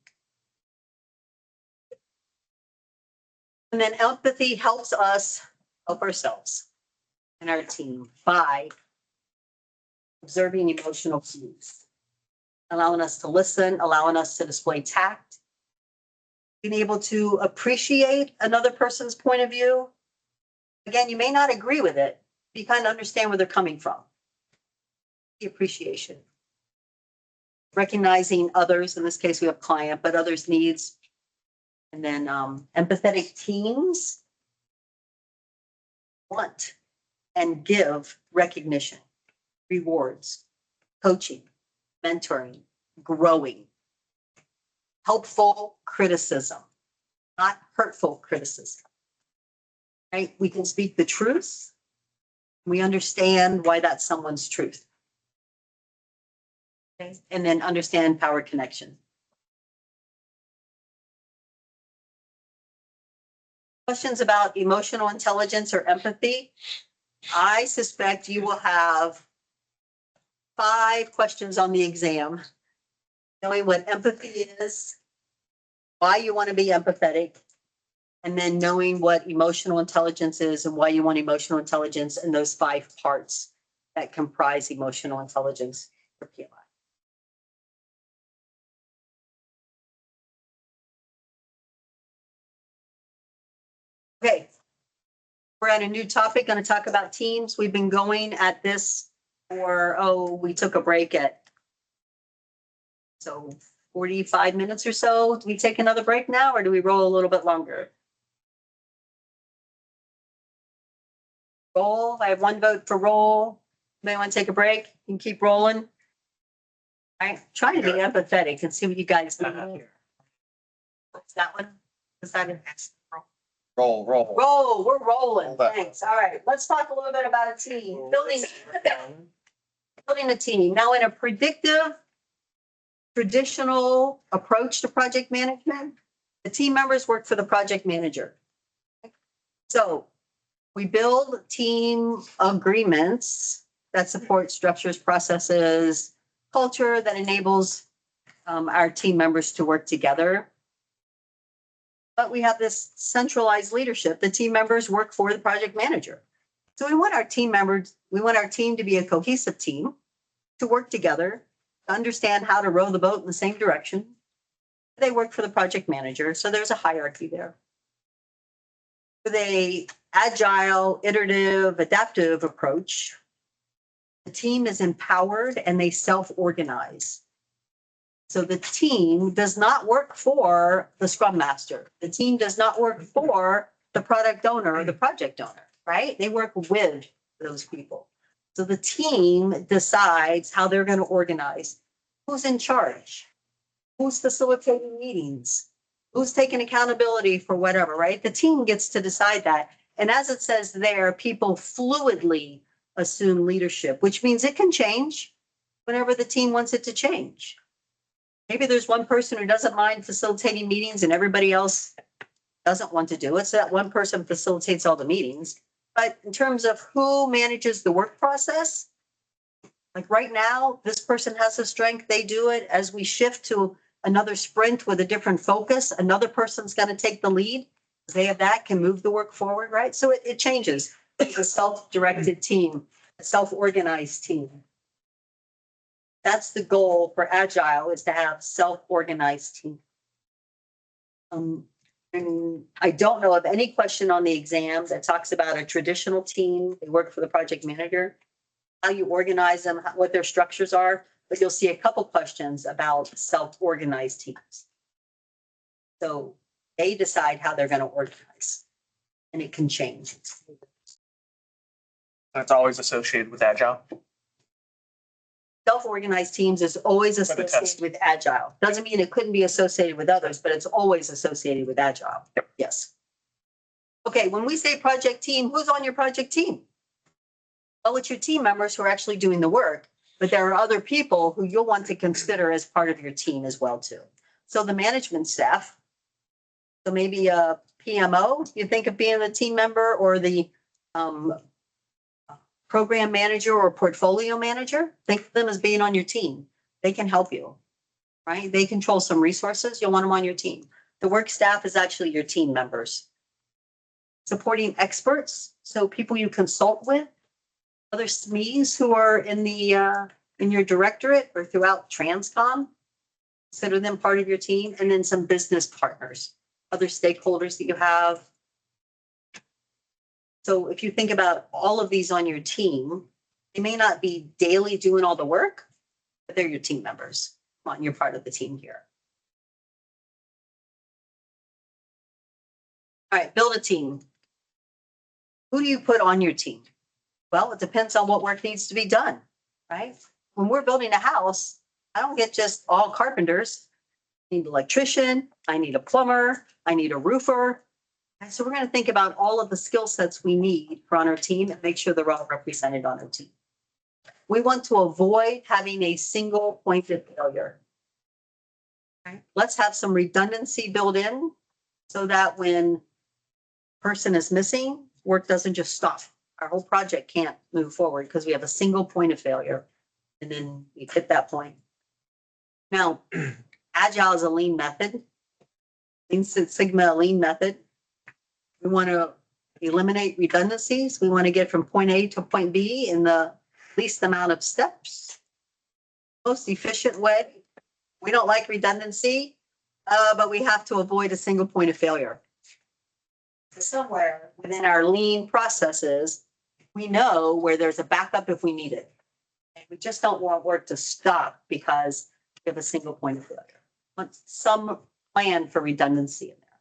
S1: And then empathy helps us help ourselves and our team by observing emotional cues, allowing us to listen, allowing us to display tact, being able to appreciate another person's point of view. Again, you may not agree with it, but you kind of understand where they're coming from. The appreciation. Recognizing others, in this case we have client, but others' needs, And then empathetic teams want and give recognition, rewards, coaching, mentoring, growing, helpful criticism, not hurtful criticism. Right? We can speak the truth. We understand why that's someone's truth. Okay? And then understand power connection. Questions about emotional intelligence or empathy? I suspect you will have 5 questions on the exam. Knowing what empathy is, why you want to be empathetic, and then knowing what emotional intelligence is and why you want emotional intelligence and those 5 parts that comprise emotional intelligence for PLI. Okay. We're at a new topic, going to talk about teams. We've been going at this for, we took a break at, so 45 minutes or so. Do we take another break now or do we roll a little bit longer? Roll. I have 1 vote for roll. May want to take a break? You can keep rolling. I'm trying to be empathetic and see what you guys do here. What's that one? Is that an X?
S6: Roll.
S1: Roll, we're rolling.
S6: Roll that.
S1: Thanks. All right, let's talk a little bit about a team. Building a team. Now, in a predictive, traditional approach to project management, the team members work for the project manager. So we build team agreements that support structures, processes, culture that enables our team members to work together. But we have this centralized leadership. The team members work for the project manager. So we want our team to be a cohesive team, to work together, to understand how to row the boat in the same direction. They work for the project manager, so there's a hierarchy there. With a agile, iterative, adaptive approach, the team is empowered and they self-organize. So the team does not work for the scrum master. The team does not work for the product owner or the project owner, right? They work with those people. So the team decides how they're going to organize. Who's in charge? Who's facilitating meetings? Who's taking accountability for whatever, right? The team gets to decide that. And as it says there, people fluidly assume leadership, which means it can change whenever the team wants it to change. Maybe there's one person who doesn't mind facilitating meetings and everybody else doesn't want to do it. So that one person facilitates all the meetings. But in terms of who manages the work process, like right now, this person has the strength, they do it. As we shift to another sprint with a different focus, another person's going to take the lead. They have that, can move the work forward, right? So it changes. It's a self-directed team, a self-organized team. That's the goal for Agile, is to have self-organized team. And I don't know of any question on the exam that talks about a traditional team. They work for the project manager, how you organize them, what their structures are, but you'll see a couple questions about self-organized teams. So they decide how they're going to organize, and it can change.
S2: That's always associated with Agile.
S1: Self-organized teams is always
S2: For the test.
S1: associated with Agile. Doesn't mean it couldn't be associated with others, but it's always associated with Agile.
S2: Yep.
S1: Yes. Okay, when we say project team, who's on your project team? Well, it's your team members who are actually doing the work, but there are other people who you'll want to consider as part of your team as well too. So the management staff, so maybe a PMO, you think of being a team member, or the program manager or portfolio manager, think of them as being on your team. They can help you, right? They control some resources. You'll want them on your team. The work staff is actually your team members. Supporting experts, so people you consult with, other SMEs who are in your directorate or throughout TRANSCOM, consider them part of your team, and then some business partners, other stakeholders that you have. So if you think about all of these on your team, they may not be daily doing all the work, but they're your team members. Come on, you're part of the team here. All right, build a team. Who do you put on your team? Well, it depends on what work needs to be done, right? When we're building a house, I don't get just all carpenters. I need an electrician, I need a plumber, I need a roofer. And so we're going to think about all of the skill sets we need for on our team and make sure they're all represented on our team. We want to avoid having a single point of failure. Okay? Let's have some redundancy built in so that when person is missing, work doesn't just stop. Our whole project can't move forward because we have a single point of failure. And then we hit that point. Now, Agile is a lean method. Lean Six Sigma, a lean method. We want to eliminate redundancies. We want to get from point A to point B in the least amount of steps. Most efficient way. We don't like redundancy, but we have to avoid a single point of failure. Somewhere within our lean processes, we know where there's a backup if we need it. And we just don't want work to stop because we have a single point of failure. Want some plan for redundancy in there.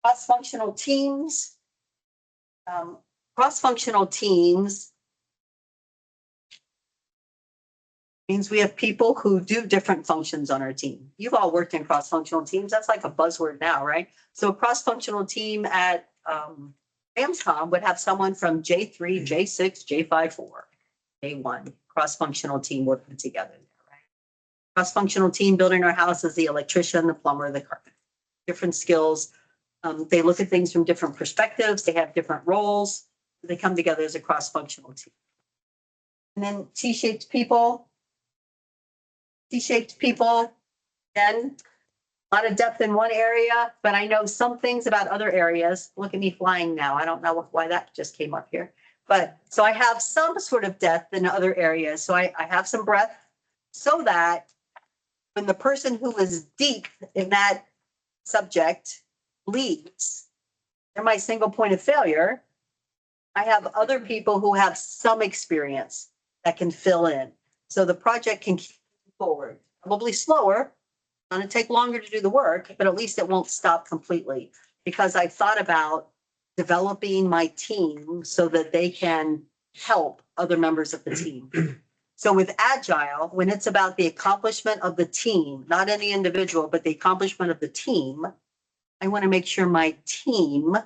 S1: Cross-functional teams. Cross-functional teams means we have people who do different functions on our team. You've all worked in cross-functional teams. That's like a buzzword now, right? So a cross-functional team at TRANSCOM would have someone from J3, J6, J54, J1, cross-functional team working together. Right? Cross-functional team building our house is the electrician, the plumber, the carpenter. Different skills. They look at things from different perspectives. They have different roles. They come together as a cross-functional team. And then T-shaped people. T-shaped people, then a lot of depth in one area, but I know some things about other areas. Look at me flying now. I don't know why that just came up here. But so I have some sort of depth in other areas. So I have some breadth so that when the person who is deep in that subject leaves, they're my single point of failure. I have other people who have some experience that can fill in. So the project can keep forward, probably slower, going to take longer to do the work, but at least it won't stop completely because I thought about developing my team so that they can help other members of the team. So with Agile, when it's about the accomplishment of the team, not any individual, but the accomplishment of the team, I want to make sure my team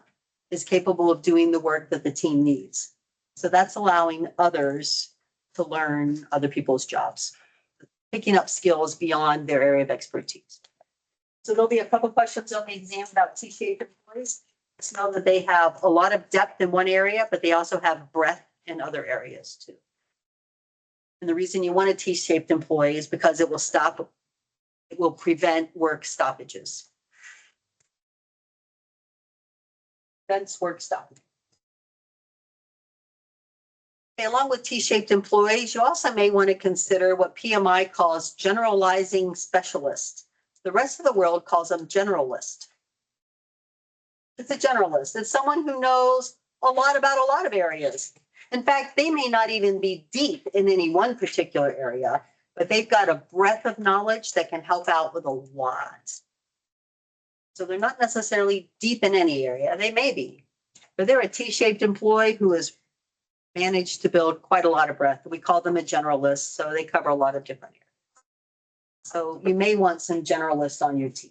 S1: is capable of doing the work that the team needs. So that's allowing others to learn other people's jobs, picking up skills beyond their area of expertise. So there'll be a couple questions on the exam about T-shaped employees. Let's know that they have a lot of depth in one area, but they also have breadth in other areas too. And the reason you want a T-shaped employee is because it will prevent work stoppages. Prevents work stoppages. Okay, along with T-shaped employees, you also may want to consider what PMI calls generalizing specialists. The rest of the world calls them generalist. It's a generalist. It's someone who knows a lot about a lot of areas. In fact, they may not even be deep in any one particular area, but they've got a breadth of knowledge that can help out with a lot. So they're not necessarily deep in any area. They may be, but they're a T-shaped employee who has managed to build quite a lot of breadth. We call them a generalist, so they cover a lot of different areas. So you may want some generalists on your team.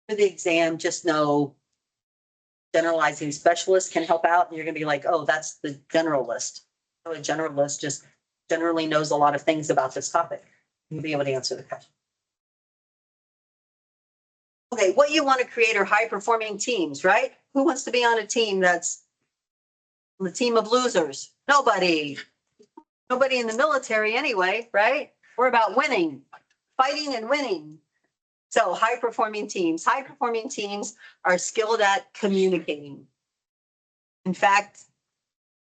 S1: For the exam, just know generalizing specialists can help out, and you're going to be like, oh, that's the generalist. So a generalist just generally knows a lot of things about this topic. You'll be able to answer the question. Okay, what you want to create are high-performing teams, right? Who wants to be on a team that's the team of losers? Nobody. Nobody in the military anyway, right? We're about winning, fighting and winning. So high-performing teams. High-performing teams are skilled at communicating. In fact,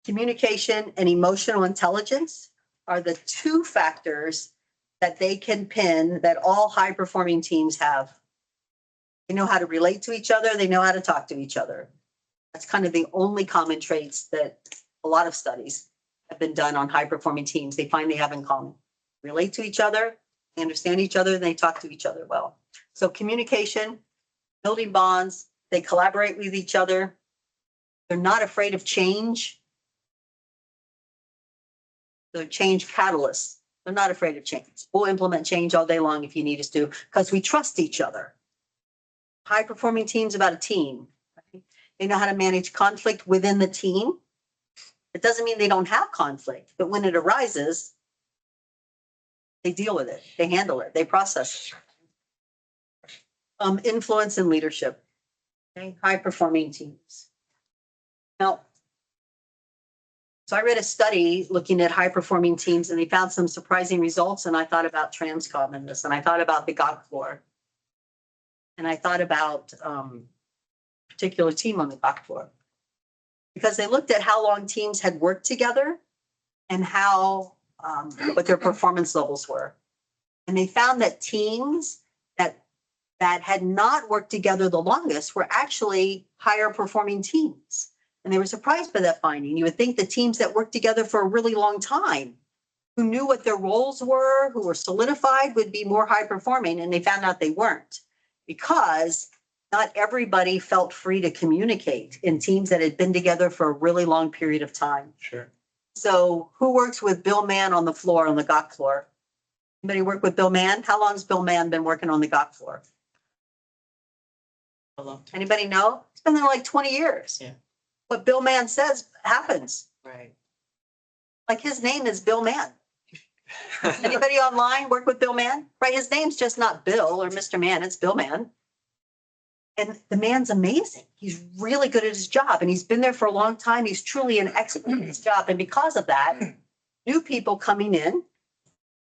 S1: communication and emotional intelligence are the two factors that they can pin that all high-performing teams have. They know how to relate to each other. They know how to talk to each other. That's kind of the only common traits that a lot of studies have been done on high-performing teams. They find they have in common. Relate to each other, they understand each other, and they talk to each other well. So communication, building bonds, they collaborate with each other. They're not afraid of change. They're change catalysts. They're not afraid of change. We'll implement change all day long if you need us to, because we trust each other. High performing teams about a team. Right? They know how to manage conflict within the team. It doesn't mean they don't have conflict, but when it arises, they deal with it, they handle it, they process it. Influence and leadership. Okay? High performing teams. Now, so I read a study looking at high performing teams and they found some surprising results. And I thought about TRANSCOM in this, and I thought about the GOG floor. And I thought about a particular team on the GOG floor. Because they looked at how long teams had worked together and how, what their performance levels were. And they found that teams that had not worked together the longest were actually higher performing teams. And they were surprised by that finding. You would think the teams that worked together for a really long time, who knew what their roles were, who were solidified, would be more high performing. And they found out they weren't, because not everybody felt free to communicate in teams that had been together for a really long period of time.
S7: Sure.
S1: So who works with Bill Mann on the floor, on the GOG floor? Anybody work with Bill Mann? How long has Bill Mann been working on the GOG floor? Anybody know? It's been there like 20 years.
S3: Yeah.
S1: What Bill Mann says happens.
S3: Right.
S1: Like his name is Bill Mann. Anybody online work with Bill Mann? Right, his name's just not Bill or Mr. Mann, it's Bill Mann. And the man's amazing. He's really good at his job and he's been there for a long time. He's truly an expert in his job. And because of that, new people coming in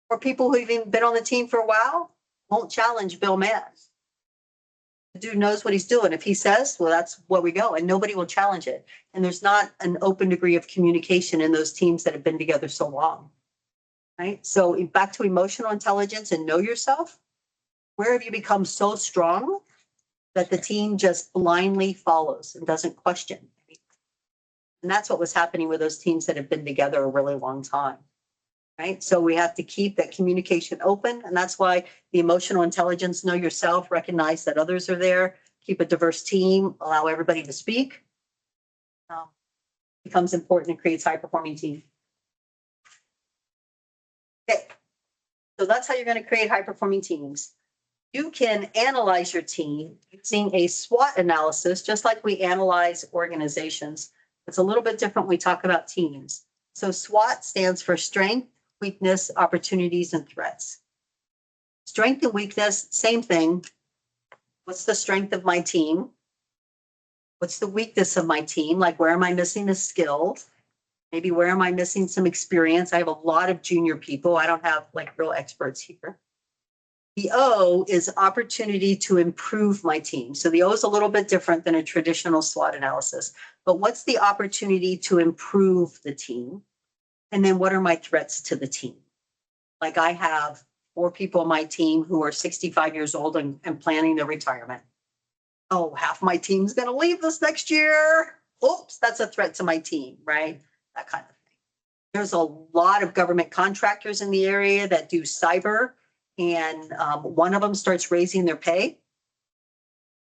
S1: or people who've even been on the team for a while won't challenge Bill Mann. The dude knows what he's doing. If he says, well, that's where we go, and nobody will challenge it. And there's not an open degree of communication in those teams that have been together so long. Right? So back to emotional intelligence and know yourself. Where have you become so strong that the team just blindly follows and doesn't question? And that's what was happening with those teams that have been together a really long time. Right? So we have to keep that communication open. And that's why the emotional intelligence, know yourself, recognize that others are there, keep a diverse team, allow everybody to speak. Becomes important and creates high performing team. Okay. So that's how you're going to create high performing teams. You can analyze your team using a SWOT analysis, just like we analyze organizations. It's a little bit different when we talk about teams. So SWOT stands for strength, weakness, opportunities, and threats. Strength and weakness, same thing. What's the strength of my team? What's the weakness of my team? Like, where am I missing a skill? Maybe where am I missing some experience? I have a lot of junior people. I don't have like real experts here. The O is opportunity to improve my team. So the O is a little bit different than a traditional SWOT analysis. But what's the opportunity to improve the team? And then what are my threats to the team? Like, I have 4 people on my team who are 65 years old and planning their retirement. Oh, half my team's going to leave this next year. Oops, that's a threat to my team, right? That kind of thing. There's a lot of government contractors in the area that do cyber, and one of them starts raising their pay.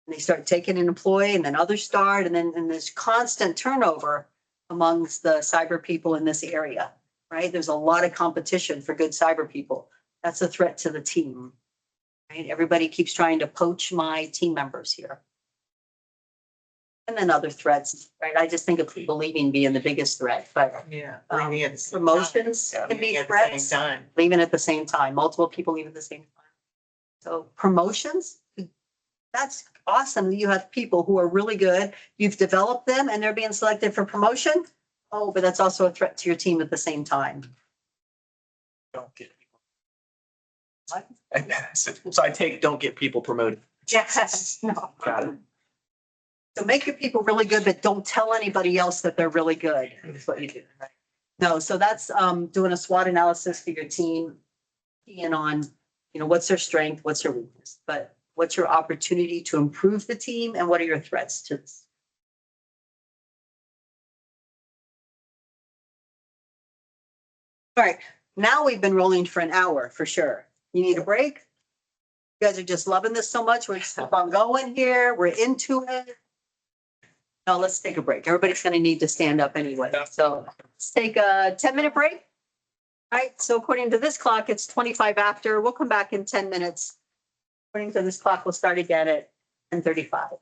S1: And they start taking an employee, and then others start, and then there's constant turnover amongst the cyber people in this area, right? There's a lot of competition for good cyber people. That's a threat to the team, right? Everybody keeps trying to poach my team members here. And then other threats, right? I just think of people leaving being the biggest threat, but
S3: Yeah.
S1: promotions can be threats. Leaving at the same time, multiple people leave at the same time. So promotions, that's awesome. You have people who are really good. You've developed them and they're being selected for promotion. Oh, but that's also a threat to your team at the same time.
S2: Don't get people. So I take don't get people promoted.
S1: Yes, no.
S2: Got it.
S1: So make your people really good, but don't tell anybody else that they're really good. That's what you do, right? No, so that's doing a SWOT analysis for your team, keying on, what's their strength, what's their weakness, but what's your opportunity to improve the team and what are your threats to this? All right, now we've been rolling for an hour for sure. You need a break? You guys are just loving this so much. We're just keep on going here. We're into it. No, let's take a break. Everybody's gonna need to stand up anyway. So let's take a 10-minute break. All right, so according to this clock, it's 25 after. We'll come back in 10 minutes. According to this clock, we'll start again at 10:35.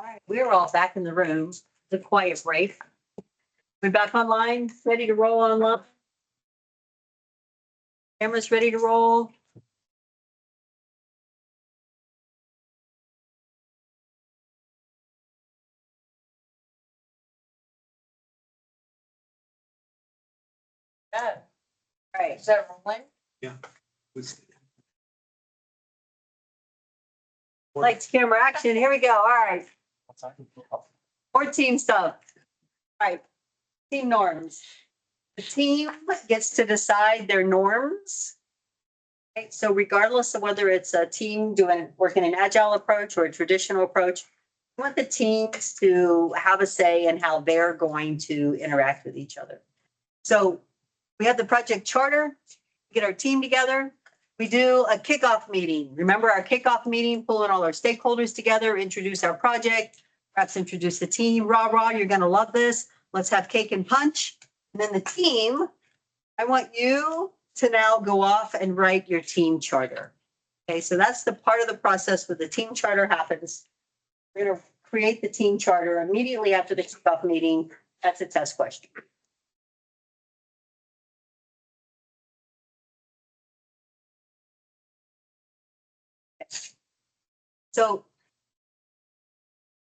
S1: All right, we're all back in the room, the quiet break. We're back online, ready to roll online. Cameras ready to roll. Yeah. All right, is that rolling? Lights, camera, action, here we go, all right. More team stuff. All right, team norms. The team gets to decide their norms. Okay, so regardless of whether it's a team working an agile approach or a traditional approach, we want the teams to have a say in how they're going to interact with each other. So we have the project charter, get our team together. We do a kickoff meeting. Remember our kickoff meeting, pulling all our stakeholders together, introduce our project, perhaps introduce the team. Rah, you're going to love this. Let's have cake and punch. And then the team, I want you to now go off and write your team charter. Okay, so that's the part of the process where the team charter happens. We're going to create the team charter immediately after the kickoff meeting. That's a test question. So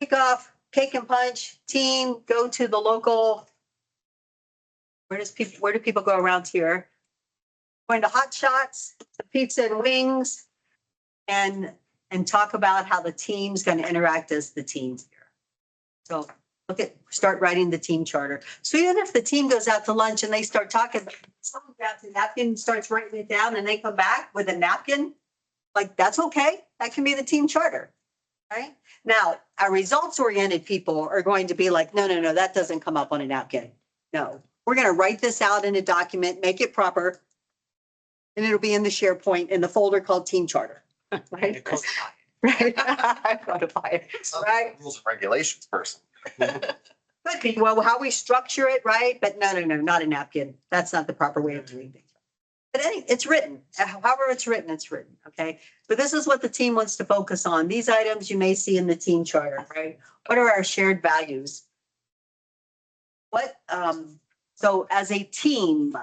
S1: kickoff, cake and punch, team, go to the local. Where do people go around here? Going to Hot Shots, the pizza and wings, and talk about how the team's going to interact as the teams here. So start writing the team charter. So even if the team goes out to lunch and they start talking, someone grabs a napkin, starts writing it down, and they come back with a napkin, like that's okay. That can be the team charter. Right? Now, our results-oriented people are going to be like, no, that doesn't come up on a napkin. No, we're going to write this out in a document, make it proper, and it'll be in the SharePoint in the folder called Team Charter. Right? Right. Codify it. Right.
S6: Rules and regulations person.
S1: Could be, well, how we structure it, right? But no, not a napkin. That's not the proper way of doing things. But it's written, however it's written, okay? But this is what the team wants to focus on. These items you may see in the team charter, right? What are our shared values? So as a team,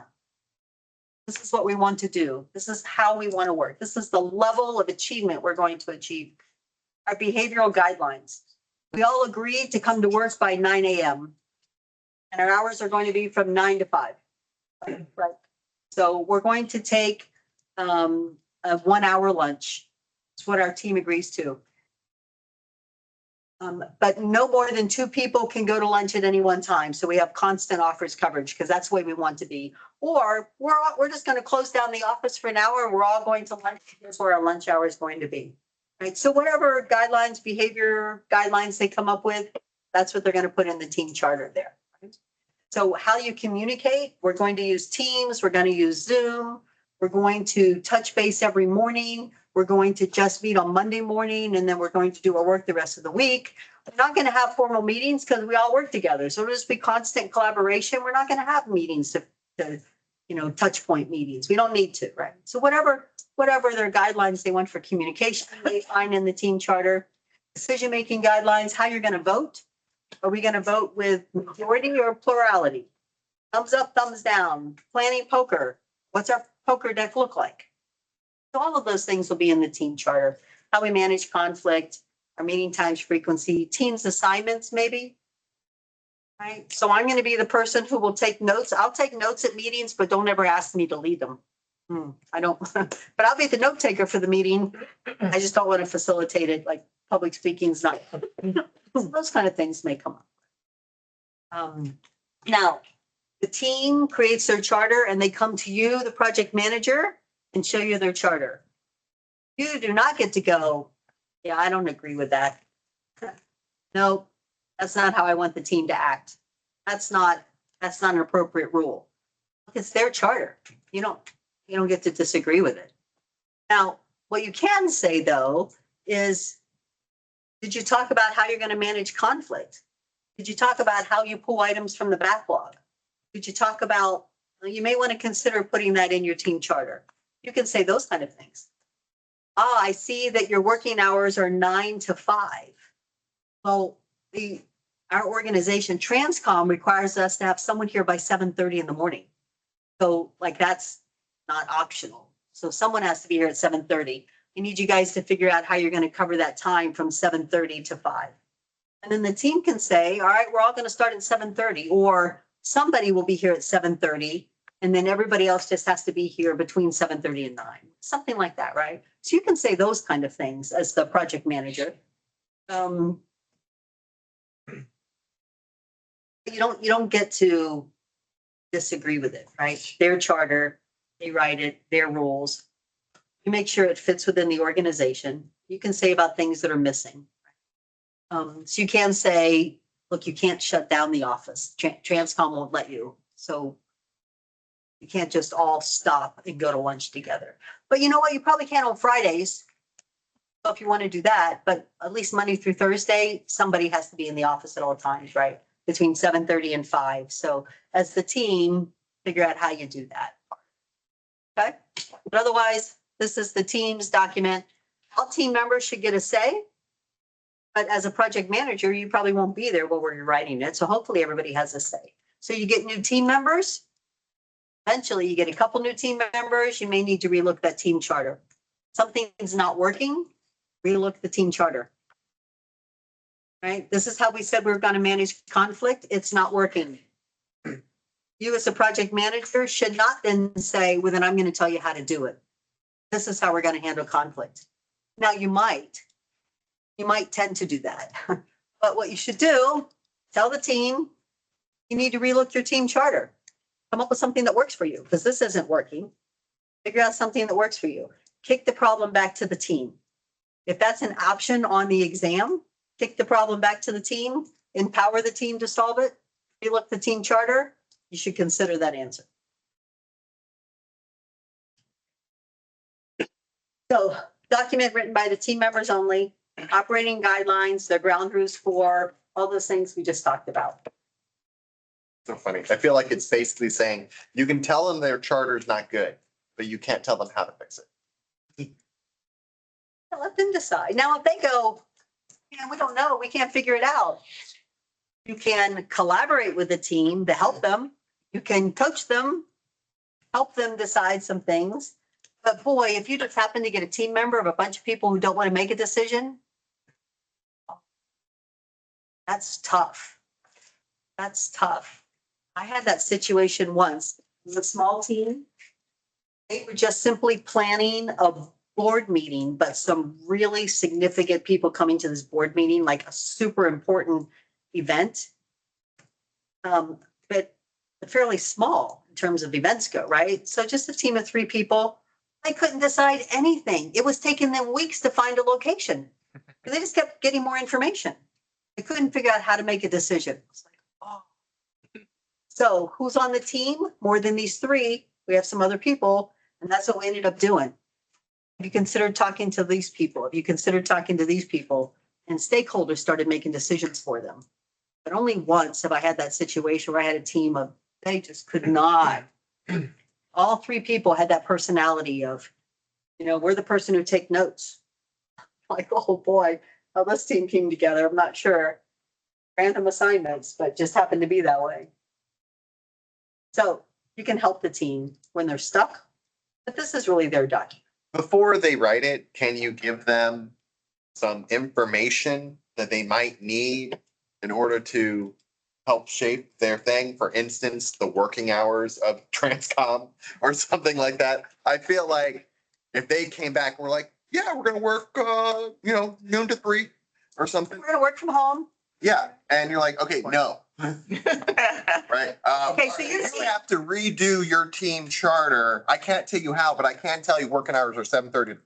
S1: this is what we want to do. This is how we want to work. This is the level of achievement we're going to achieve. Our behavioral guidelines. We all agreed to come to work by 9 a.m. And our hours are going to be from 9 to 5. Right. So we're going to take a 1 hour lunch. It's what our team agrees to. But no more than 2 people can go to lunch at any one time. So we have constant offers coverage because that's the way we want to be. Or we're just going to close down the office for an hour and we're all going to lunch. Here's where our lunch hour is going to be. Right. So whatever guidelines, behavior guidelines they come up with, that's what they're going to put in the team charter there. Right? So how you communicate, we're going to use Teams, we're going to use Zoom, we're going to touch base every morning. We're going to just meet on Monday morning, and then we're going to do our work the rest of the week. We're not going to have formal meetings because we all work together. So it'll just be constant collaboration. We're not going to have meetings to touch point meetings. We don't need to, right? So whatever their guidelines they want for communication, they find in the team charter. Decision-making guidelines, how you're going to vote. Are we going to vote with majority or plurality? Thumbs up, thumbs down. Planning poker. What's our poker deck look like? So all of those things will be in the team charter. How we manage conflict, our meeting times frequency, teams assignments maybe. Right. So I'm going to be the person who will take notes. I'll take notes at meetings, but don't ever ask me to lead them. I don't, but I'll be the note taker for the meeting. I just don't want to facilitate it. Like public speaking is not, those kind of things may come up. Now, the team creates their charter and they come to you, the project manager, and show you their charter. You do not get to go, yeah, I don't agree with that. No, that's not how I want the team to act. That's not an appropriate rule. It's their charter. You don't get to disagree with it. Now, what you can say though is, did you talk about how you're going to manage conflict? Did you talk about how you pull items from the backlog? Did you talk about, you may want to consider putting that in your team charter. You can say those kind of things. I see that your working hours are 9 to 5. Well, our organization, TRANSCOM, requires us to have someone here by 7:30 in the morning. So like, that's not optional. So someone has to be here at 7:30. I need you guys to figure out how you're going to cover that time from 7:30 to 5. And then the team can say, all right, we're all going to start at 7:30, or somebody will be here at 7:30. And then everybody else just has to be here between 7:30 and 9, something like that, right? So you can say those kind of things as the project manager. You don't get to disagree with it, right? Their charter, they write it, their rules. You make sure it fits within the organization. You can say about things that are missing. So you can say, look, you can't shut down the office. TRANSCOM won't let you. So you can't just all stop and go to lunch together. But you know what? You probably can on Fridays. So if you want to do that, but at least Monday through Thursday, somebody has to be in the office at all times, right? Between 7:30 and 5. So as the team, figure out how you do that. Okay? But otherwise, this is the team's document. All team members should get a say. But as a project manager, you probably won't be there while we're writing it. So hopefully everybody has a say. So you get new team members. Eventually you get a couple new team members. You may need to relook that team charter. Something's not working, relook the team charter. Right? This is how we said we were going to manage conflict. It's not working. You as a project manager should not then say, well, then I'm going to tell you how to do it. This is how we're going to handle conflict. Now you might tend to do that. But what you should do, tell the team, you need to relook your team charter. Come up with something that works for you, because this isn't working. Figure out something that works for you. Kick the problem back to the team. If that's an option on the exam, kick the problem back to the team, empower the team to solve it, relook the team charter, you should consider that answer. So document written by the team members only, operating guidelines, their ground rules for all those things we just talked about.
S6: So funny. I feel like it's basically saying you can tell them their charter is not good, but you can't tell them how to fix it.
S1: Let them decide. Now, if they go, yeah, we don't know, we can't figure it out. You can collaborate with the team to help them. You can coach them, help them decide some things. But boy, if you just happen to get a team member of a bunch of people who don't want to make a decision, that's tough. That's tough. I had that situation once. It was a small team. They were just simply planning a board meeting, but some really significant people coming to this board meeting, like a super important event. But fairly small in terms of events go, right? So just a team of 3 people. They couldn't decide anything. It was taking them weeks to find a location. They just kept getting more information. They couldn't figure out how to make a decision. It's like, oh. So who's on the team? More than these 3, we have some other people, and that's what we ended up doing. Have you considered talking to these people? Have you considered talking to these people? And stakeholders started making decisions for them. But only once have I had that situation where I had a team of, they just could not. All 3 people had that personality of, we're the person who take notes. Like, oh boy, how this team came together, I'm not sure. Random assignments, but just happened to be that way. So you can help the team when they're stuck, but this is really their document.
S6: Before they write it, can you give them some information that they might need in order to help shape their thing? For instance, the working hours of TRANSCOM or something like that. I feel like if they came back and were like, yeah, we're going to work, noon to 3 or something.
S1: We're going to work from home.
S6: Yeah. And you're like, okay, no. Right.
S1: Okay, so you
S6: have to redo your team charter. I can't tell you how, but I can tell you working hours are 7:30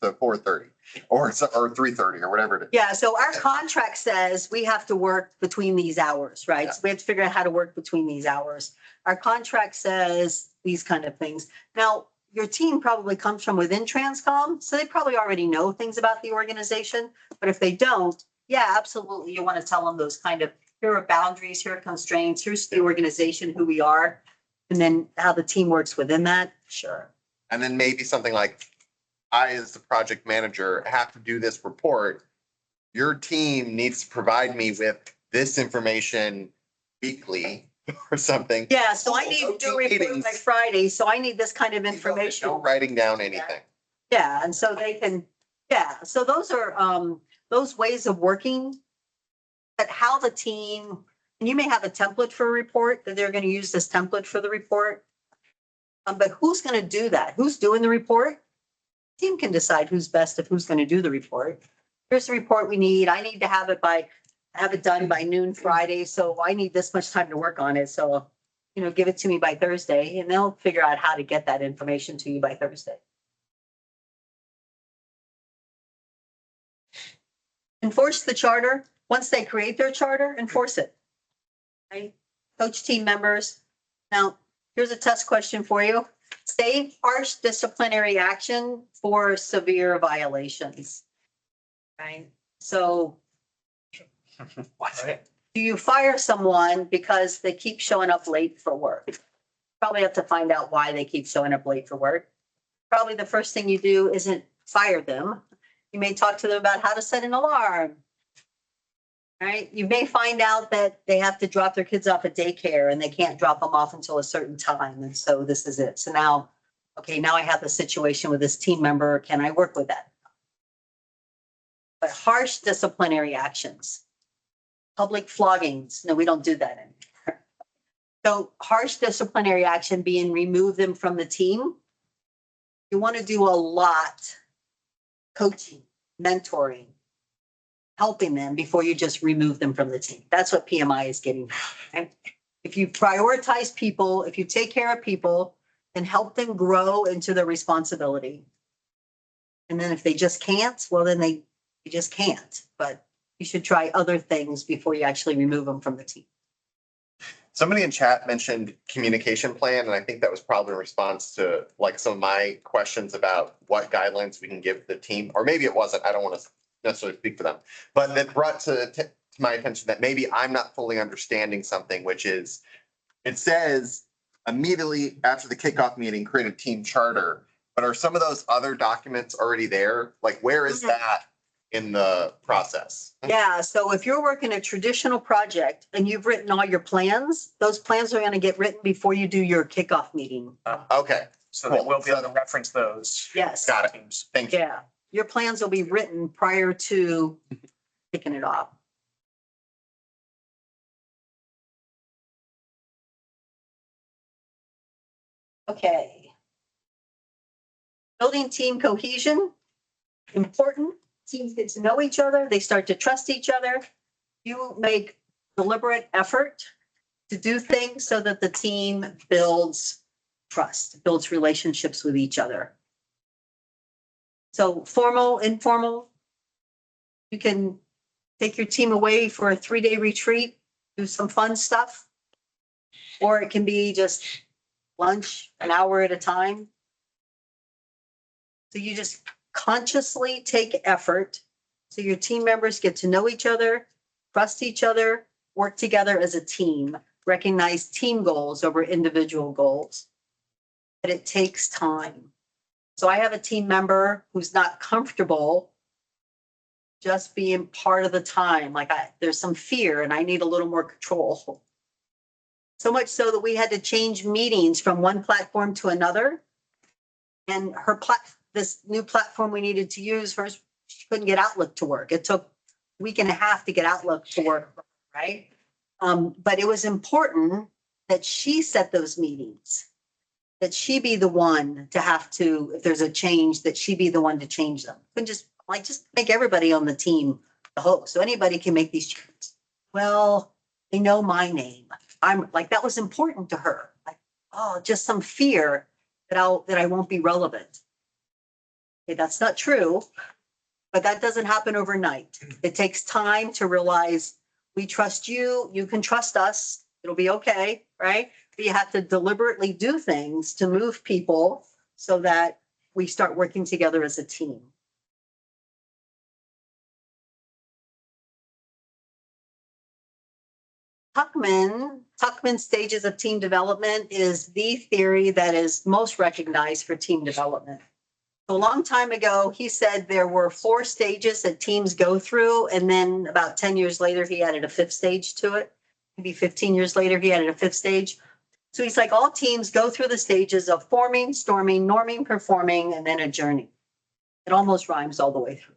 S6: to 4:30 or 3:30 or whatever it is.
S1: Yeah, so our contract says we have to work between these hours, right?
S6: Yeah.
S1: So we have to figure out how to work between these hours. Our contract says these kind of things. Now, your team probably comes from within TRANSCOM, so they probably already know things about the organization. But if they don't, yeah, absolutely, you want to tell them those kind of, here are boundaries, here are constraints, here's the organization, who we are, and then how the team works within that. Sure.
S6: And then maybe something like, I, as the project manager, have to do this report. your team needs to provide me with this information weekly or something.
S1: Yeah, so I need to do a report by
S6: Meetings.
S1: Friday, so I need this kind of
S6: No
S1: information.
S6: writing down anything.
S1: Yeah, and so they can, yeah, so those are, those ways of working. But how the team, and you may have a template for a report, that they're gonna use this template for the report. But who's gonna do that? Who's doing the report? Team can decide who's best of who's gonna do the report. Here's the report we need. I need to have it done by noon Friday, so I need this much time to work on it, so, give it to me by Thursday, and they'll figure out how to get that information to you by Thursday. Enforce the charter. Once they create their charter, enforce it. Right? Coach team members. Now, here's a test question for you. Say harsh disciplinary action for severe violations. Right? So do you fire someone because they keep showing up late for work? Probably have to find out why they keep showing up late for work. Probably the first thing you do isn't fire them. You may talk to them about how to set an alarm. Right? You may find out that they have to drop their kids off at daycare and they can't drop them off until a certain time. And so this is it. So now, okay, now I have the situation with this team member. Can I work with that? But harsh disciplinary actions, public floggings. No, we don't do that anymore. So harsh disciplinary action being remove them from the team. You want to do a lot coaching, mentoring, helping them before you just remove them from the team. That's what PMI is getting. And if you prioritize people, if you take care of people and help them grow into their responsibility. And then if they just can't, well, then they just can't. But you should try other things before you actually remove them from the team.
S6: Somebody in chat mentioned communication plan, and I think that was probably in response to like some of my questions about what guidelines we can give the team, or maybe it wasn't. I don't want to necessarily speak for them, but that brought to my attention that maybe I'm not fully understanding something, which is it says immediately after the kickoff meeting, create a team charter, but are some of those other documents already there? Like, where is that in the process?
S1: Yeah, so if you're working a traditional project and you've written all your plans, those plans are going to get written before you do your kickoff meeting.
S6: Okay,
S2: So that we'll be able to reference those.
S1: Yes.
S6: got it. Thank you.
S1: Yeah, your plans will be written prior to kicking it off. Okay. Building team cohesion, important. Teams get to know each other. They start to trust each other. You make deliberate effort to do things so that the team builds trust, builds relationships with each other. So formal, informal. You can take your team away for a 3-day retreat, do some fun stuff. Or it can be just lunch, an hour at a time. So you just consciously take effort so your team members get to know each other, trust each other, work together as a team, recognize team goals over individual goals. But it takes time. So I have a team member who's not comfortable just being part of the time. Like there's some fear and I need a little more control. So much so that we had to change meetings from one platform to another. And this new platform we needed to use first, she couldn't get Outlook to work. It took a week and a half to get Outlook to work, right? But it was important that she set those meetings, that she be the one to have to, if there's a change, that she be the one to change them. Couldn't just make everybody on the team the host. So anybody can make these changes. Well, they know my name. I'm like, that was important to her. Like, oh, just some fear that I won't be relevant. Okay, that's not true, but that doesn't happen overnight. It takes time to realize we trust you, you can trust us, it'll be okay, right? But you have to deliberately do things to move people so that we start working together as a team. Tuckman stages of team development is the theory that is most recognized for team development. A long time ago, he said there were 4 stages that teams go through, and then about 10 years later, he added a 5th stage to it. Maybe 15 years later, he added a 5th stage. So he's like, all teams go through the stages of forming, storming, norming, performing, and then adjourning. It almost rhymes all the way through.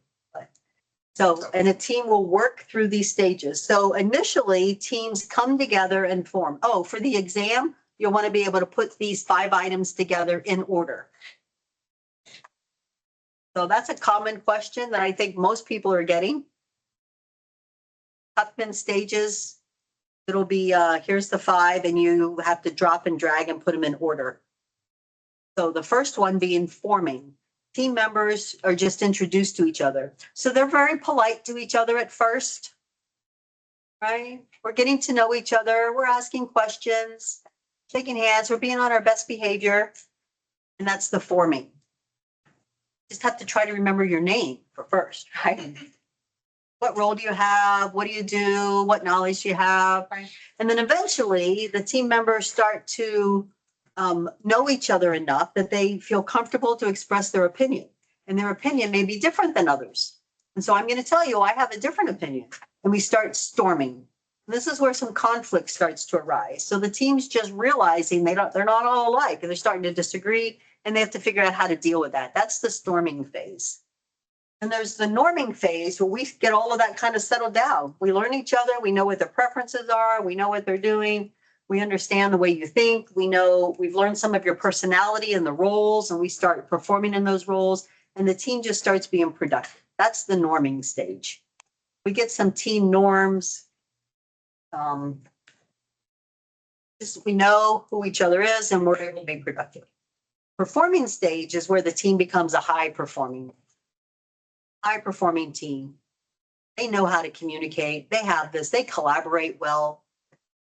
S1: So, and a team will work through these stages. So initially, teams come together and form. Oh, for the exam, you'll want to be able to put these 5 items together in order. So that's a common question that I think most people are getting. Tuckman stages, it'll be, here's the 5, and you have to drop and drag and put them in order. So the first one being forming. Team members are just introduced to each other. So they're very polite to each other at first, right? We're getting to know each other. We're asking questions, shaking hands. We're being on our best behavior. And that's the forming. Just have to try to remember your name for first, right? What role do you have? What do you do? What knowledge do you have?
S8: Right.
S1: And then eventually the team members start to know each other enough that they feel comfortable to express their opinion. And their opinion may be different than others. And so I'm going to tell you, I have a different opinion. And we start storming. This is where some conflict starts to arise. So the team's just realizing they're not all alike, and they're starting to disagree, and they have to figure out how to deal with that. That's the storming phase. And there's the norming phase where we get all of that kind of settled down. We learn each other. We know what their preferences are. We know what they're doing. We understand the way you think. We know we've learned some of your personality and the roles, and we start performing in those roles, and the team just starts being productive. That's the norming stage. We get some team norms. Just we know who each other is, and we're able to be productive. Performing stage is where the team becomes a high performing team. They know how to communicate. They have this. They collaborate well.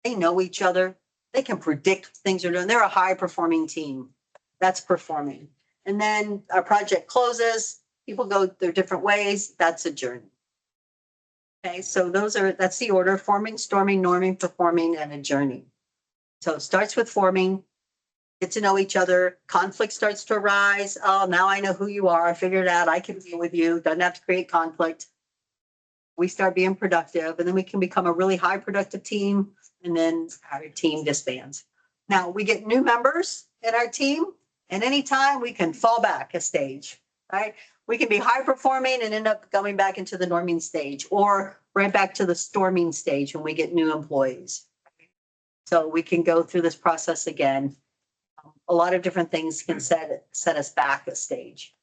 S1: They know each other. They can predict things are doing. They're a high performing team. That's performing. And then our project closes. People go their different ways. That's a journey. Okay, so that's the order: forming, storming, norming, performing, and a journey. So it starts with forming, get to know each other. Conflict starts to arise. Oh, now I know who you are. I figured it out. I can deal with you. Doesn't have to create conflict. We start being productive, and then we can become a really high productive team, and then our team disbands. Now we get new members in our team, and anytime we can fall back a stage, right? We can be high performing and end up going back into the norming stage, or right back to the storming stage when we get new employees. So we can go through this process again. A lot of different things can set us back a stage.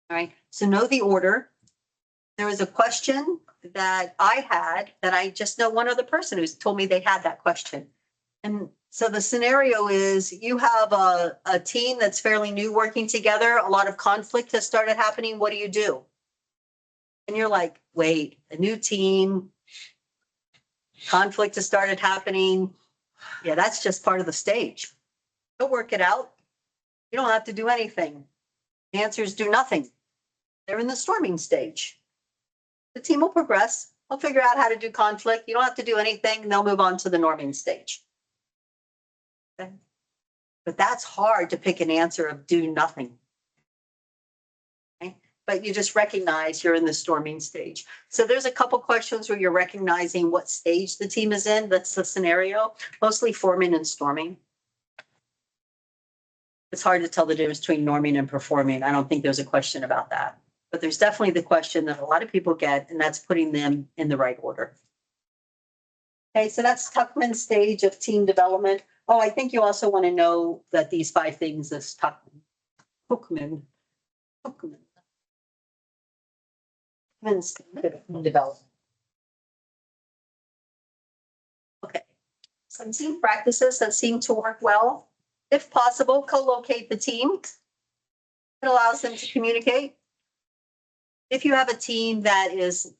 S1: All right, so know the order. There was a question that I had that I just know one other person who's told me they had that question. And so the scenario is you have a team that's fairly new working together. A lot of conflict has started happening. What do you do? And you're like, wait, a new team, conflict has started happening. Yeah, that's just part of the stage. You'll work it out. You don't have to do anything. The answer is do nothing. They're in the storming stage. The team will progress. They'll figure out how to do conflict. You don't have to do anything. They'll move on to the norming stage. Okay. But that's hard to pick an answer of do nothing. Okay. But you just recognize you're in the storming stage. So there's a couple questions where you're recognizing what stage the team is in. That's the scenario, mostly forming and storming. It's hard to tell the difference between norming and performing. I don't think there's a question about that. But there's definitely the question that a lot of people get, and that's putting them in the right order. Okay, so that's Tuckman's stage of team development. Oh, I think you also want to know that these 5 things is Tuckman's development. Okay, some team practices that seem to work well. If possible, co-locate the team. It allows them to communicate. If you have a team that is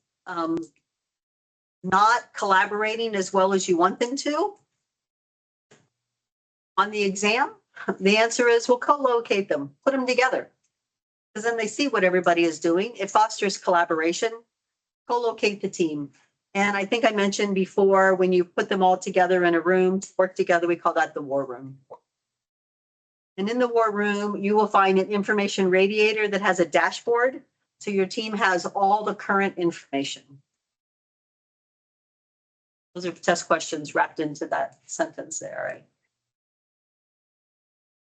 S1: not collaborating as well as you want them to on the exam, the answer is we'll co-locate them, put them together. Because then they see what everybody is doing. It fosters collaboration. Co-locate the team. And I think I mentioned before, when you put them all together in a room to work together, we call that the war room. And in the war room, you will find an information radiator that has a dashboard. So your team has all the current information. Those are test questions wrapped into that sentence there, right?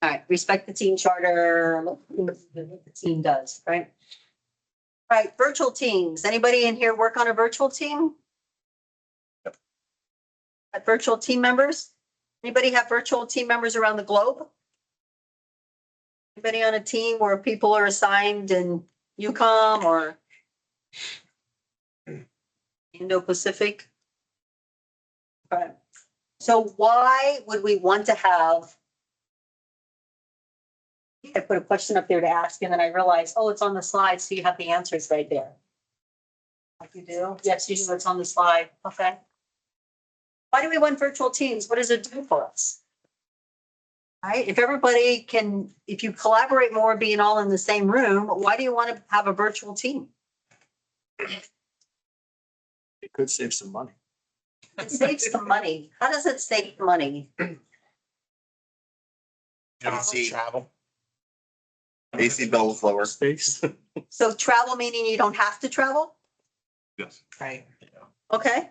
S1: All right, respect the team charter, what the team does, right? All right, virtual teams. Anybody in here work on a virtual team? Virtual team members? Anybody have virtual team members around the globe? Anybody on a team where people are assigned in UCOM or Indo-Pacific? All right. So why would we want to have? I put a question up there to ask and then I realized, oh, it's on the slide, so you have the answers right there. Like you do? Yes, you do. It's on the slide. Okay. Why do we want virtual teams? What does it do for us? Right? If everybody can, if you collaborate more being all in the same room, why do you want to have a virtual team?
S2: It could save some money.
S1: It saves some money. How does it save money?
S7: Travel.
S6: AC bills lower.
S2: Space.
S1: So travel meaning you don't have to travel?
S9: Yes.
S3: Right.
S1: Okay.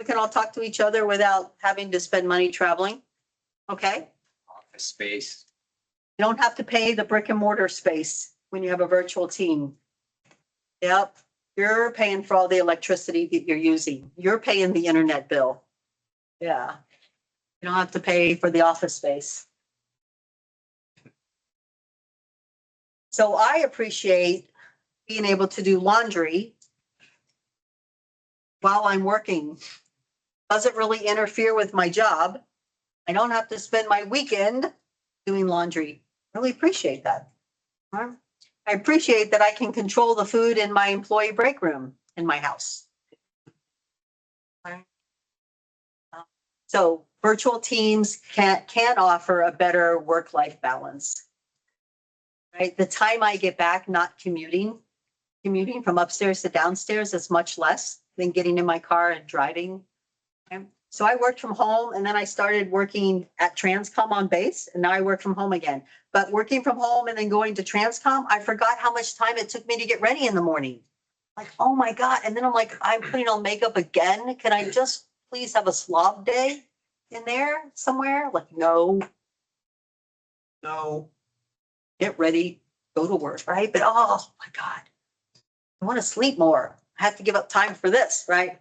S1: We can all talk to each other without having to spend money traveling. Okay.
S5: Office space.
S1: You don't have to pay the brick and mortar space when you have a virtual team. Yep. You're paying for all the electricity that you're using. You're paying the internet bill. Yeah. You don't have to pay for the office space. So I appreciate being able to do laundry while I'm working. Doesn't really interfere with my job. I don't have to spend my weekend doing laundry. Really appreciate that. I appreciate that I can control the food in my employee break room in my house. So virtual teams can offer a better work-life balance. Right? The time I get back not commuting from upstairs to downstairs is much less than getting in my car and driving. Okay? So I worked from home and then I started working at TRANSCOM on base and now I work from home again. But working from home and then going to TRANSCOM, I forgot how much time it took me to get ready in the morning. Like, oh my God. And then I'm like, I'm putting on makeup again. Can I just please have a slob day in there somewhere? Like, no. Get ready, go to work, right? But oh my God, I want to sleep more. I have to give up time for this, right?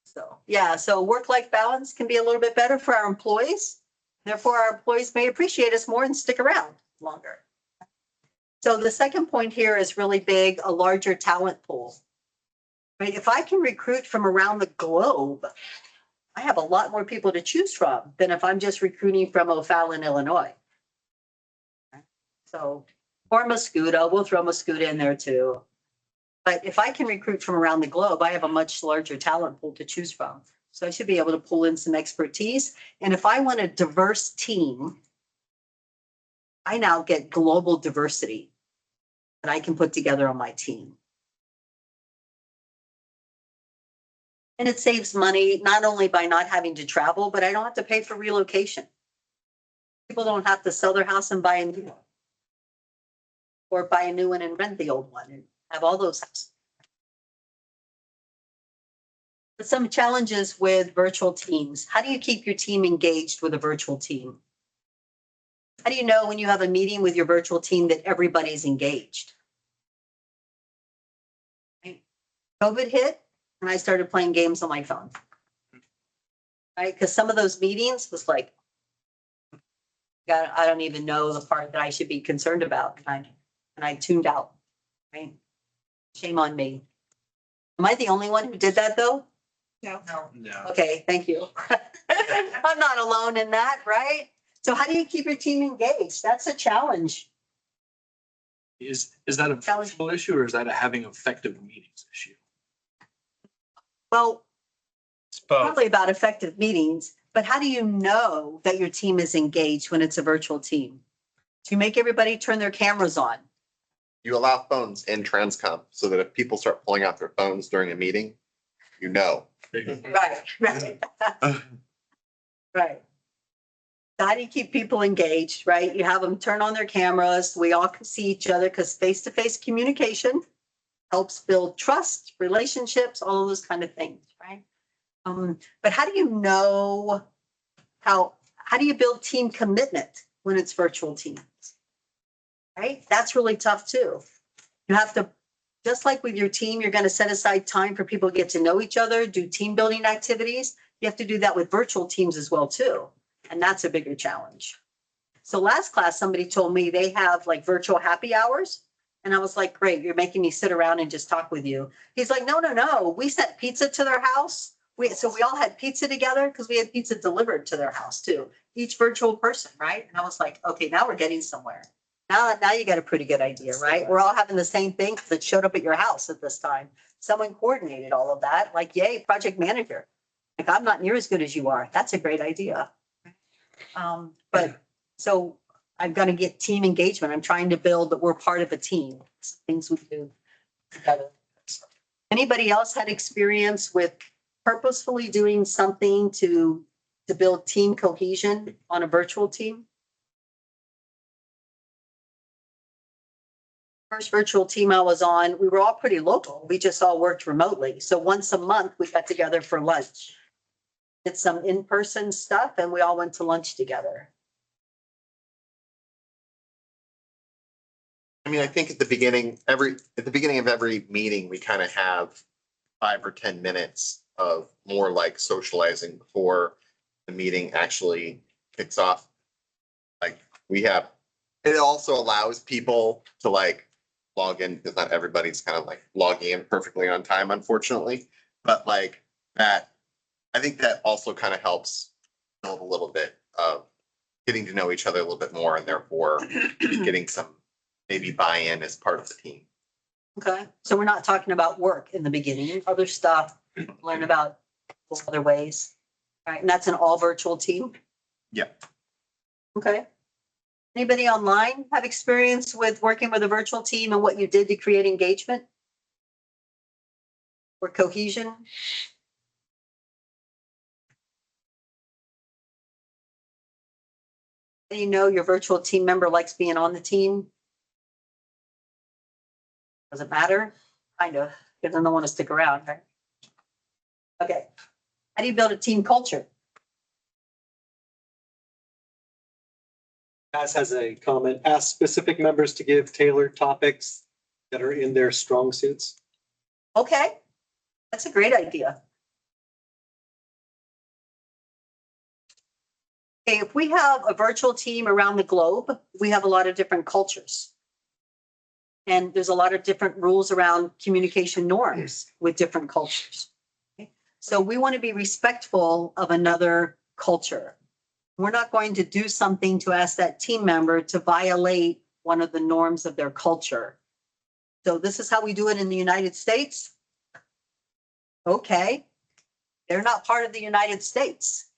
S1: So yeah, so work-life balance can be a little bit better for our employees. Therefore, our employees may appreciate us more and stick around longer. So the second point here is really big, a larger talent pool. Right? If I can recruit from around the globe, I have a lot more people to choose from than if I'm just recruiting from O'Fallon, Illinois. So, or Muscuda, we'll throw Muscuda in there too. But if I can recruit from around the globe, I have a much larger talent pool to choose from. So I should be able to pull in some expertise. And if I want a diverse team, I now get global diversity that I can put together on my team. And it saves money, not only by not having to travel, but I don't have to pay for relocation. People don't have to sell their house and buy a new one. Or buy a new one and rent the old one and have all those houses. But some challenges with virtual teams. How do you keep your team engaged with a virtual team? How do you know when you have a meeting with your virtual team that everybody's engaged? COVID hit and I started playing games on my phone. Right? Because some of those meetings was like, God, I don't even know the part that I should be concerned about. And I tuned out. Right? Shame on me. Am I the only one who did that though?
S3: No.
S1: Okay, thank you. I'm not alone in that, right? So how do you keep your team engaged? That's a challenge.
S2: Is that a functional issue or is that a having effective meetings issue?
S1: Well,
S7: It's both.
S1: probably about effective meetings, but how do you know that your team is engaged when it's a virtual team? Do you make everybody turn their cameras on?
S6: You allow phones in TRANSCOM so that if people start pulling out their phones during a meeting, you know.
S1: Right. Right. How do you keep people engaged, right? You have them turn on their cameras. We all can see each other because face-to-face communication helps build trust, relationships, all of those kind of things, right? But how do you know how do you build team commitment when it's virtual teams? Right? That's really tough too. You have to, just like with your team, you're going to set aside time for people to get to know each other, do team building activities. You have to do that with virtual teams as well too. And that's a bigger challenge. So last class, somebody told me they have like virtual happy hours. And I was like, great, you're making me sit around and just talk with you. He's like, no. We sent pizza to their house. So we all had pizza together because we had pizza delivered to their house too. Each virtual person, right? And I was like, okay, now we're getting somewhere. Now you got a pretty good idea, right? We're all having the same thing that showed up at your house at this time. Someone coordinated all of that. Like, yay, project manager. Like, I'm not near as good as you are. That's a great idea. But so I'm going to get team engagement. I'm trying to build that we're part of a team. Things we do together. Anybody else had experience with purposefully doing something to build team cohesion on a virtual team? First virtual team I was on, we were all pretty local. We just all worked remotely. So once a month we got together for lunch. Did some in-person stuff and we all went to lunch together.
S6: I mean, I think at the beginning of every meeting, we kind of have 5 or 10 minutes of more like socializing before the meeting actually kicks off. Like it also allows people to like log in because not everybody's kind of like logging in perfectly on time, unfortunately. But like that, I think that also kind of helps build a little bit of getting to know each other a little bit more and therefore getting some maybe buy-in as part of the team.
S1: Okay, so we're not talking about work in the beginning, other stuff, learn about other ways. All right, and that's an all virtual team?
S6: Yeah.
S1: Okay. Anybody online have experience with working with a virtual team and what you did to create engagement? Or cohesion? You know your virtual team member likes being on the team? Does it matter? Kind of, because I don't want to stick around, right? Okay. How do you build a team culture?
S4: As has a comment, ask specific members to give tailored topics that are in their strong suits.
S1: Okay, that's a great idea. Okay, if we have a virtual team around the globe, we have a lot of different cultures. And there's a lot of different rules around communication norms with different cultures. Okay? So we want to be respectful of another culture. We're not going to do something to ask that team member to violate one of the norms of their culture. So this is how we do it in the United States. Okay, they're not part of the United States,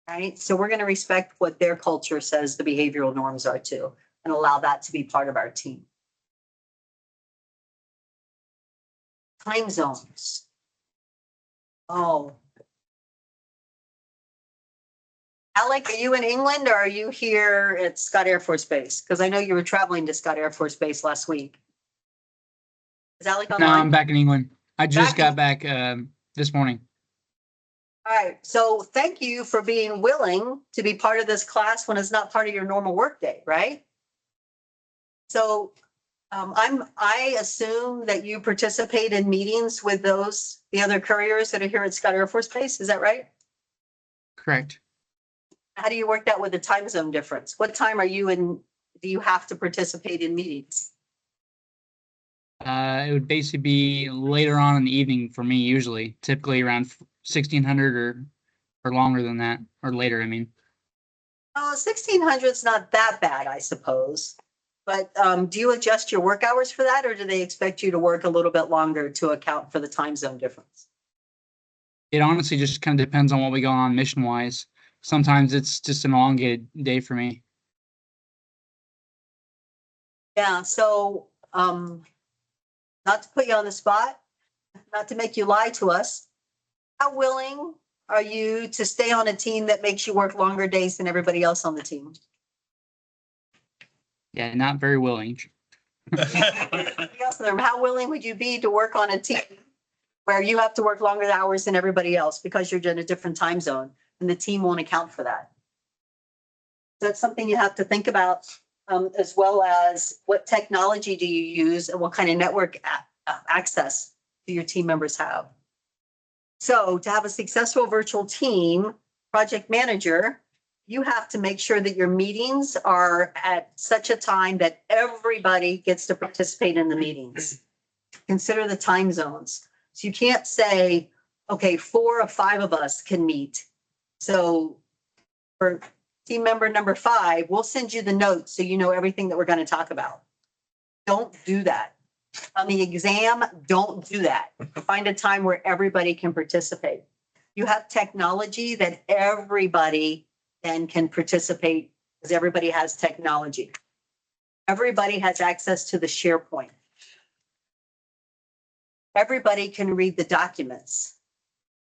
S1: right? So we're going to respect what their culture says the behavioral norms are too, and allow that to be part of our team. Time zones. Oh. Alec, are you in England or are you here at Scott Air Force Base? Because I know you were traveling to Scott Air Force Base last week. Is Alec
S11: No,
S1: online?
S11: I'm back in England. I just
S1: Back
S11: got back this morning.
S1: All right, so thank you for being willing to be part of this class when it's not part of your normal workday, right? So I assume that you participate in meetings with the other couriers that are here at Scott Air Force Base, is that right?
S11: Correct.
S1: How do you work that with the time zone difference? What time are you in, do you have to participate in meetings?
S11: It would basically be later on in the evening for me, usually, typically around 1600 or longer than that, or later, I mean.
S1: 1600 is not that bad, I suppose. But do you adjust your work hours for that, or do they expect you to work a little bit longer to account for the time zone difference?
S11: It honestly just kind of depends on what we go on mission-wise. Sometimes it's just an elongated day for me.
S1: Yeah, so not to put you on the spot, not to make you lie to us, how willing are you to stay on a team that makes you work longer days than everybody else on the team?
S11: Yeah, not very willing.
S1: How willing would you be to work on a team where you have to work longer hours than everybody else because you're in a different time zone and the team won't account for that? That's something you have to think about, as well as what technology do you use and what kind of network access do your team members have? So to have a successful virtual team, project manager, you have to make sure that your meetings are at such a time that everybody gets to participate in the meetings. Consider the time zones. So you can't say, okay, 4 or 5 of us can meet. So for team member number 5, we'll send you the notes so you know everything that we're going to talk about. Don't do that. On the exam, don't do that. Find a time where everybody can participate. You have technology that everybody then can participate because everybody has technology. Everybody has access to the SharePoint. Everybody can read the documents.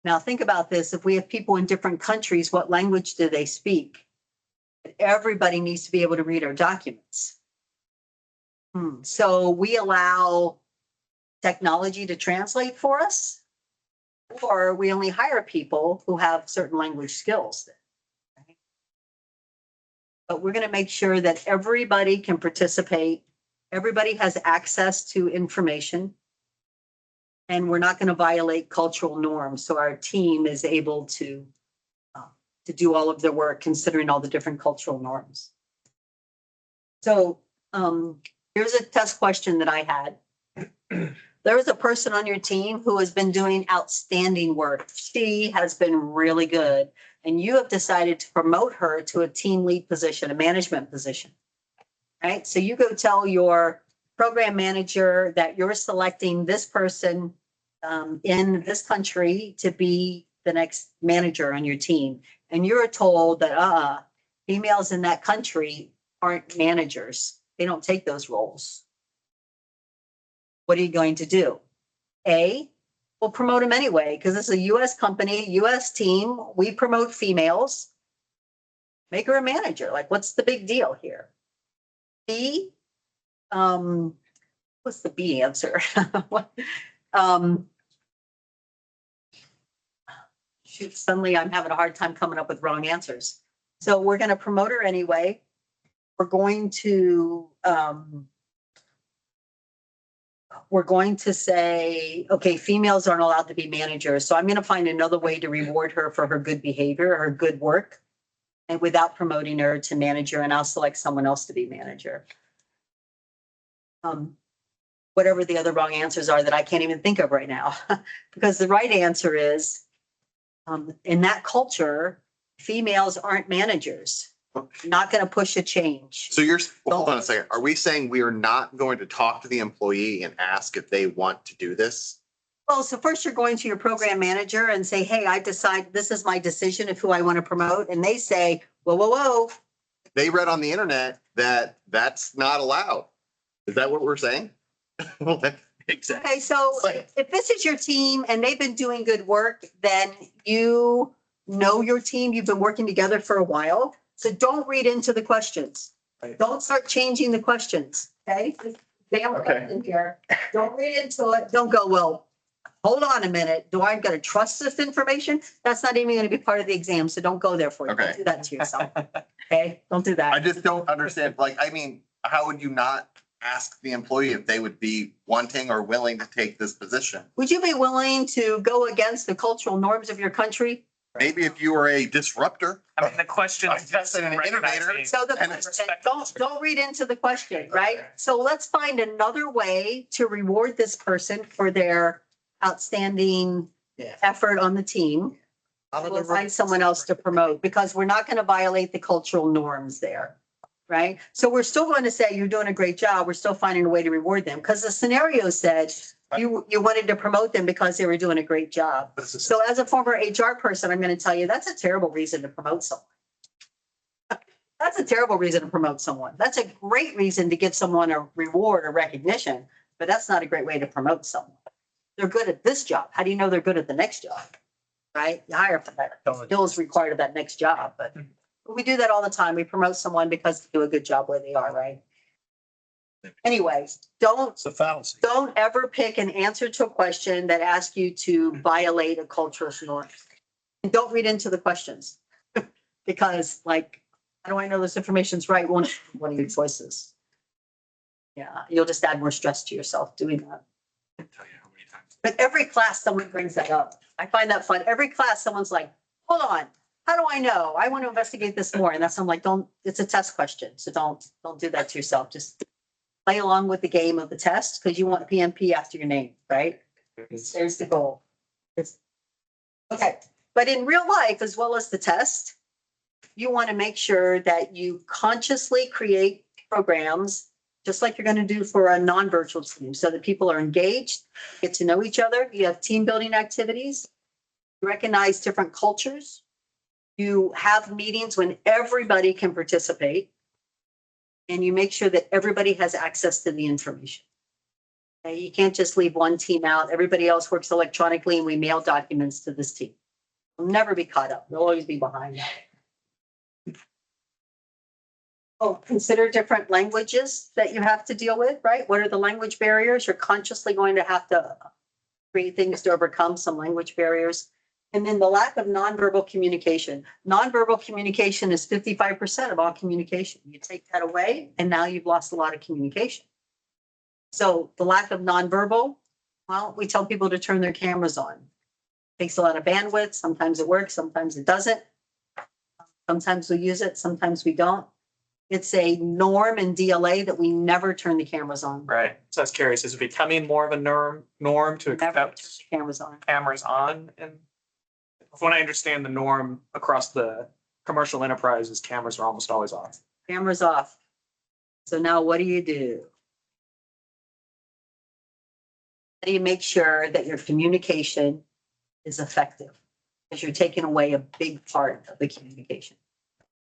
S1: Now think about this. If we have people in different countries, what language do they speak? Everybody needs to be able to read our documents. So we allow technology to translate for us, or we only hire people who have certain language skills. But we're going to make sure that everybody can participate. Everybody has access to information. And we're not going to violate cultural norms. So our team is able to do all of their work considering all the different cultural norms. So here's a test question that I had. There is a person on your team who has been doing outstanding work. She has been really good. And you have decided to promote her to a team lead position, a management position. Right? So you go tell your program manager that you're selecting this person in this country to be the next manager on your team. And you're told that females in that country aren't managers. They don't take those roles. What are you going to do? A, we'll promote them anyway, because this is a US company, US team. We promote females. Make her a manager. Like, what's the big deal here? B, what's the B answer? Shoot, suddenly I'm having a hard time coming up with wrong answers. So we're going to promote her anyway. We're going to say, okay, females aren't allowed to be managers. So I'm going to find another way to reward her for her good behavior, her good work, and without promoting her to manager, and I'll select someone else to be manager. Whatever the other wrong answers are that I can't even think of right now, because the right answer is, in that culture, females aren't managers. Not going to push a change.
S6: So hold on a second. Are we saying we are not going to talk to the employee and ask if they want to do this?
S1: Well, so first you're going to your program manager and say, hey, I decide this is my decision of who I want to promote. And they say, whoa, whoa, whoa.
S6: They read on the internet that that's not allowed. Is that what we're saying? Exactly.
S1: Okay, so if this is your team and they've been doing good work, then you know your team, you've been working together for a while. So don't read into the questions.
S2: Right.
S1: Don't start changing the questions, okay?
S6: Okay.
S1: In here. Don't read into it. Don't go, well, hold on a minute. Do I gotta trust this information? That's not even gonna be part of the exam, so don't go there for you.
S6: Okay.
S1: Don't do that to yourself. Okay, don't do that.
S6: I just don't understand. Like, I mean, how would you not ask the employee if they would be wanting or willing to take this position?
S1: Would you be willing to go against the cultural norms of your country?
S6: Maybe if you were a disruptor.
S2: I mean, the question.
S6: I guess an innovator.
S1: So don't read into the question, right? So let's find another way to reward this person for their outstanding effort on the team. We'll find someone else to promote because we're not going to violate the cultural norms there, right? So we're still going to say you're doing a great job. We're still finding a way to reward them because the scenario said you wanted to promote them because they were doing a great job. So as a former HR person, I'm going to tell you that's a terrible reason to promote someone. That's a terrible reason to promote someone. That's a great reason to give someone a reward or recognition, but that's not a great way to promote someone. They're good at this job. How do you know they're good at the next job? right? You hire for that. Skills required of that next job, but we do that all the time. We promote someone because they do a good job where they are, right? Anyway,
S7: It's a fallacy.
S1: don't ever pick an answer to a question that asks you to violate a cultural norm. And don't read into the questions. Because like, how do I know this information's right? One of your choices. Yeah, you'll just add more stress to yourself doing that.
S2: Tell you how many times.
S1: But every class, someone brings that up. I find that fun. Every class, someone's like, hold on, how do I know? I want to investigate this more. And that's, I'm like, don't, it's a test question. So don't do that to yourself. Just play along with the game of the test because you want PMP after your name, right? There's the goal. Okay, but in real life, as well as the test, you want to make sure that you consciously create programs, just like you're going to do for a non-virtual team, so that people are engaged, get to know each other. You have team building activities, you recognize different cultures. You have meetings when everybody can participate, and you make sure that everybody has access to the information. Okay, you can't just leave one team out. Everybody else works electronically and we mail documents to this team. They'll never be caught up. They'll always be behind that. Oh, consider different languages that you have to deal with, right? What are the language barriers? You're consciously going to have to create things to overcome some language barriers. And then the lack of nonverbal communication. Nonverbal communication is 55% of all communication. You take that away and now you've lost a lot of communication. So the lack of nonverbal, well, we tell people to turn their cameras on. Takes a lot of bandwidth. Sometimes it works, sometimes it doesn't. Sometimes we use it, sometimes we don't. It's a norm in DLA that we never turn the cameras on.
S2: Right. So that's curious. Is it becoming more of a norm to
S1: Never turn
S2: accept
S1: the cameras on.
S2: cameras on? And from what I understand, the norm across the commercial enterprises, cameras are almost always off.
S1: Cameras off. So now what do you do? How do you make sure that your communication is effective? Because you're taking away a big part of the communication.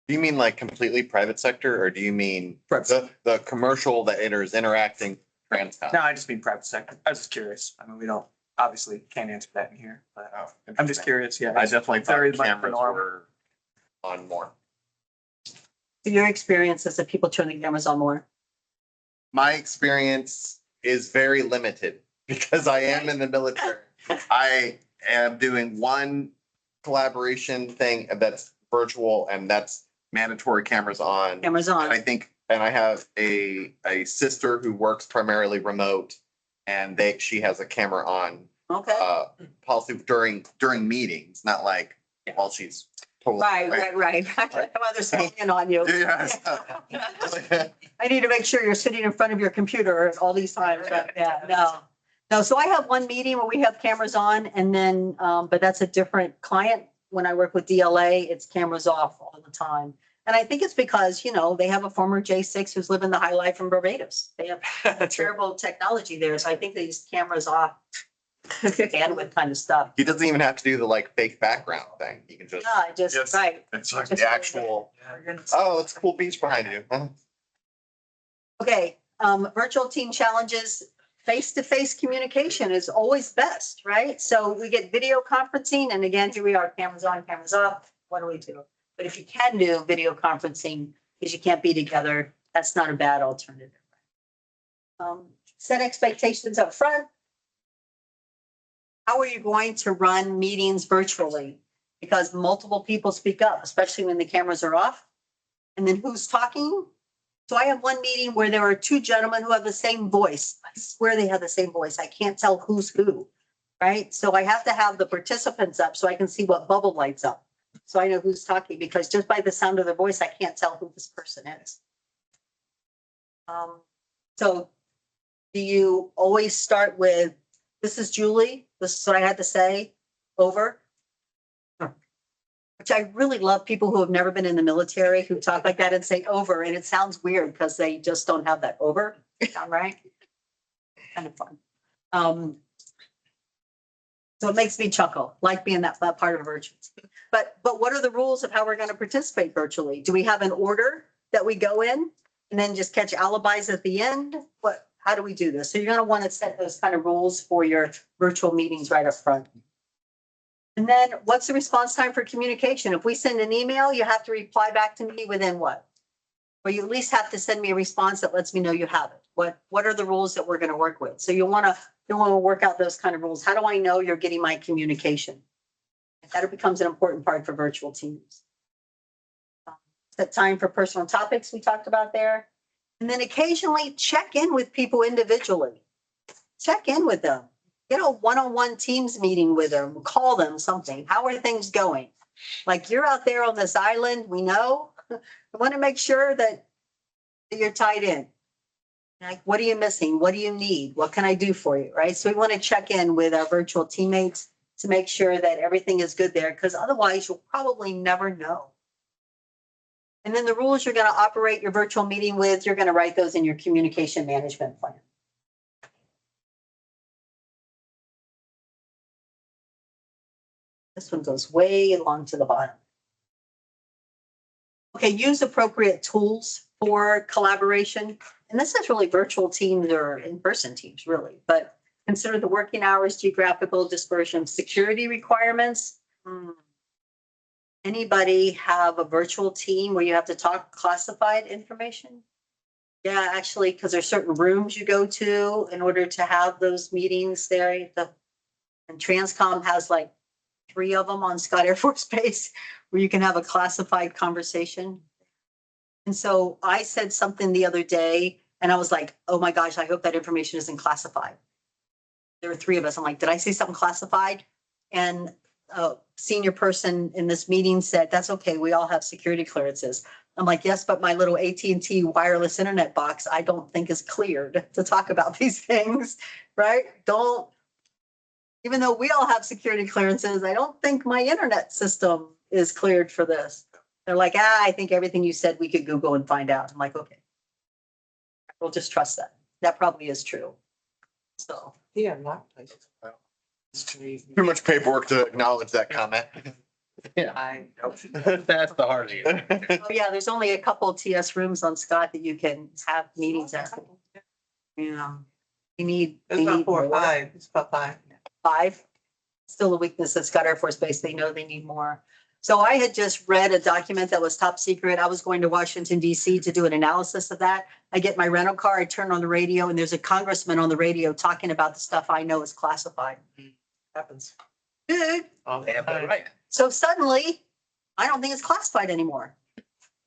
S6: Do you mean like completely private sector, or do you mean the commercial that is interacting TRANSCOM?
S2: No, I just mean private sector. I was just curious. I mean, we don't, obviously can't answer that in here, but I'm just curious. Yeah.
S6: I definitely
S2: Very
S6: thought
S2: much the
S6: cameras
S2: norm.
S6: were on more.
S1: So your experience is that people turn the cameras on more?
S6: My experience is very limited because I am in the military. I am doing one collaboration thing that's virtual, and that's mandatory cameras on.
S1: Cameras
S6: And
S1: on.
S6: I think, and I have a sister who works primarily remote, and she has a camera on
S1: Okay.
S6: policy during meetings, not like while she's totally.
S1: Right. Others hanging on you.
S6: Yes.
S1: I need to make sure you're sitting in front of your computer all these times, but yeah, no. No, so I have one meeting where we have cameras on and then, but that's a different client. When I work with DLA, it's cameras off all the time. And I think it's because, they have a former J6 who's living the high life in Barbados. They have terrible technology there. So I think they use cameras off bandwidth kind of stuff.
S6: He doesn't even have to do the like fake background thing. He can just,
S1: Yeah,
S6: Yes.
S1: right.
S6: it's like the actual, oh, it's a cool beach behind you. Huh?
S1: Okay, virtual team challenges, face-to-face communication is always best, right? So we get video conferencing, and again, here we are, cameras on, cameras off. What do we do? But if you can do video conferencing because you can't be together, that's not a bad alternative. Set expectations up front. How are you going to run meetings virtually? Because multiple people speak up, especially when the cameras are off. And then who's talking? So I have one meeting where there are two gentlemen who have the same voice. I swear they have the same voice. I can't tell who's who, right? So I have to have the participants up so I can see what bubble lights up. So I know who's talking, because just by the sound of their voice, I can't tell who this person is. So do you always start with, this is Julie, this is what I had to say, over? Which I really love people who have never been in the military who talk like that and say over, and it sounds weird because they just don't have that over, sound right? Kind of fun. So it makes me chuckle, like being that part of virtual. But what are the rules of how we're going to participate virtually? Do we have an order that we go in and then just catch alibis at the end? How do we do this? So you're going to want to set those kind of rules for your virtual meetings right up front. And then what's the response time for communication? If we send an email, you have to reply back to me within what? Or you at least have to send me a response that lets me know you have it. What are the rules that we're going to work with? So you want to work out those kind of rules. How do I know you're getting my communication? That becomes an important part for virtual teams. Set time for personal topics we talked about there. And then occasionally check in with people individually. Check in with them. Get a one-on-one Teams meeting with them, call them something. How are things going? Like you're out there on this island, we know. I want to make sure that you're tied in. Like, what are you missing? What do you need? What can I do for you? Right? So we want to check in with our virtual teammates to make sure that everything is good there, because otherwise you'll probably never know. And then the rules you're going to operate your virtual meeting with, you're going to write those in your communication management plan. This one goes way along to the bottom. Okay, use appropriate tools for collaboration. And this is really virtual teams or in-person teams, really. But consider the working hours, geographical dispersion, security requirements. Anybody have a virtual team where you have to talk classified information? Yeah, actually, because there's certain rooms you go to in order to have those meetings there. And TRANSCOM has like 3 of them on Scott Air Force Base where you can have a classified conversation. And so I said something the other day and I was like, oh my gosh, I hope that information isn't classified. There were 3 of us. I'm like, did I say something classified? And a senior person in this meeting said, that's okay. We all have security clearances. I'm like, yes, but my little AT&T wireless internet box, I don't think is cleared to talk about these things, right? Even though we all have security clearances, I don't think my internet system is cleared for this. They're like, I think everything you said we could Google and find out. I'm like, okay. We'll just trust that. That probably is true. So.
S3: Yeah, a lot of places.
S6: Too much paperwork to acknowledge that comment.
S7: That's the hard end.
S1: Oh, yeah, there's only a couple TS rooms on Scott that you can have meetings at. Yeah. You need.
S3: It's
S1: they
S3: about
S1: need
S3: 4 or
S1: more.
S3: 5. It's about 5.
S1: 5. Still a weakness at Scott Air Force Base. They know they need more. So I had just read a document that was top secret. I was going to Washington, DC to do an analysis of that. I get my rental car, I turn on the radio, and there's a congressman on the radio talking about the stuff I know is classified.
S3: Happens.
S1: Good.
S7: Yeah, but right.
S1: So suddenly, I don't think it's classified anymore.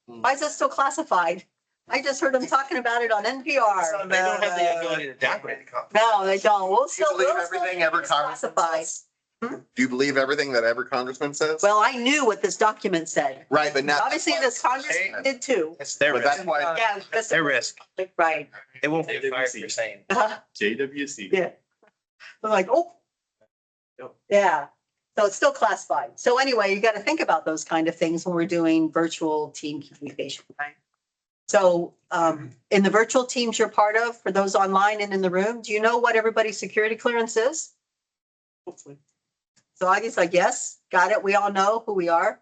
S1: Why is it still classified? I just heard them talking about it on NPR.
S7: They don't have the ability to downgrade the company.
S1: No, they don't. We'll still.
S6: believe
S1: we'll still
S6: everything
S1: think
S6: every
S1: it's
S6: congressman
S1: classified.
S6: Do you believe everything that every congressman says?
S1: Well, I knew what this document said.
S6: Right, but now.
S1: Obviously, this congressman did too.
S7: It's their
S6: But
S7: risk.
S6: that's why,
S1: Yeah.
S7: That's their risk.
S1: Right.
S7: They won't get fired for saying.
S10: JWC.
S1: Yeah. I'm like, oh. Yeah. So it's still classified. So anyway, you got to think about those kind of things when we're doing virtual team communication, right? So in the virtual teams you're part of, for those online and in the room, do you know what everybody's security clearance is?
S3: Hopefully.
S1: So I guess like, yes, got it. We all know who we are.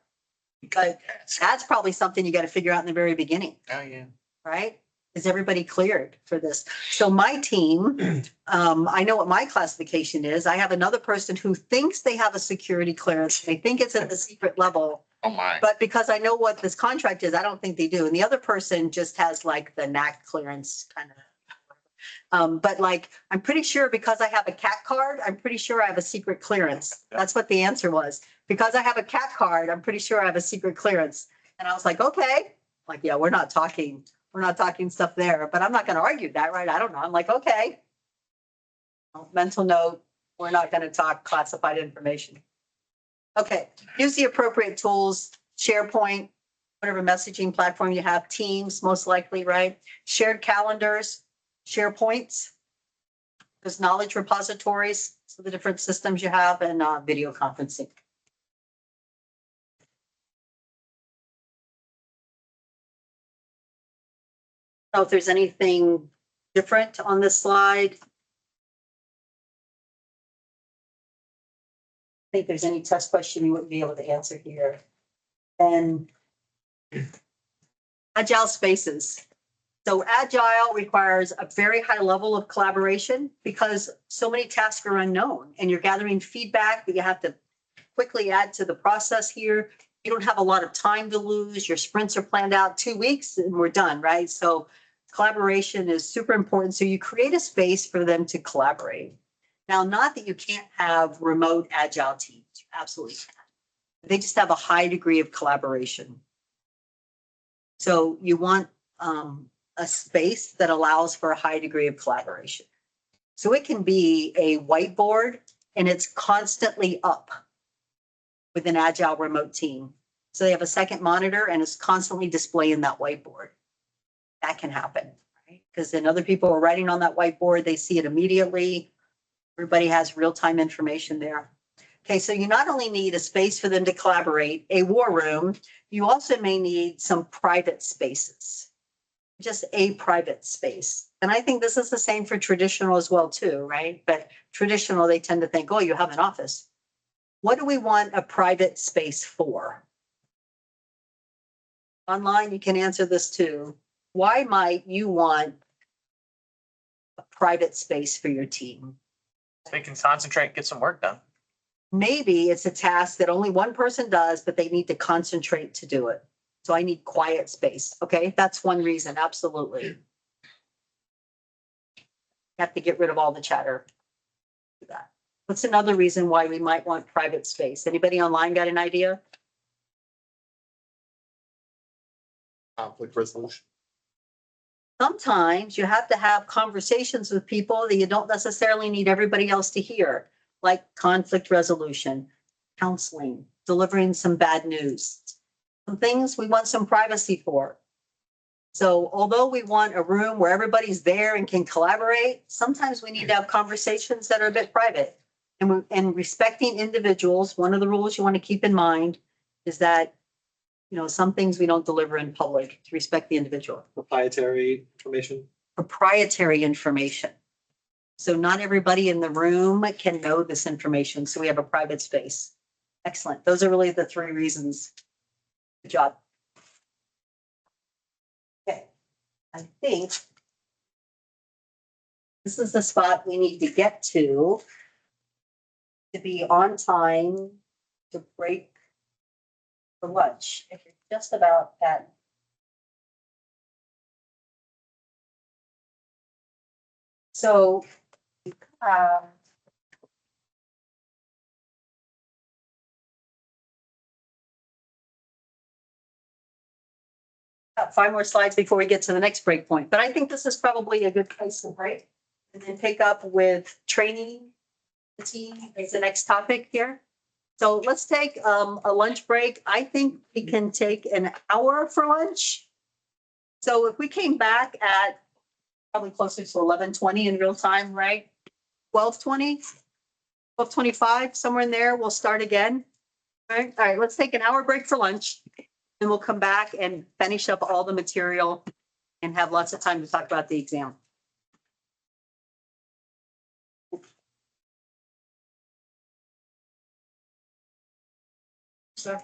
S1: But that's probably something you got to figure out in the very beginning,
S3: Oh, yeah.
S1: right? Is everybody cleared for this? So my team, I know what my classification is. I have another person who thinks they have a security clearance. They think it's at the secret level.
S6: oh my.
S1: But because I know what this contract is, I don't think they do. And the other person just has like the NAC clearance kind of. But like, I'm pretty sure because I have a CAT card, I'm pretty sure I have a secret clearance. That's what the answer was. Because I have a CAT card, I'm pretty sure I have a secret clearance. And I was like, okay. Like, yeah, we're not talking stuff there, but I'm not going to argue that, right? I don't know. I'm like, okay. Mental note, we're not going to talk classified information. Okay, use the appropriate tools, SharePoint, whatever messaging platform you have, Teams, most likely, right? Shared calendars, SharePoints, there's knowledge repositories, so the different systems you have, and video conferencing. I don't know if there's anything different on this slide. I think there's any test question you wouldn't be able to answer here. And agile spaces. So agile requires a very high level of collaboration because so many tasks are unknown and you're gathering feedback that you have to quickly add to the process here. You don't have a lot of time to lose. Your sprints are planned out 2 weeks and we're done, right? So collaboration is super important. So you create a space for them to collaborate. Now, not that you can't have remote agile teams, you absolutely can. They just have a high degree of collaboration. So you want a space that allows for a high degree of collaboration. So it can be a whiteboard and it's constantly up with an agile remote team. So they have a second monitor and it's constantly displaying that whiteboard. That can happen, right? Because then other people are writing on that whiteboard, they see it immediately. Everybody has real-time information there. Okay, so you not only need a space for them to collaborate, a war room, you also may need some private spaces, just a private space. And I think this is the same for traditional as well too, right? But traditional, they tend to think, oh, you have an office. What do we want a private space for? Online, you can answer this too. Why might you want a private space for your team?
S2: They can concentrate, and get some work done.
S1: Maybe it's a task that only one person does, but they need to concentrate to do it. So I need quiet space. Okay, that's one reason. Absolutely. Have to get rid of all the chatter. Do that. What's another reason why we might want private space? Anybody online got an idea?
S6: Conflict resolution.
S1: Sometimes you have to have conversations with people that you don't necessarily need everybody else to hear, like conflict resolution, counseling, delivering some bad news. Some things we want some privacy for. So although we want a room where everybody's there and can collaborate, sometimes we need to have conversations that are a bit private. And respecting individuals, one of the rules you want to keep in mind is that, you know, some things we don't deliver in public to respect the individual.
S4: Proprietary information.
S1: Proprietary information. So not everybody in the room can know this information. So we have a private space. Excellent. Those are really the three reasons. Good job. Okay. I think this is the spot we need to get to be on time to break for lunch. If you're just about at so got 5 more slides before we get to the next break point, but I think this is probably a good place to break and then pick up with training the team is the next topic here. So let's take a lunch break. I think we can take an hour for lunch. So if we came back at probably closer to 11:20 in real time, right? 12:20, 12:25, somewhere in there, we'll start again. All right, let's take an hour break for lunch. And we'll come back and finish up all the material and have lots of time to talk about the exam. Sir?